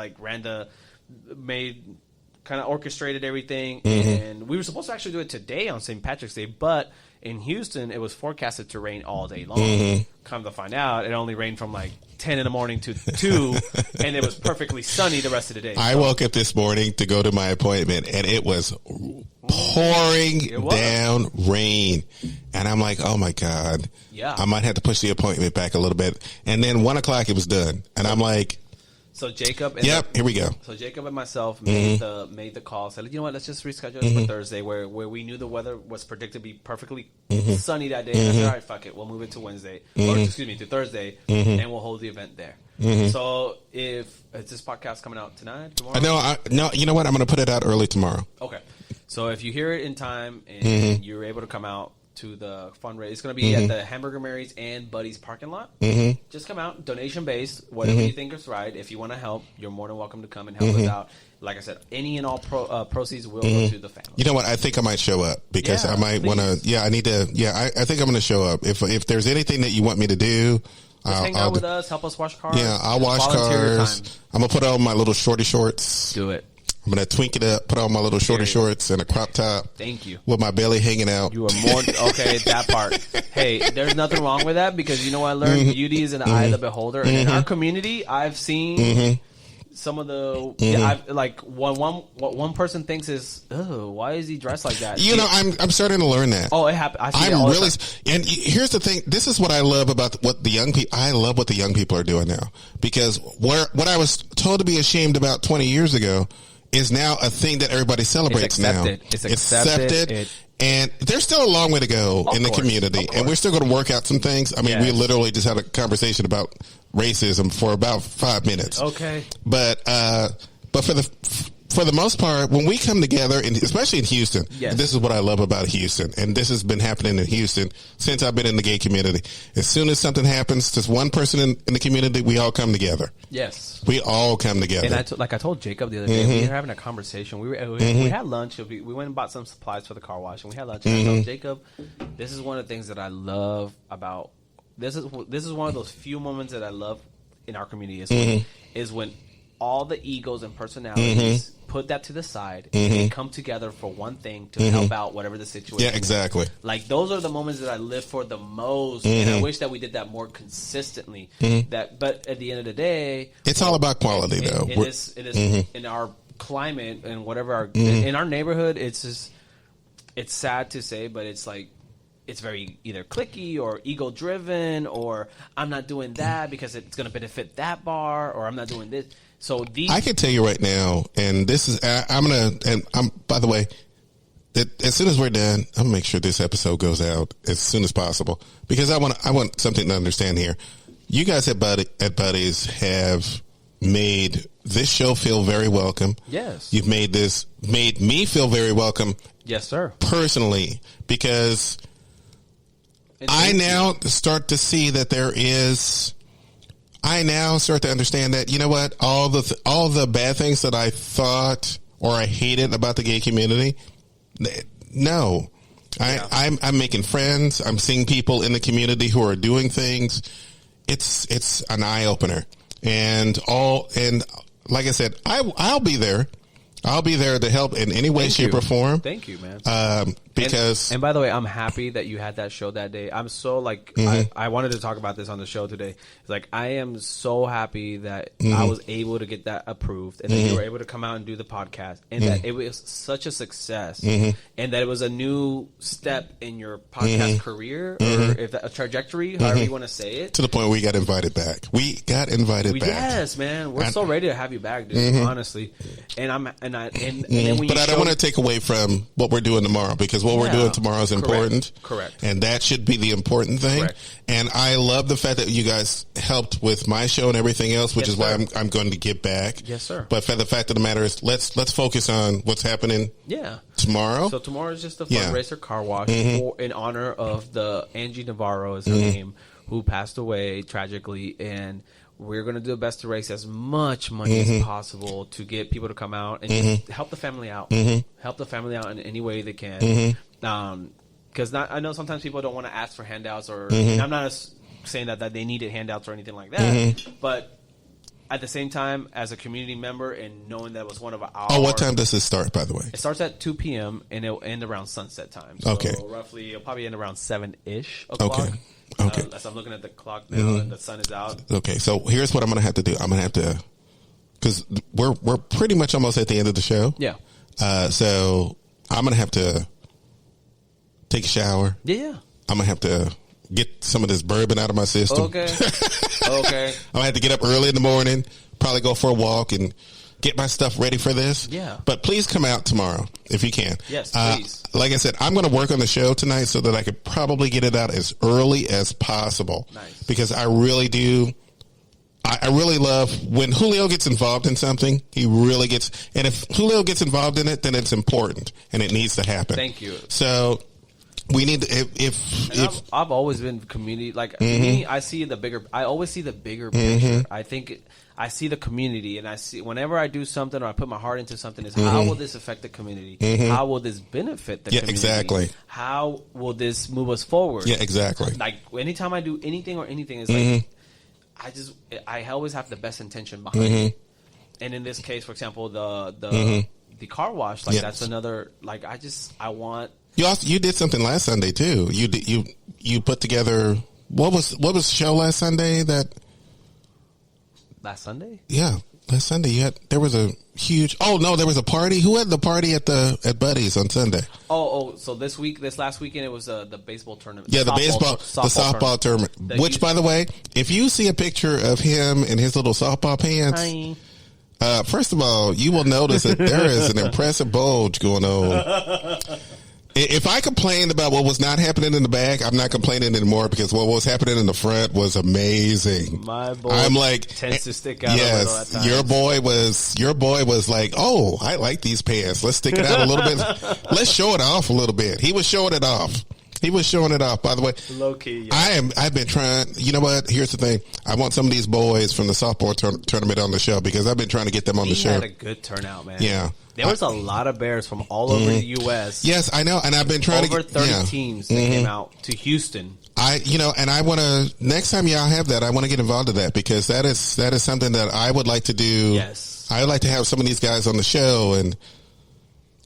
kind of orchestrated everything. And we were supposed to actually do it today on St. Patrick's Day, but in Houston, it was forecasted to rain all day long. Come to find out, it only rained from 10 in the morning to 2, and it was perfectly sunny the rest of the day. I woke up this morning to go to my appointment, and it was pouring down rain. And I'm like, oh my God. Yeah. I might have to push the appointment back a little bit. And then 1 o'clock, it was done. And I'm like, so Jacob and here we go. So Jacob and myself made the call. Said, you know what? Let's just reschedule it for Thursday, where we knew the weather was predicted to be perfectly sunny that day. And I said, all right, fuck it, we'll move it to Wednesday, to Thursday, and we'll hold the event there. So is this podcast coming out tonight, tomorrow? No, you know what? I'm going to put it out early tomorrow. Okay. So if you hear it in time and you're able to come out to the fundraiser, it's going to be at the Hamburger Mary's and Buddy's parking lot. Just come out, donation based, whatever you think is right. If you want to help, you're more than welcome to come and help us out. Like I said, any and all proceeds will go to the family. You know what? I think I might show up because I might want to. Yeah, I need to. Yeah, I think I'm going to show up. If there's anything that you want me to do, just hang out with us, help us wash cars. Yeah, I'll wash cars. I'm going to put on my little shorty shorts. Do it. I'm going to twink it up, put on my little shorty shorts and a crop top. Thank you. With my belly hanging out. You are more... Okay, that part. Hey, there's nothing wrong with that because you know what I learned? Beauty is in the eye of the beholder. And in our community, I've seen some of the... what one person thinks is, oh, why is he dressed like that? I'm starting to learn that. Oh, it happened. I see it all the time. And here's the thing. This is what I love about what the young people... I love what the young people are doing now. Because what I was told to be ashamed about 20 years ago is now a thing that everybody celebrates now. It's accepted. And there's still a long way to go in the community, and we're still going to work out some things. I mean, we literally just had a conversation about racism for about 5 minutes. Okay. But for the most part, when we come together, and especially in Houston, this is what I love about Houston, and this has been happening in Houston since I've been in the gay community. As soon as something happens, just one person in the community, we all come together. Yes. We all come together. And I told Jacob the other day, we were having a conversation. We had lunch. We went and bought some supplies for the car wash, and we had lunch. And I told Jacob, this is one of the things that I love about this is one of those few moments that I love in our community is when all the egos and personalities put that to the side and come together for one thing to help out whatever the situation is. Yeah, exactly. Like, those are the moments that I live for the most, and I wish that we did that more consistently. But at the end of the day, it's all about quality, though. It is in our climate and whatever in our neighborhood. It's sad to say, but it's like, it's very either cliquey or ego driven, or I'm not doing that because it's going to benefit that bar, or I'm not doing this. So I can tell you right now, and this is, by the way, as soon as we're done, I'm gonna make sure this episode goes out as soon as possible, because I want something to understand here. You guys at Buddies have made this show feel very welcome. Yes. You've made me feel very welcome. Yes, sir. Personally, because I now start to see that I now start to understand that, you know what, all the bad things that I thought or I hated about the gay community, no. Yeah. I'm making friends. I'm seeing people in the community who are doing things. It's an eye opener, and like I said, I'll be there. I'll be there to help in any way, shape, or form. Thank you, man. Because and by the way, I'm happy that you had that show that day. I'm so I wanted to talk about this on the show today. It's like, I am so happy that I was able to get that approved, and that you were able to come out and do the podcast, and that it was such a success, and that it was a new step in your podcast career, or if a trajectory, however you want to say it. To the point where we got invited back. Back. Yes, man. We're so ready to have you back, dude. Honestly, and but I don't want to take away from what we're doing tomorrow, because what we're doing tomorrow is important. Correct. And that should be the important thing. Correct. And I love the fact that you guys helped with my show and everything else, which is why I'm going to get back. Yes, sir. But the fact of the matter is, let's focus on what's happening tomorrow. So tomorrow is just a fundraiser car wash in honor of the Angie Navarro is her name, who passed away tragically, and we're going to do the best to raise as much money as possible to get people to come out and just help the family out. Help the family out in any way they can. Because I know sometimes people don't want to ask for handouts, or I'm not saying that they needed handouts or anything like that. But at the same time, as a community member and knowing that was one of our... Oh, what time does this start, by the way? It starts at 2 p.m. and it'll end around sunset time. So roughly, it'll probably end around 7-ish o'clock. Okay. As I'm looking at the clock now, and the sun is out. Okay, so here's what I'm going to have to do. I'm going to have to, because we're pretty much almost at the end of the show. Yeah. So I'm going to have to take a shower. Yeah. I'm going to have to get some of this bourbon out of my system. Okay. I'm going to have to get up early in the morning, probably go for a walk and get my stuff ready for this. Yeah. But please come out tomorrow if you can. Yes, please. Like I said, I'm going to work on the show tonight so that I could probably get it out as early as possible. Nice. Because I really do. I really love when Julio gets involved in something. He really gets, and if Julio gets involved in it, then it's important and it needs to happen. Thank you. So we need to, I've always been community, like to me, I always see the bigger picture. I think I see the community, and I see whenever I do something or I put my heart into something, is how will this affect the community? How will this benefit the community? Exactly. How will this move us forward? Yeah, exactly. Like anytime I do anything, it's like I always have the best intention behind it. And in this case, for example, the car wash, that's another, I want. You did something last Sunday too. You put together, what was the show last Sunday Last Sunday? Yeah, last Sunday there was a huge. Oh no, there was a party. Who had the party at Buddy's on Sunday? So this last weekend, it was the baseball tournament. Yeah, the softball tournament. Which, by the way, if you see a picture of him in his little softball pants, First of all, you will notice that there is an impressive bulge going on. If I complained about what was not happening in the back, I'm not complaining anymore because what was happening in the front was amazing. My boy tends to stick out a little at times. Your boy was like, oh, I like these pants. Let's stick it out a little bit. Let's show it off a little bit. He was showing it off. By the way. Low key. Yeah. I've been trying. You know what? Here's the thing. I want some of these boys from the softball tournament on the show because I've been trying to get them on the show. We had a good turnout, man. Yeah. There was a lot of Bears from all over the U.S. Yes, I know. And I've been trying over 30 teams that came out to Houston. And I want to, next time y'all have that, I want to get involved in that because that is something that I would like to do. Yes. I would like to have some of these guys on the show and.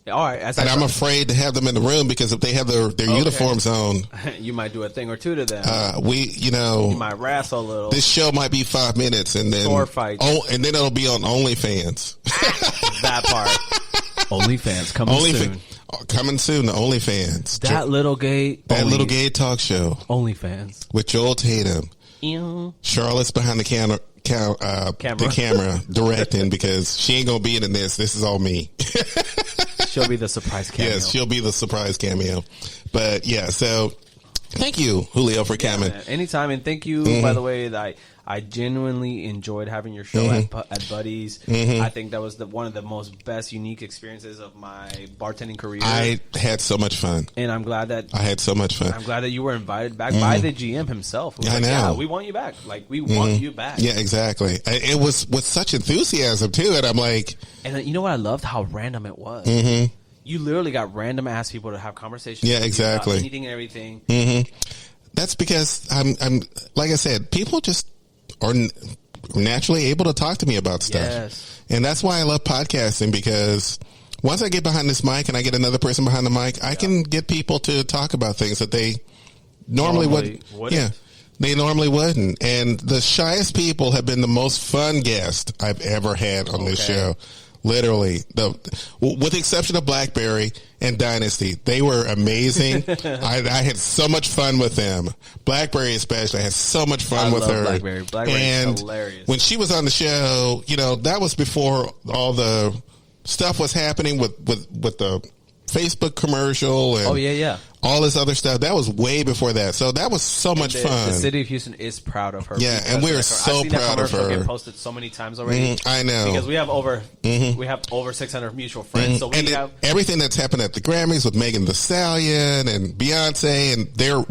All right, I'm afraid to have them in the room because if they have their uniforms on, you might do a thing or two to them. You might wrestle a little. This show might be 5 minutes, and then sword fight. And then it'll be on OnlyFans. That part. OnlyFans coming soon. Coming soon to OnlyFans. That little gay talk show. OnlyFans with Joel Tatum. Ew. Charlotte's behind the camera. The camera directing because she ain't gonna be in this. This is all me. She'll be the surprise cameo. Yes, she'll be the surprise cameo. But yeah, so thank you, Julio, for coming. Anytime, and thank you, by the way, that I genuinely enjoyed having your show at Buddy's. I think that was one of the most best, unique experiences of my bartending career. I had so much fun. And I'm glad that... I had so much fun. I'm glad that you were invited back by the GM himself. I know. Yeah, we want you back. Like, we want you back. Yeah, exactly. It was with such enthusiasm, too, and I'm like... And you know what I loved? How random it was. You literally got random ass people to have conversations with exactly. about anything and everything. That's because I'm like I said, people just are naturally able to talk to me about stuff. Yes. And that's why I love podcasting because once I get behind this mic and I get another person behind the mic, I can get people to talk about things that they normally wouldn't. Yeah. They normally wouldn't. And the shyest people have been the most fun guests I've ever had on this show. Literally, with the exception of Blackberry and Dynasty, they were amazing. I had so much fun with them. Blackberry especially, I had so much fun with her. Blackberry is hilarious. When she was on the show, that was before all the stuff was happening with the Facebook commercial and all this other stuff. That was way before that. So that was so much fun. The city of Houston is proud of her. Yeah, and we are so proud of her. Get posted so many times already. I know. Because we have over 600 mutual friends. So we have everything that's happened at the Grammys with Megan Thee Stallion and Beyonce, and they're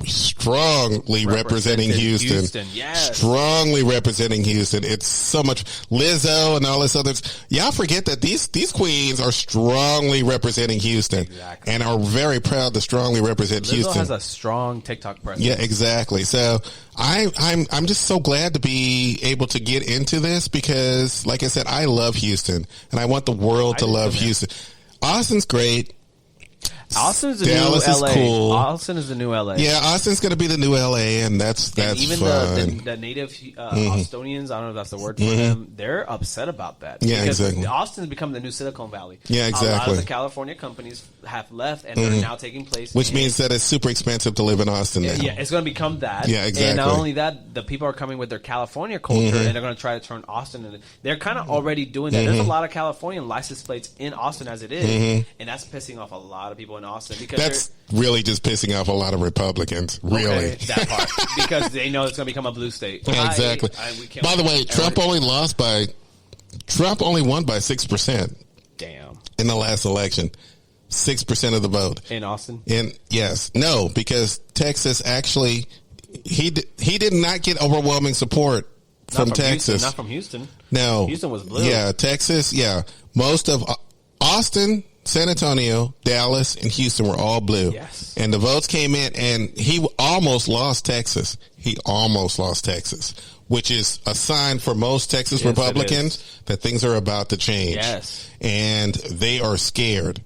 strongly representing Houston. Yes. Strongly representing Houston. It's so much Lizzo and all this other. Y'all forget that these queens are strongly representing Houston and are very proud to strongly represent Houston. Lizzo has a strong TikTok presence. Yeah, exactly. So I'm just so glad to be able to get into this because, like I said, I love Houston and I want the world to love Houston. Austin's great. Austin's the Dallas new LA. Is cool. Austin is the new LA. Yeah, Austin's going to be the new LA, and that's even fun. The native Austonians, I don't know if that's the word for them, they're upset about that. Yeah, because exactly. Austin's become the new Silicon Valley. Yeah, exactly. A lot of the California companies have left, and they're now taking place. Which means that it's super expensive to live in Austin now. Yeah, it's going to become that. Yeah, exactly. And not only that, the people are coming with their California culture, and they're going to try to turn Austin into... They're kind of already doing that. There's a lot of Californian license plates in Austin as it is, and that's pissing off a lot of people in Austin because that's really just pissing off a lot of Republicans. Really, that part because they know it's going to become a blue state. Yeah, exactly. By the way, Trump only won by 6%. Damn. In the last election, 6% of the vote in Austin. No, because Texas actually he did not get overwhelming support from Texas. Houston, not from Houston. No, Houston was blue. Yeah, Texas. Yeah, most of Austin, San Antonio, Dallas, and Houston were all blue. Yes. And the votes came in, and he almost lost Texas. Which is a sign for most Texas Republicans that things are about to change. Yes. And they are scared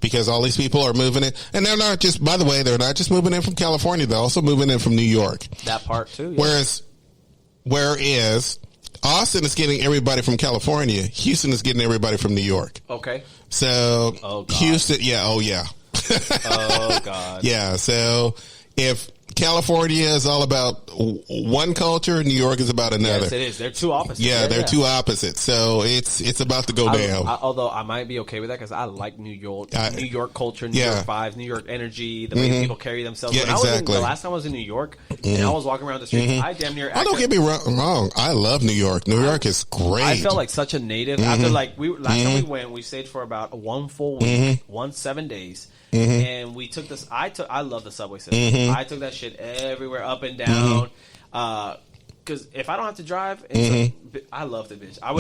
because all these people are moving in. And they're not just, by the way, they're not just moving in from California. They're also moving in from New York. That part, too. Yeah. Whereas Austin is getting everybody from California. Houston is getting everybody from New York. Okay. So Houston, Oh, God. Yeah. So if California is all about one culture. New York is about another. Yes, it is. They're two opposites. Yeah, they're two opposites. So it's about to go down. Although I might be okay with that because I like New York culture, New York vibes, New York energy, the way people carry themselves. Yeah, exactly. The last time I was in New York and I was walking around the streets, I damn near. Don't get me wrong. I love New York. New York is great. I felt like such a native after last time we went. We stayed for about one full week, 7 days. And we took this. I love the subway system. I took that shit everywhere, up and down. Because if I don't have to drive, I love the bitch. I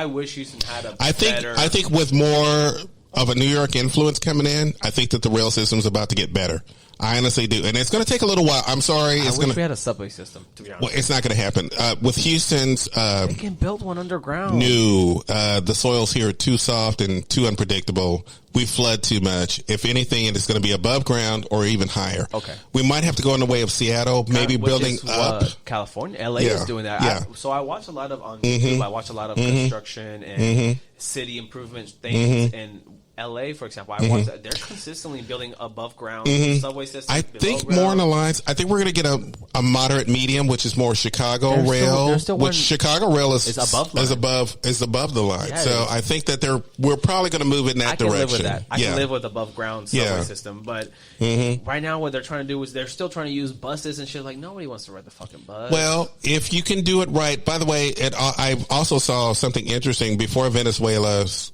wish Houston had a. I think with more of a New York influence coming in, I think that the rail system's about to get better. I honestly do, and it's going to take a little while. I'm sorry. I wish we had a subway system. To be honest, well, it's not going to happen with Houston's. They can build one underground. No, the soils here are too soft and too unpredictable. We flood too much. If anything, it is going to be above ground or even higher. Okay, we might have to go in the way of Seattle, maybe building up. California, LA is doing that. Yeah. So I watch a lot of on YouTube. I watch a lot of construction and city improvement things and. LA, for example, I watch that. They're consistently building above ground subway systems. I think more in the lines. I think we're going to get a moderate medium, which is more Chicago rail. Which Chicago rail is above the line. Yeah, so I think that we're probably going to move in that direction. I can live with that. I can live with above ground subway system. But right now, what they're trying to do is they're still trying to use buses and shit. Like nobody wants to ride the fucking bus. Well, if you can do it right. By the way, I also saw something interesting before Venezuela's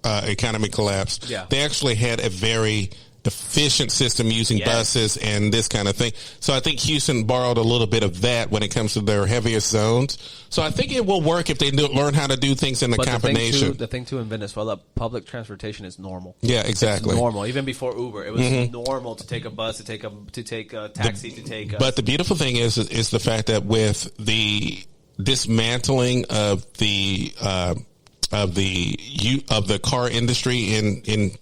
economy collapsed. Yeah. They actually had a very efficient system using buses and this kind of thing. So I think Houston borrowed a little bit of that when it comes to their heaviest zones. So I think it will work if they learn how to do things in the combination. The thing too in Venezuela, public transportation is normal. Yeah, exactly. It's normal. Even before Uber, it was normal to take a bus, to take a taxi, But the beautiful thing is the fact that with the dismantling of the car industry in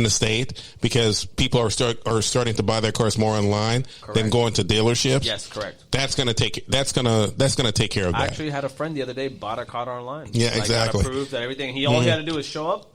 the state, because people are starting to buy their cars more online than going to dealerships. Yes, correct. That's going to take care of that. I actually had a friend the other day bought a car online. Yeah, exactly. Got approved that everything. All he had to do was show up.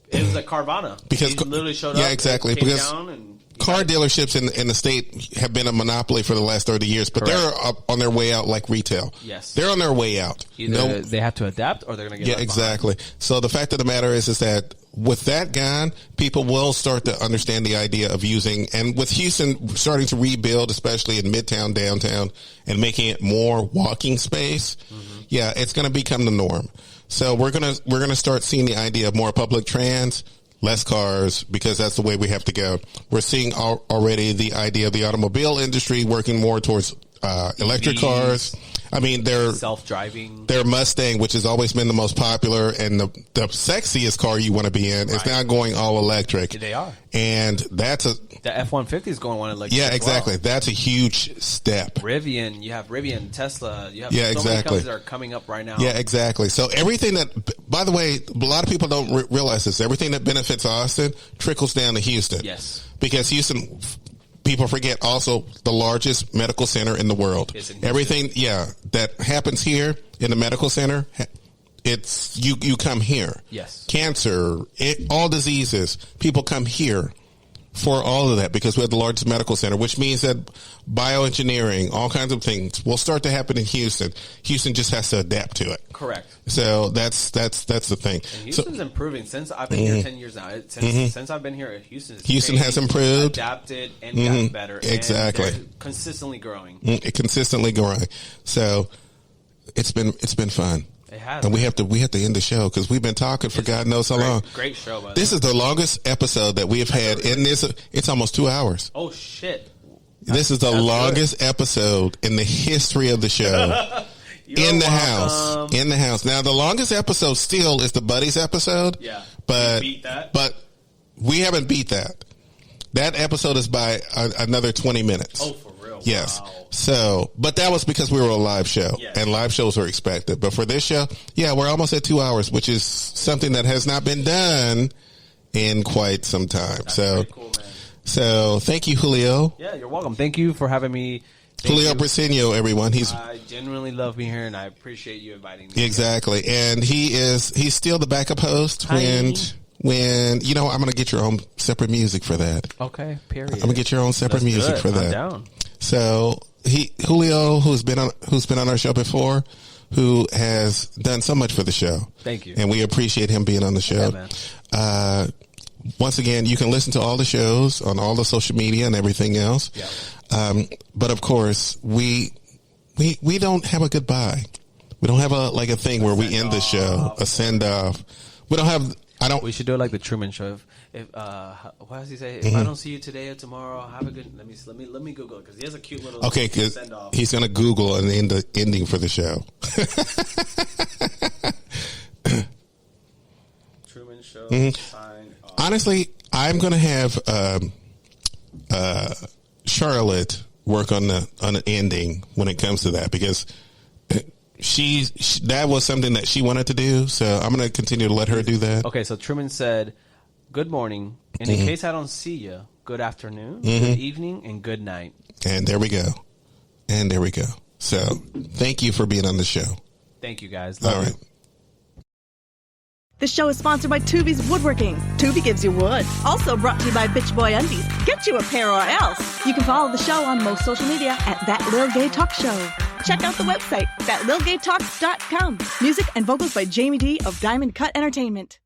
It was a Carvana. Because he literally showed up. Yeah, exactly. Came because down and car dealerships in the state have been a monopoly for the last 30 years, but they're up on their way out like retail. Yes. They're on their way out. Either they have to adapt or they're going to get exactly. behind. So the fact of the matter is that with that gone, people will start to understand the idea of using, and with Houston starting to rebuild, especially in Midtown, downtown, and making it more walking space, it's going to become the norm. So we're going to start seeing the idea of more public trans, less cars, because that's the way we have to go. We're seeing already the idea of the automobile industry working more towards electric cars. I mean, they're self-driving. Their Mustang, which has always been the most popular and the sexiest car you want to be in, is now going all electric. They are. And that's the F-150 is going on electric. Yeah, exactly. That's a huge step. Rivian, you have Rivian, Tesla, you have exactly. many companies that are coming up right now. Yeah, exactly. So everything that, by the way, a lot of people don't realize this. Everything that benefits Austin trickles down to Houston. Yes. Because Houston, people forget, also the largest medical center in the world. Everything, that happens here in the medical center, it's you come here. Yes. Cancer, all diseases, people come here for all of that because we have the largest medical center, which means that bioengineering, all kinds of things will start to happen in Houston. Houston just has to adapt to it. Correct. So that's the thing. And Houston's improving since I've been here 10 years now. Since I've been here, Houston has improved, adapted, and gotten better. Exactly. And consistently growing. Consistently growing. So it's been fun. It has. And we have to end the show because we've been talking for God knows how long. Great show, by the way. This is the longest episode that we have had in this. It's almost 2 hours. Oh shit! This is the longest episode in the history of the show. In the house. Now the longest episode still is the Buddies episode. Yeah. But we beat that. But we haven't beat that. That episode is by another 20 minutes. Oh, for real? Yes. Wow. So, but that was because we were a live show, yes. and live shows are expected. But for this show, we're almost at 2 hours, which is something that has not been done in quite some time. That's very cool, man. So thank you, Julio. Yeah, you're welcome. Thank you for having me. Julio Briseño, everyone. I genuinely love being here, and I appreciate you inviting me. Exactly. And he's still the backup host when I'm going to get your own separate music for that. Okay, period. I'm going to get your own separate music for that. I'm down. So Julio, who's been on our show before, who has done so much for the show. Thank you. And we appreciate him being on the show. Yeah, once again, you can listen to all the shows on all the social media and everything else. Yeah. But of course, we don't have a goodbye. We don't have a thing where we end the show, a send off. We don't have. We should do it like the Truman Show. If what does he say? If I don't see you today or tomorrow, have a good. Let me Google it because he has a cute little. Okay, because send off. he's gonna Google and end the ending for the show. Truman Show. Sign off. Honestly, I'm gonna have Charlotte work on the ending when it comes to that because that was something that she wanted to do. So I'm gonna continue to let her do that. Okay, so Truman said, "Good morning, and in case I don't see you, good afternoon, good evening, and good night." And there we go. So thank you for being on the show. Thank you, guys. All Love right. you. This show is sponsored by Tubi's Woodworking. Tubi gives you wood. Also brought to you by Bitch Boy Undies. Get you a pair or else. You can follow the show on most social media at That Lil Gay Talk Show. Check out the website, thatlilgaytalks.com. Music and vocals by Jamie D of Diamond Cut Entertainment.